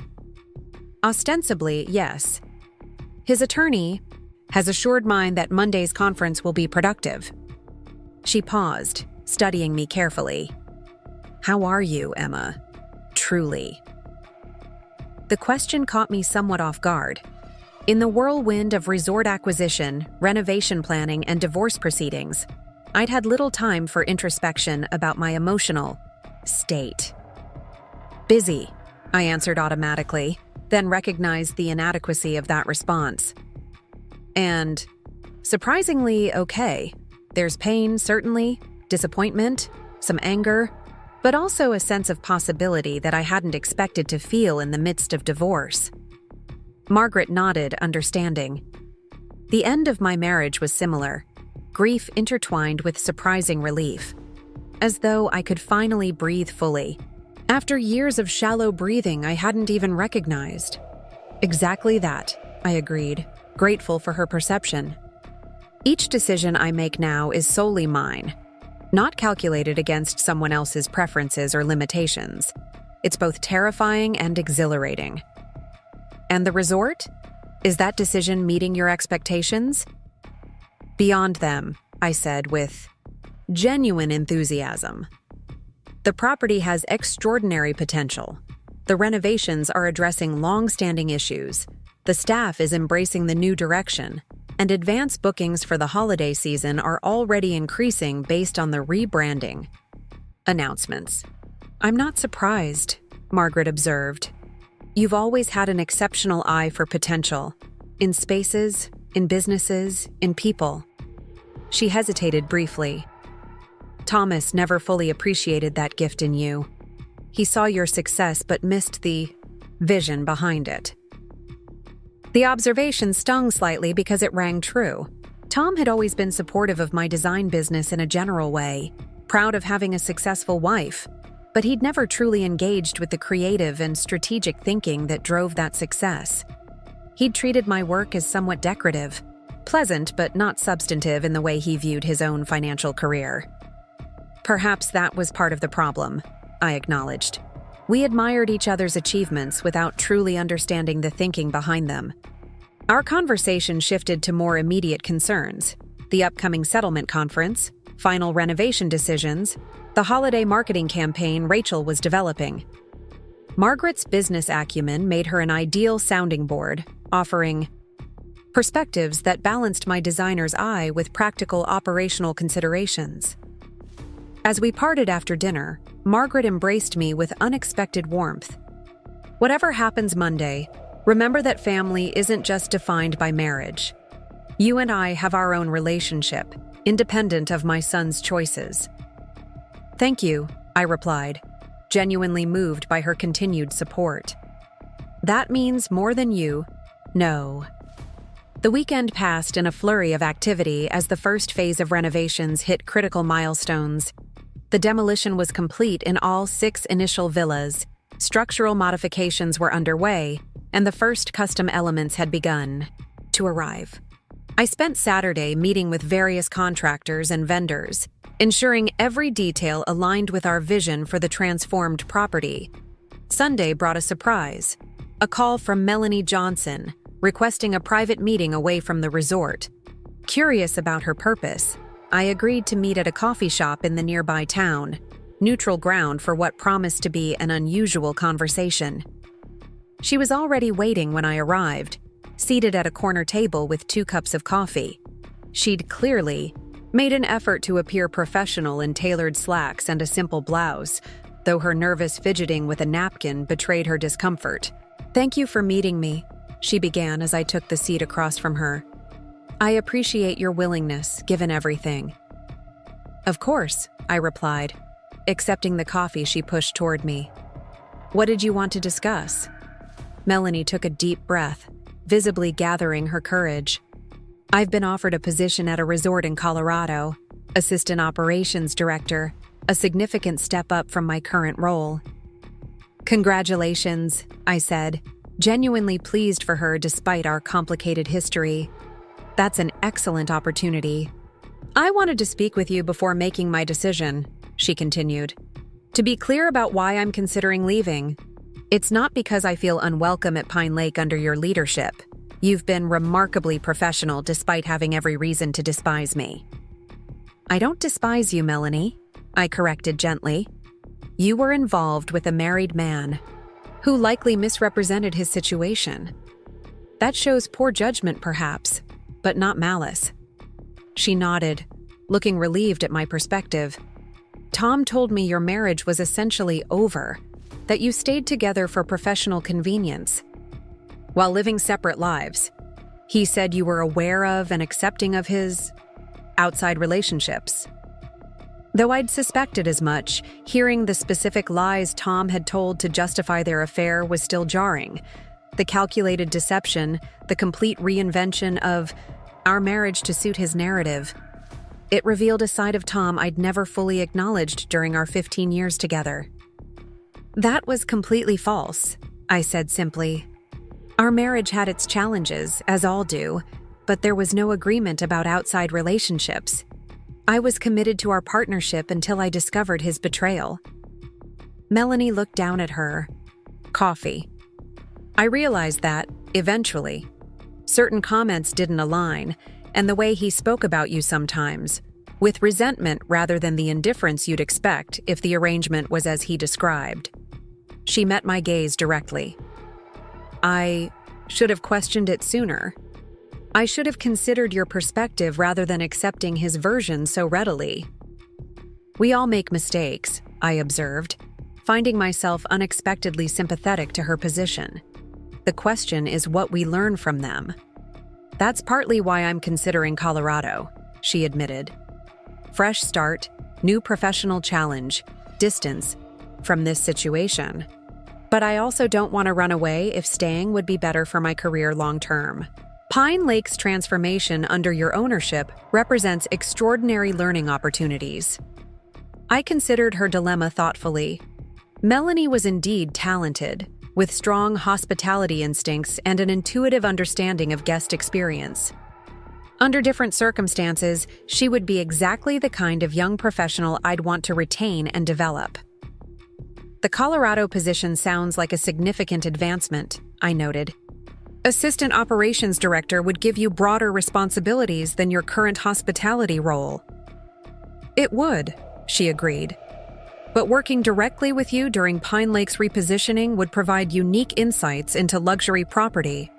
Ostensibly, yes. His attorney has assured mine that Monday's conference will be productive. She paused, studying me carefully. How are you, Emma? Truly. The question caught me somewhat off guard. In the whirlwind of resort acquisition, renovation planning, and divorce proceedings, I'd had little time for introspection about my emotional state. Busy, I answered automatically, then recognized the inadequacy of that response. And surprisingly okay. There's pain, certainly, disappointment, some anger, but also a sense of possibility that I hadn't expected to feel in the midst of divorce. Margaret nodded, understanding. The end of my marriage was similar, grief intertwined with surprising relief, as though I could finally breathe fully, after years of shallow breathing I hadn't even recognized. Exactly that, I agreed, grateful for her perception. Each decision I make now is solely mine, not calculated against someone else's preferences or limitations. It's both terrifying and exhilarating. And the resort? Is that decision meeting your expectations? Beyond them, I said with genuine enthusiasm. The property has extraordinary potential. The renovations are addressing long-standing issues. The staff is embracing the new direction, and advance bookings for the holiday season are already increasing based on the rebranding. Announcements. I'm not surprised, Margaret observed. You've always had an exceptional eye for potential, in spaces, in businesses, in people. She hesitated briefly. Thomas never fully appreciated that gift in you. He saw your success but missed the vision behind it. The observation stung slightly because it rang true. Tom had always been supportive of my design business in a general way, proud of having a successful wife, but he'd never truly engaged with the creative and strategic thinking that drove that success. He'd treated my work as somewhat decorative, pleasant but not substantive in the way he viewed his own financial career. Perhaps that was part of the problem, I acknowledged. We admired each other's achievements without truly understanding the thinking behind them. Our conversation shifted to more immediate concerns: the upcoming settlement conference, final renovation decisions, the holiday marketing campaign Rachel was developing. Margaret's business acumen made her an ideal sounding board, offering perspectives that balanced my designer's eye with practical operational considerations. As we parted after dinner, Margaret embraced me with unexpected warmth. Whatever happens Monday, remember that family isn't just defined by marriage. You and I have our own relationship, independent of my son's choices. Thank you, I replied, genuinely moved by her continued support. That means more than you know. The weekend passed in a flurry of activity as the first phase of renovations hit critical milestones. The demolition was complete in all 6 initial villas, structural modifications were underway, and the first custom elements had begun to arrive. I spent Saturday meeting with various contractors and vendors, ensuring every detail aligned with our vision for the transformed property. Sunday brought a surprise, a call from Melanie Johnson, requesting a private meeting away from the resort. Curious about her purpose, I agreed to meet at a coffee shop in the nearby town, neutral ground for what promised to be an unusual conversation. She was already waiting when I arrived, seated at a corner table with 2 cups of coffee. She'd clearly made an effort to appear professional in tailored slacks and a simple blouse, though her nervous fidgeting with a napkin betrayed her discomfort. "Thank you for meeting me," she began as I took the seat across from her. "I appreciate your willingness, given everything." "Of course," I replied, accepting the coffee she pushed toward me. "What did you want to discuss?" Melanie took a deep breath, visibly gathering her courage. "I've been offered a position at a resort in Colorado, assistant operations director, a significant step up from my current role." "Congratulations," I said, genuinely pleased for her despite our complicated history. "That's an excellent opportunity." "I wanted to speak with you before making my decision," she continued. "To be clear about why I'm considering leaving, it's not because I feel unwelcome at Pine Lake under your leadership. You've been remarkably professional despite having every reason to despise me." "I don't despise you, Melanie," I corrected gently. "You were involved with a married man who likely misrepresented his situation. That shows poor judgment, perhaps, but not malice." She nodded, looking relieved at my perspective. "Tom told me your marriage was essentially over, that you stayed together for professional convenience, while living separate lives. He said you were aware of and accepting of his outside relationships." Though I'd suspected as much, hearing the specific lies Tom had told to justify their affair was still jarring. The calculated deception, the complete reinvention of our marriage to suit his narrative. It revealed a side of Tom I'd never fully acknowledged during our 15 years together. "That was completely false," I said simply. "Our marriage had its challenges, as all do, but there was no agreement about outside relationships. I was committed to our partnership until I discovered his betrayal." Melanie looked down at her coffee. "I realized that, eventually, certain comments didn't align, and the way he spoke about you sometimes, with resentment rather than the indifference you'd expect if the arrangement was as he described." She met my gaze directly. "I should have questioned it sooner. I should have considered your perspective rather than accepting his version so readily." "We all make mistakes," I observed, finding myself unexpectedly sympathetic to her position. "The question is what we learn from them." "That's partly why I'm considering Colorado," she admitted. "Fresh start, new professional challenge, distance from this situation. But I also don't want to run away if staying would be better for my career long term. Pine Lake's transformation under your ownership represents extraordinary learning opportunities." I considered her dilemma thoughtfully. Melanie was indeed talented, with strong hospitality instincts and an intuitive understanding of guest experience. Under different circumstances, she would be exactly the kind of young professional I'd want to retain and develop. "The Colorado position sounds like a significant advancement," I noted. "Assistant operations director would give you broader responsibilities than your current hospitality role." "It would," she agreed. "But working directly with you during Pine Lake's repositioning would provide unique insights into luxury property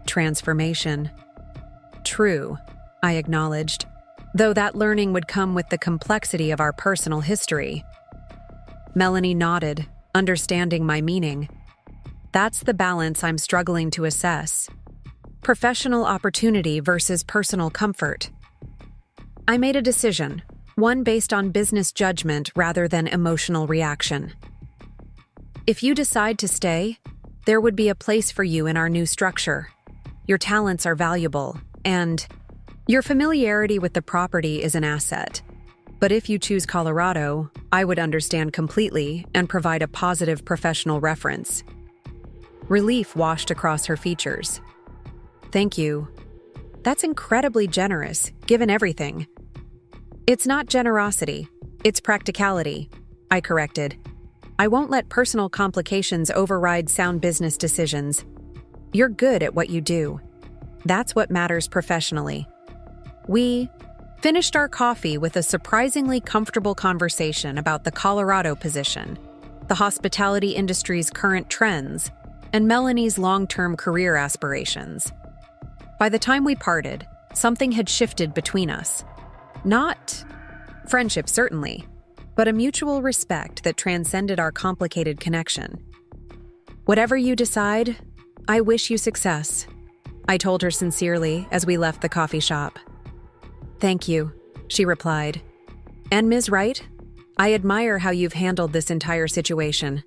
transformation." "True," I acknowledged, though that learning would come with the complexity of our personal history. Melanie nodded, understanding my meaning. "That's the balance I'm struggling to assess. Professional opportunity versus personal comfort." I made a decision, one based on business judgment rather than emotional reaction. If you decide to stay, there would be a place for you in our new structure. Your talents are valuable, and your familiarity with the property is an asset. But if you choose Colorado, I would understand completely and provide a positive professional reference. Relief washed across her features. Thank you. That's incredibly generous, given everything. It's not generosity, it's practicality, I corrected. I won't let personal complications override sound business decisions. You're good at what you do. That's what matters professionally. We finished our coffee with a surprisingly comfortable conversation about the Colorado position, the hospitality industry's current trends, and Melanie's long-term career aspirations. By the time we parted, something had shifted between us. Not friendship, certainly, but a mutual respect that transcended our complicated connection. Whatever you decide, I wish you success, I told her sincerely as we left the coffee shop. Thank you, she replied. And Ms. Wright, I admire how you've handled this entire situation.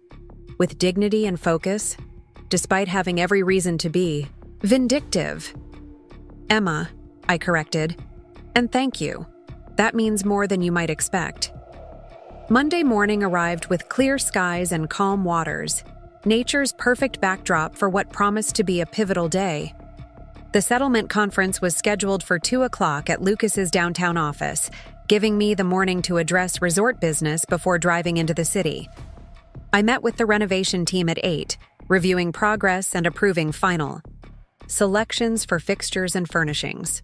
With dignity and focus, despite having every reason to be vindictive. Emma, I corrected, and thank you. That means more than you might expect. Monday morning arrived with clear skies and calm waters, nature's perfect backdrop for what promised to be a pivotal day. The settlement conference was scheduled for 2 o'clock at Lucas's downtown office, giving me the morning to address resort business before driving into the city. I met with the renovation team at 8, reviewing progress and approving final selections for fixtures and furnishings.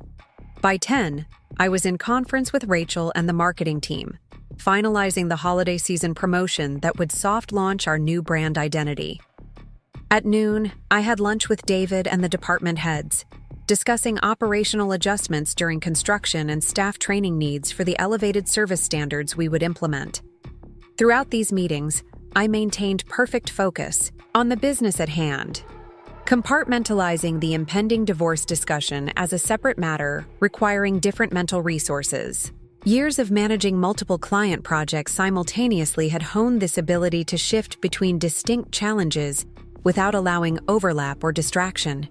By 10, I was in conference with Rachel and the marketing team, finalizing the holiday season promotion that would soft launch our new brand identity. At noon, I had lunch with David and the department heads, discussing operational adjustments during construction and staff training needs for the elevated service standards we would implement. Throughout these meetings, I maintained perfect focus on the business at hand, compartmentalizing the impending divorce discussion as a separate matter requiring different mental resources. Years of managing multiple client projects simultaneously had honed this ability to shift between distinct challenges without allowing overlap or distraction.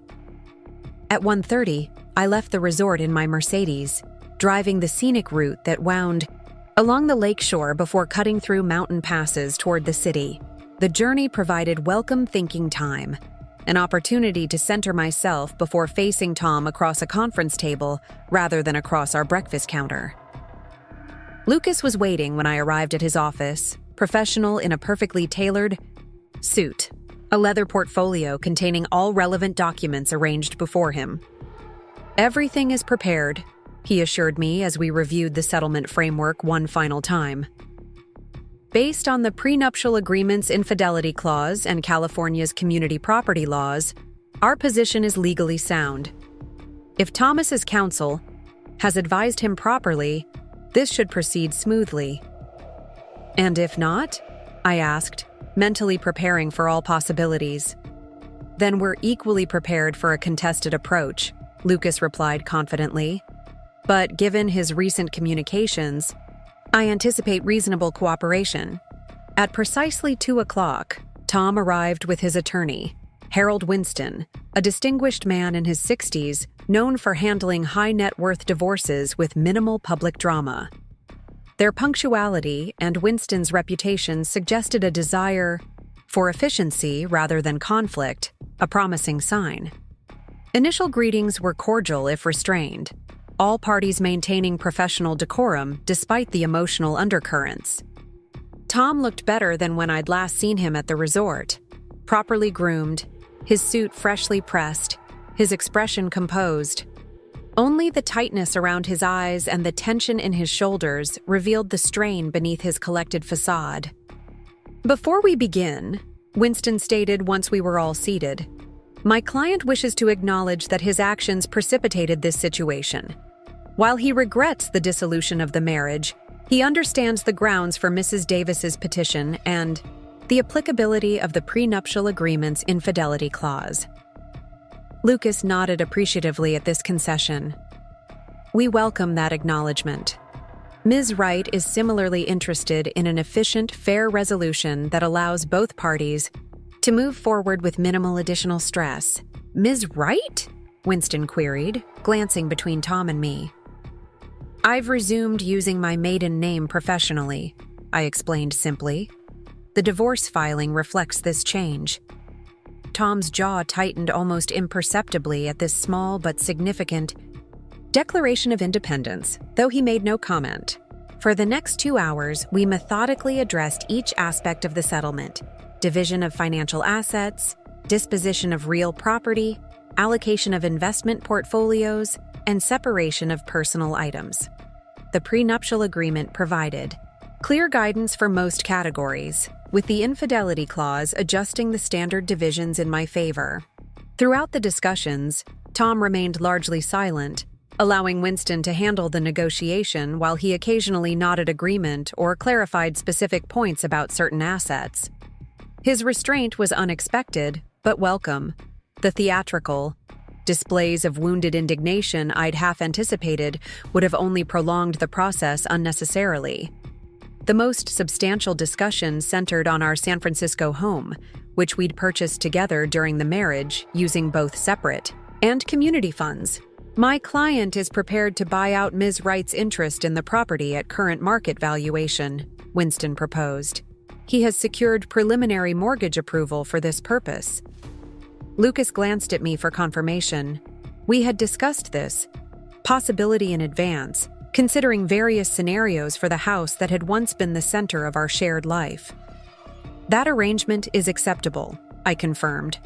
At 1:30, I left the resort in my Mercedes, driving the scenic route that wound along the lakeshore before cutting through mountain passes toward the city. The journey provided welcome thinking time, an opportunity to center myself before facing Tom across a conference table rather than across our breakfast counter. Lucas was waiting when I arrived at his office, professional in a perfectly tailored suit, a leather portfolio containing all relevant documents arranged before him. Everything is prepared, he assured me as we reviewed the settlement framework one final time. Based on the prenuptial agreement's infidelity clause and California's community property laws, our position is legally sound. If Thomas's counsel has advised him properly, this should proceed smoothly. And if not? I asked, mentally preparing for all possibilities. Then we're equally prepared for a contested approach, Lucas replied confidently. But given his recent communications, I anticipate reasonable cooperation. At precisely 2 o'clock, Tom arrived with his attorney, Harold Winston, a distinguished man in his 60s, known for handling high-net-worth divorces with minimal public drama. Their punctuality and Winston's reputation suggested a desire for efficiency rather than conflict, a promising sign. Initial greetings were cordial if restrained, all parties maintaining professional decorum despite the emotional undercurrents. Tom looked better than when I'd last seen him at the resort, properly groomed, his suit freshly pressed, his expression composed. Only the tightness around his eyes and the tension in his shoulders revealed the strain beneath his collected facade. Before we begin, Winston stated once we were all seated, my client wishes to acknowledge that his actions precipitated this situation. While he regrets the dissolution of the marriage, he understands the grounds for Mrs. Davis's petition and the applicability of the prenuptial agreement's infidelity clause. Lucas nodded appreciatively at this concession. We welcome that acknowledgement. Ms. Wright is similarly interested in an efficient, fair resolution that allows both parties to move forward with minimal additional stress. Ms. Wright? Winston queried, glancing between Tom and me. I've resumed using my maiden name professionally, I explained simply. The divorce filing reflects this change. Tom's jaw tightened almost imperceptibly at this small but significant declaration of independence, though he made no comment. For the next 2 hours, we methodically addressed each aspect of the settlement: division of financial assets, disposition of real property, allocation of investment portfolios, and separation of personal items. The prenuptial agreement provided clear guidance for most categories, with the infidelity clause adjusting the standard divisions in my favor. Throughout the discussions, Tom remained largely silent, allowing Winston to handle the negotiation while he occasionally nodded agreement or clarified specific points about certain assets. His restraint was unexpected, but welcome. The theatrical displays of wounded indignation I'd half anticipated would have only prolonged the process unnecessarily. The most substantial discussion centered on our San Francisco home, which we'd purchased together during the marriage using both separate and community funds. My client is prepared to buy out Ms. Wright's interest in the property at current market valuation, Winston proposed. He has secured preliminary mortgage approval for this purpose. Lucas glanced at me for confirmation. We had discussed this possibility in advance, considering various scenarios for the house that had once been the center of our shared life. That arrangement is acceptable, I confirmed,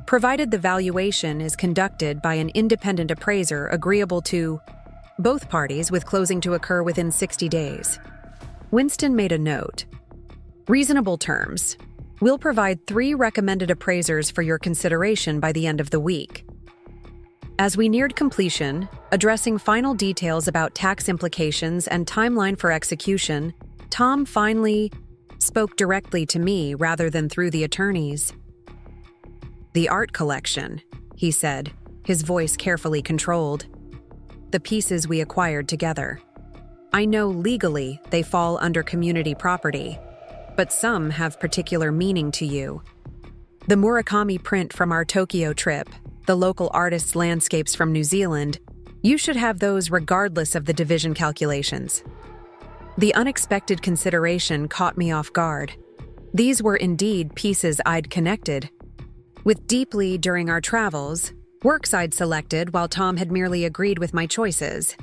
provided the valuation is conducted by an independent appraiser agreeable to both parties, with closing to occur within 60 days. Winston made a note. Reasonable terms. We'll provide 3 recommended appraisers for your consideration by the end of the week. As we neared completion, addressing final details about tax implications and timeline for execution, Tom finally spoke directly to me rather than through the attorneys. The art collection, he said, his voice carefully controlled. The pieces we acquired together. I know legally they fall under community property, but some have particular meaning to you. The Murakami print from our Tokyo trip, the local artist's landscapes from New Zealand, you should have those regardless of the division calculations. The unexpected consideration caught me off guard. These were indeed pieces I'd connected with deeply during our travels, works I'd selected while Tom had merely agreed with my choices.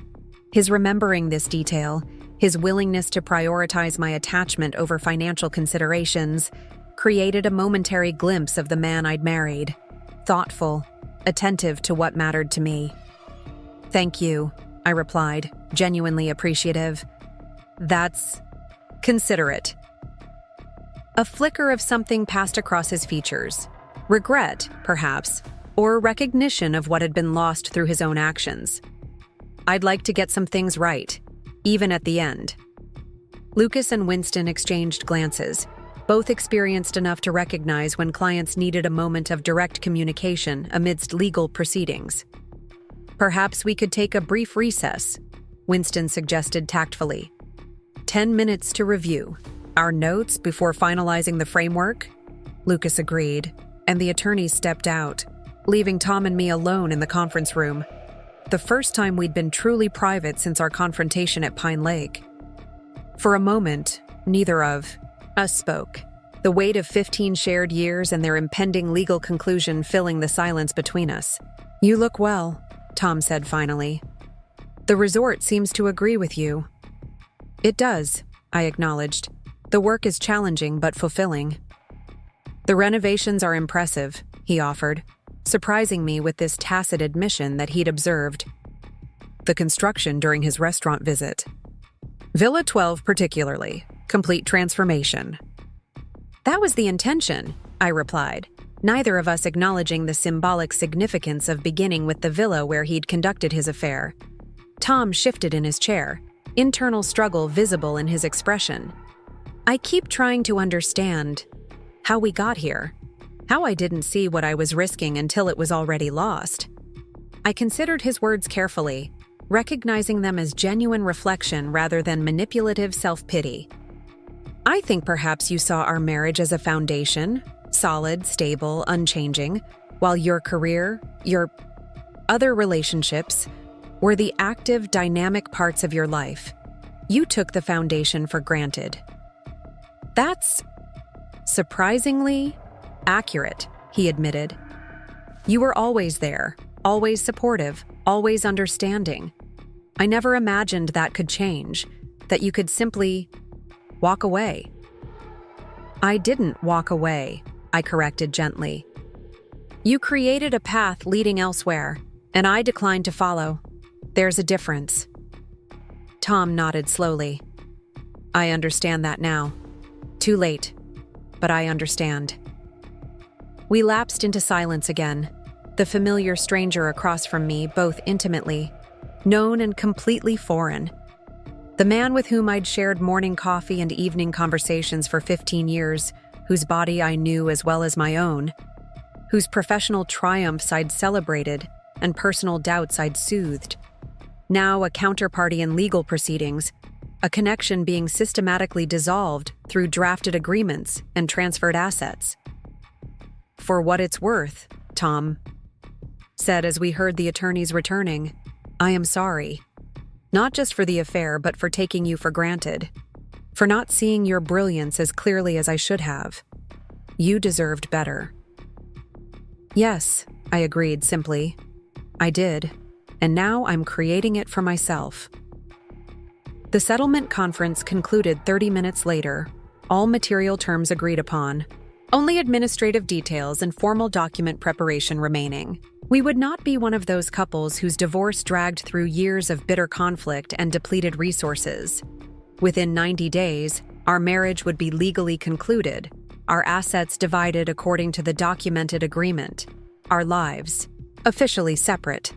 His remembering this detail, his willingness to prioritize my attachment over financial considerations, created a momentary glimpse of the man I'd married, thoughtful, attentive to what mattered to me. Thank you, I replied, genuinely appreciative. That's considerate. A flicker of something passed across his features. Regret, perhaps, or recognition of what had been lost through his own actions. I'd like to get some things right, even at the end. Lucas and Winston exchanged glances, both experienced enough to recognize when clients needed a moment of direct communication amidst legal proceedings. Perhaps we could take a brief recess, Winston suggested tactfully. 10 minutes to review our notes before finalizing the framework? Lucas agreed, and the attorneys stepped out, leaving Tom and me alone in the conference room. The first time we'd been truly private since our confrontation at Pine Lake. For a moment, neither of us spoke, the weight of 15 shared years and their impending legal conclusion filling the silence between us. You look well, Tom said finally. The resort seems to agree with you. It does, I acknowledged. The work is challenging but fulfilling. The renovations are impressive, he offered, surprising me with this tacit admission that he'd observed the construction during his restaurant visit. Villa 12 particularly, complete transformation. That was the intention, I replied, neither of us acknowledging the symbolic significance of beginning with the villa where he'd conducted his affair. Tom shifted in his chair, internal struggle visible in his expression. I keep trying to understand how we got here, how I didn't see what I was risking until it was already lost. I considered his words carefully, recognizing them as genuine reflection rather than manipulative self-pity. I think perhaps you saw our marriage as a foundation, solid, stable, unchanging, while your career, your other relationships, were the active, dynamic parts of your life. You took the foundation for granted. That's surprisingly accurate, he admitted. You were always there, always supportive, always understanding. I never imagined that could change, that you could simply walk away. I didn't walk away, I corrected gently. You created a path leading elsewhere, and I declined to follow. There's a difference. Tom nodded slowly. I understand that now. Too late, but I understand. We lapsed into silence again, the familiar stranger across from me both intimately, known and completely foreign. The man with whom I'd shared morning coffee and evening conversations for 15 years, whose body I knew as well as my own, whose professional triumphs I'd celebrated and personal doubts I'd soothed. Now a counterparty in legal proceedings, a connection being systematically dissolved through drafted agreements and transferred assets. For what it's worth, Tom said as we heard the attorneys returning, I am sorry. Not just for the affair, but for taking you for granted. For not seeing your brilliance as clearly as I should have. You deserved better. Yes, I agreed simply. I did, and now I'm creating it for myself. The settlement conference concluded 30 minutes later, all material terms agreed upon, only administrative details and formal document preparation remaining. We would not be one of those couples whose divorce dragged through years of bitter conflict and depleted resources. Within 90 days, our marriage would be legally concluded, our assets divided according to the documented agreement, our lives officially separate.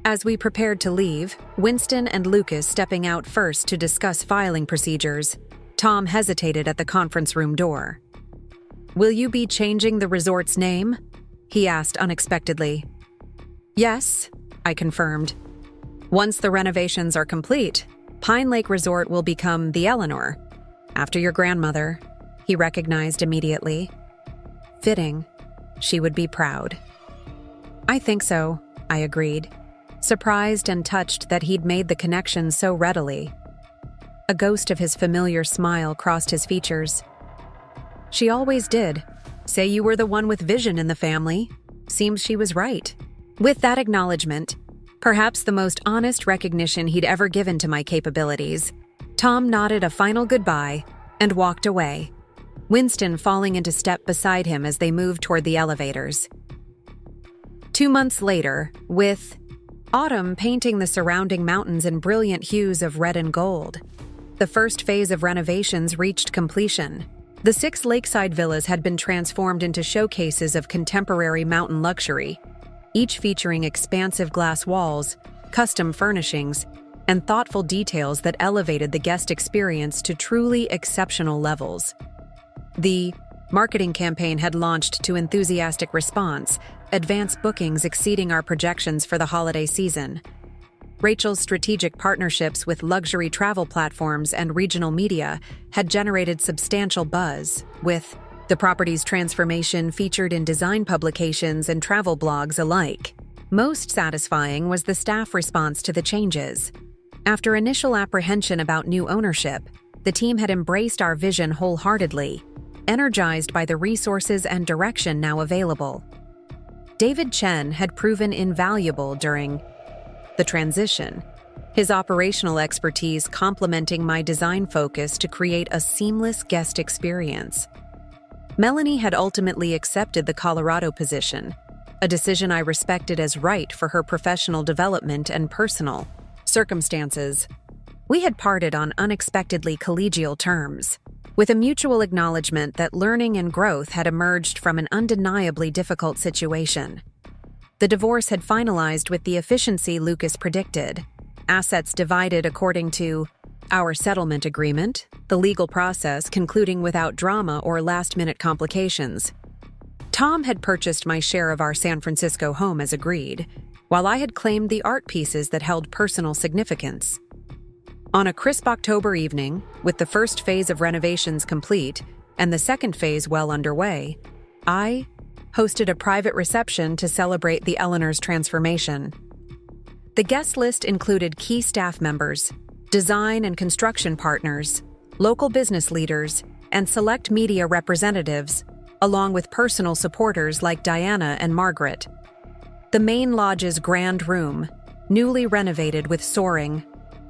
As we prepared to leave, Winston and Lucas stepping out first to discuss filing procedures, Tom hesitated at the conference room door. Will you be changing the resort's name? He asked unexpectedly. Yes, I confirmed. Once the renovations are complete, Pine Lake Resort will become the Eleanor, after your grandmother, he recognized immediately. Fitting. She would be proud. I think so, I agreed, surprised and touched that he'd made the connection so readily. A ghost of his familiar smile crossed his features. She always did. Say you were the one with vision in the family. Seems she was right. With that acknowledgement, perhaps the most honest recognition he'd ever given to my capabilities, Tom nodded a final goodbye and walked away, Winston falling into step beside him as they moved toward the elevators. 2 months later, with autumn painting the surrounding mountains in brilliant hues of red and gold, the first phase of renovations reached completion. The 6 lakeside villas had been transformed into showcases of contemporary mountain luxury, each featuring expansive glass walls, custom furnishings, and thoughtful details that elevated the guest experience to truly exceptional levels. The marketing campaign had launched to enthusiastic response, advanced bookings exceeding our projections for the holiday season. Rachel's strategic partnerships with luxury travel platforms and regional media had generated substantial buzz, with the property's transformation featured in design publications and travel blogs alike. Most satisfying was the staff response to the changes. After initial apprehension about new ownership, the team had embraced our vision wholeheartedly, energized by the resources and direction now available. David Chen had proven invaluable during the transition, his operational expertise complementing my design focus to create a seamless guest experience. Melanie had ultimately accepted the Colorado position, a decision I respected as right for her professional development and personal circumstances. We had parted on unexpectedly collegial terms, with a mutual acknowledgement that learning and growth had emerged from an undeniably difficult situation. The divorce had finalized with the efficiency Lucas predicted, assets divided according to our settlement agreement, the legal process concluding without drama or last-minute complications. Tom had purchased my share of our San Francisco home as agreed, while I had claimed the art pieces that held personal significance. On a crisp October evening, with the first phase of renovations complete and the second phase well underway, I hosted a private reception to celebrate the Eleanor's transformation. The guest list included key staff members, design and construction partners, local business leaders, and select media representatives, along with personal supporters like Diana and Margaret. The main lodge's grand room, newly renovated with soaring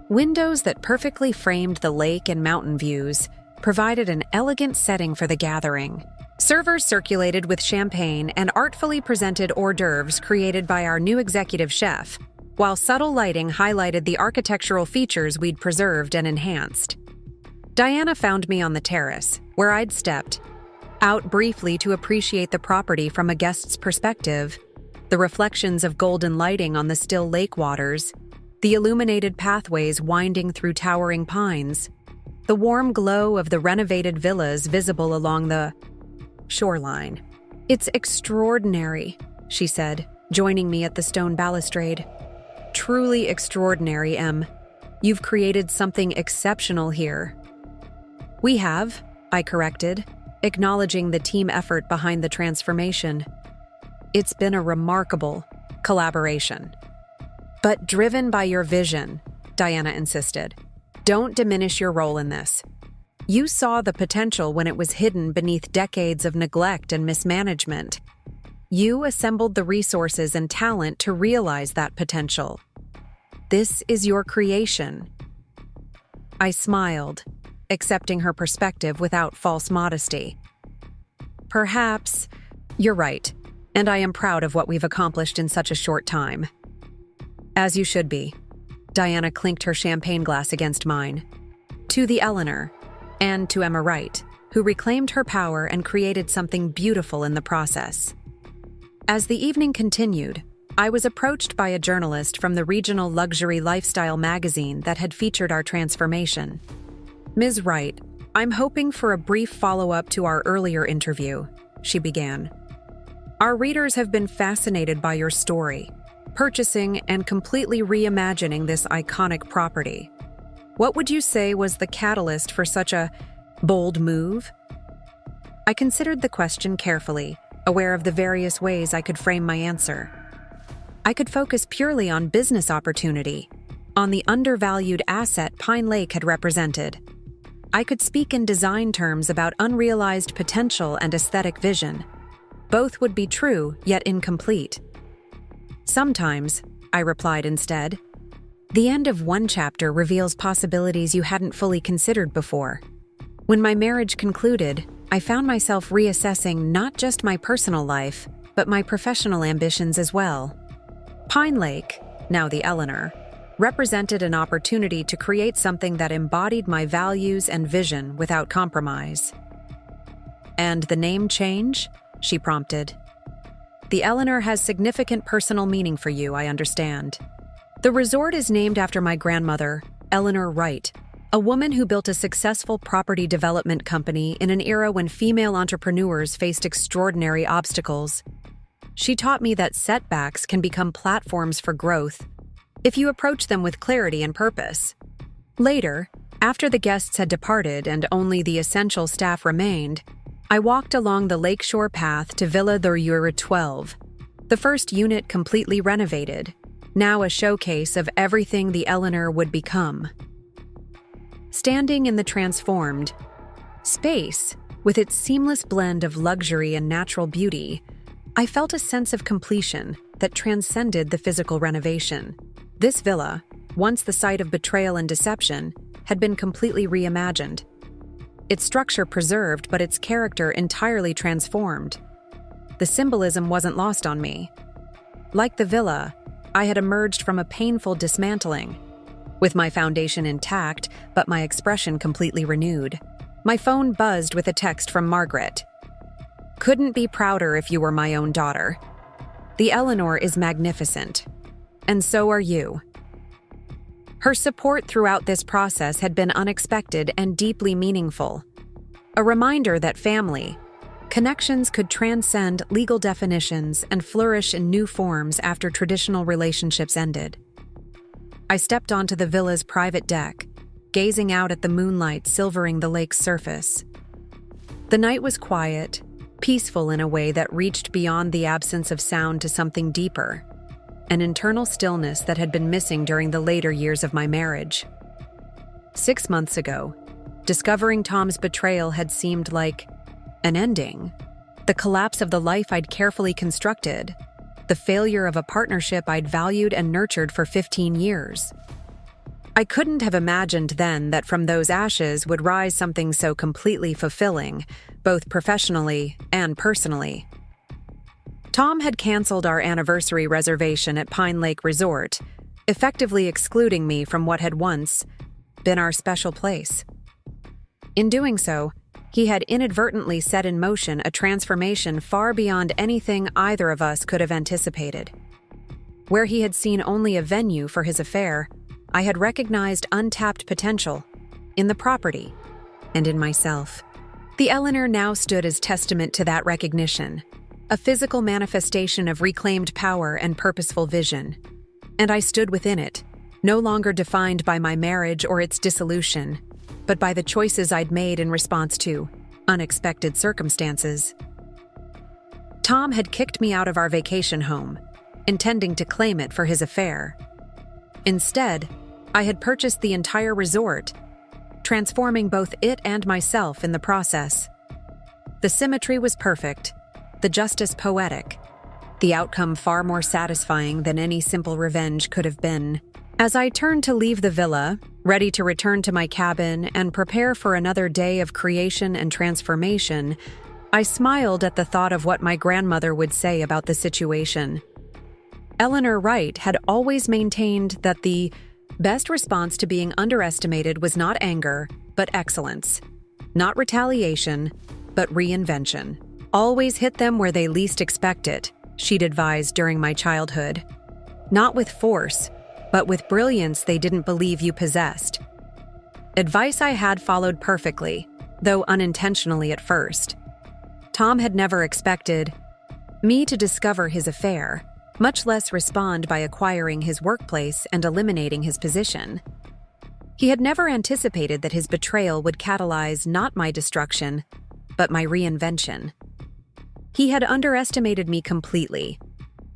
windows that perfectly framed the lake and mountain views, provided an elegant setting for the gathering. Servers circulated with champagne and artfully presented hors d'oeuvres created by our new executive chef, while subtle lighting highlighted the architectural features we'd preserved and enhanced. Diana found me on the terrace, where I'd stepped out briefly to appreciate the property from a guest's perspective. The reflections of golden lighting on the still lake waters, the illuminated pathways winding through towering pines, the warm glow of the renovated villas visible along the shoreline. "It's extraordinary," she said, joining me at the stone balustrade. "Truly extraordinary, Em. You've created something exceptional here." "We have," I corrected, acknowledging the team effort behind the transformation. "It's been a remarkable collaboration." "But driven by your vision," Diana insisted. "Don't diminish your role in this. You saw the potential when it was hidden beneath decades of neglect and mismanagement. You assembled the resources and talent to realize that potential. This is your creation." I smiled, accepting her perspective without false modesty. "Perhaps you're right, and I am proud of what we've accomplished in such a short time." "As you should be." Diana clinked her champagne glass against mine. "To the Eleanor, and to Emma Wright, who reclaimed her power and created something beautiful in the process." As the evening continued, I was approached by a journalist from the regional luxury lifestyle magazine that had featured our transformation. "Ms. Wright, I'm hoping for a brief follow-up to our earlier interview," she began. "Our readers have been fascinated by your story, purchasing and completely reimagining this iconic property. What would you say was the catalyst for such a bold move?" I considered the question carefully, aware of the various ways I could frame my answer. I could focus purely on business opportunity, on the undervalued asset Pine Lake had represented. I could speak in design terms about unrealized potential and aesthetic vision. Both would be true, yet incomplete. "Sometimes," I replied instead, "the end of one chapter reveals possibilities you hadn't fully considered before." When my marriage concluded, I found myself reassessing not just my personal life, but my professional ambitions as well. Pine Lake, now the Eleanor, represented an opportunity to create something that embodied my values and vision without compromise. "And the name change?" she prompted. "The Eleanor has significant personal meaning for you, I understand. The resort is named after my grandmother, Eleanor Wright, a woman who built a successful property development company in an era when female entrepreneurs faced extraordinary obstacles. She taught me that setbacks can become platforms for growth if you approach them with clarity and purpose." Later, after the guests had departed and only the essential staff remained, I walked along the lakeshore path to Villa Thuriura 12, the first unit completely renovated, now a showcase of everything the Eleanor would become. Standing in the transformed space, with its seamless blend of luxury and natural beauty, I felt a sense of completion that transcended the physical renovation. This villa, once the site of betrayal and deception, had been completely reimagined. Its structure preserved, but its character entirely transformed. The symbolism wasn't lost on me. Like the villa, I had emerged from a painful dismantling, with my foundation intact, but my expression completely renewed. My phone buzzed with a text from Margaret. "Couldn't be prouder if you were my own daughter. The Eleanor is magnificent, and so are you." Her support throughout this process had been unexpected and deeply meaningful. A reminder that family, Connections could transcend legal definitions and flourish in new forms after traditional relationships ended. I stepped onto the villa's private deck, gazing out at the moonlight silvering the lake's surface. The night was quiet, peaceful in a way that reached beyond the absence of sound to something deeper, an internal stillness that had been missing during the later years of my marriage. 6 months ago, discovering Tom's betrayal had seemed like an ending, the collapse of the life I'd carefully constructed, the failure of a partnership I'd valued and nurtured for 15 years. I couldn't have imagined then that from those ashes would rise something so completely fulfilling, both professionally and personally. Tom had canceled our anniversary reservation at Pine Lake Resort, effectively excluding me from what had once been our special place. In doing so, he had inadvertently set in motion a transformation far beyond anything either of us could have anticipated. Where he had seen only a venue for his affair, I had recognized untapped potential in the property and in myself. The Eleanor now stood as testament to that recognition, a physical manifestation of reclaimed power and purposeful vision. And I stood within it, no longer defined by my marriage or its dissolution, but by the choices I'd made in response to unexpected circumstances. Tom had kicked me out of our vacation home, intending to claim it for his affair. Instead, I had purchased the entire resort, transforming both it and myself in the process. The symmetry was perfect, the justice poetic, the outcome far more satisfying than any simple revenge could have been. As I turned to leave the villa, ready to return to my cabin and prepare for another day of creation and transformation, I smiled at the thought of what my grandmother would say about the situation. Eleanor Wright had always maintained that the best response to being underestimated was not anger, but excellence. Not retaliation, but reinvention. Always hit them where they least expect it, she'd advised during my childhood. Not with force, but with brilliance they didn't believe you possessed. Advice I had followed perfectly, though unintentionally at first. Tom had never expected me to discover his affair, much less respond by acquiring his workplace and eliminating his position. He had never anticipated that his betrayal would catalyze not my destruction, but my reinvention. He had underestimated me completely,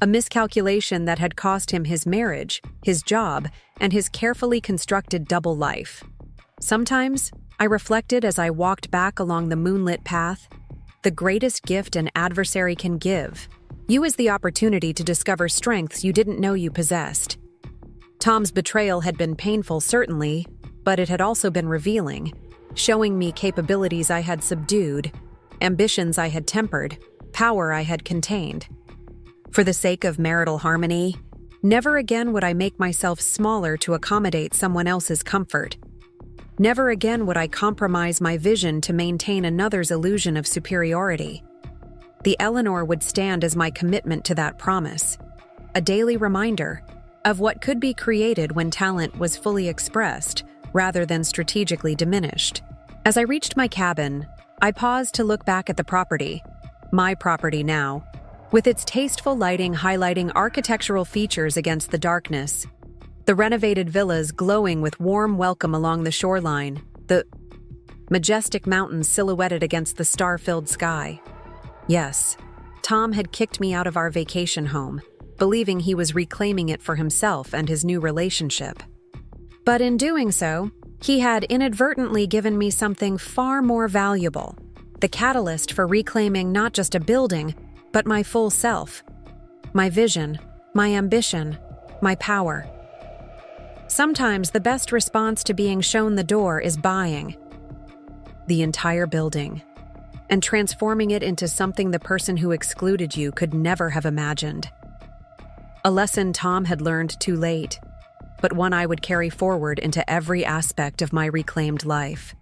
a miscalculation that had cost him his marriage, his job, and his carefully constructed double life. Sometimes, I reflected as I walked back along the moonlit path, the greatest gift an adversary can give you is the opportunity to discover strengths you didn't know you possessed. Tom's betrayal had been painful, certainly, but it had also been revealing, showing me capabilities I had subdued, ambitions I had tempered, power I had contained. For the sake of marital harmony, never again would I make myself smaller to accommodate someone else's comfort. Never again would I compromise my vision to maintain another's illusion of superiority. The Eleanor would stand as my commitment to that promise, a daily reminder of what could be created when talent was fully expressed rather than strategically diminished. As I reached my cabin, I paused to look back at the property, my property now, with its tasteful lighting highlighting architectural features against the darkness, the renovated villas glowing with warm welcome along the shoreline, the majestic mountains silhouetted against the star-filled sky. Yes, Tom had kicked me out of our vacation home, believing he was reclaiming it for himself and his new relationship. But in doing so, he had inadvertently given me something far more valuable, the catalyst for reclaiming not just a building, but my full self, my vision, my ambition, my power. Sometimes the best response to being shown the door is buying the entire building and transforming it into something the person who excluded you could never have imagined. A lesson Tom had learned too late, but one I would carry forward into every aspect of my reclaimed life.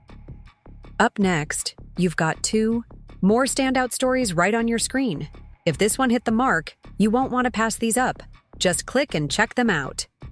Up next, you've got 2 more standout stories right on your screen. If this one hit the mark, you won't want to pass these up. Just click and check them out.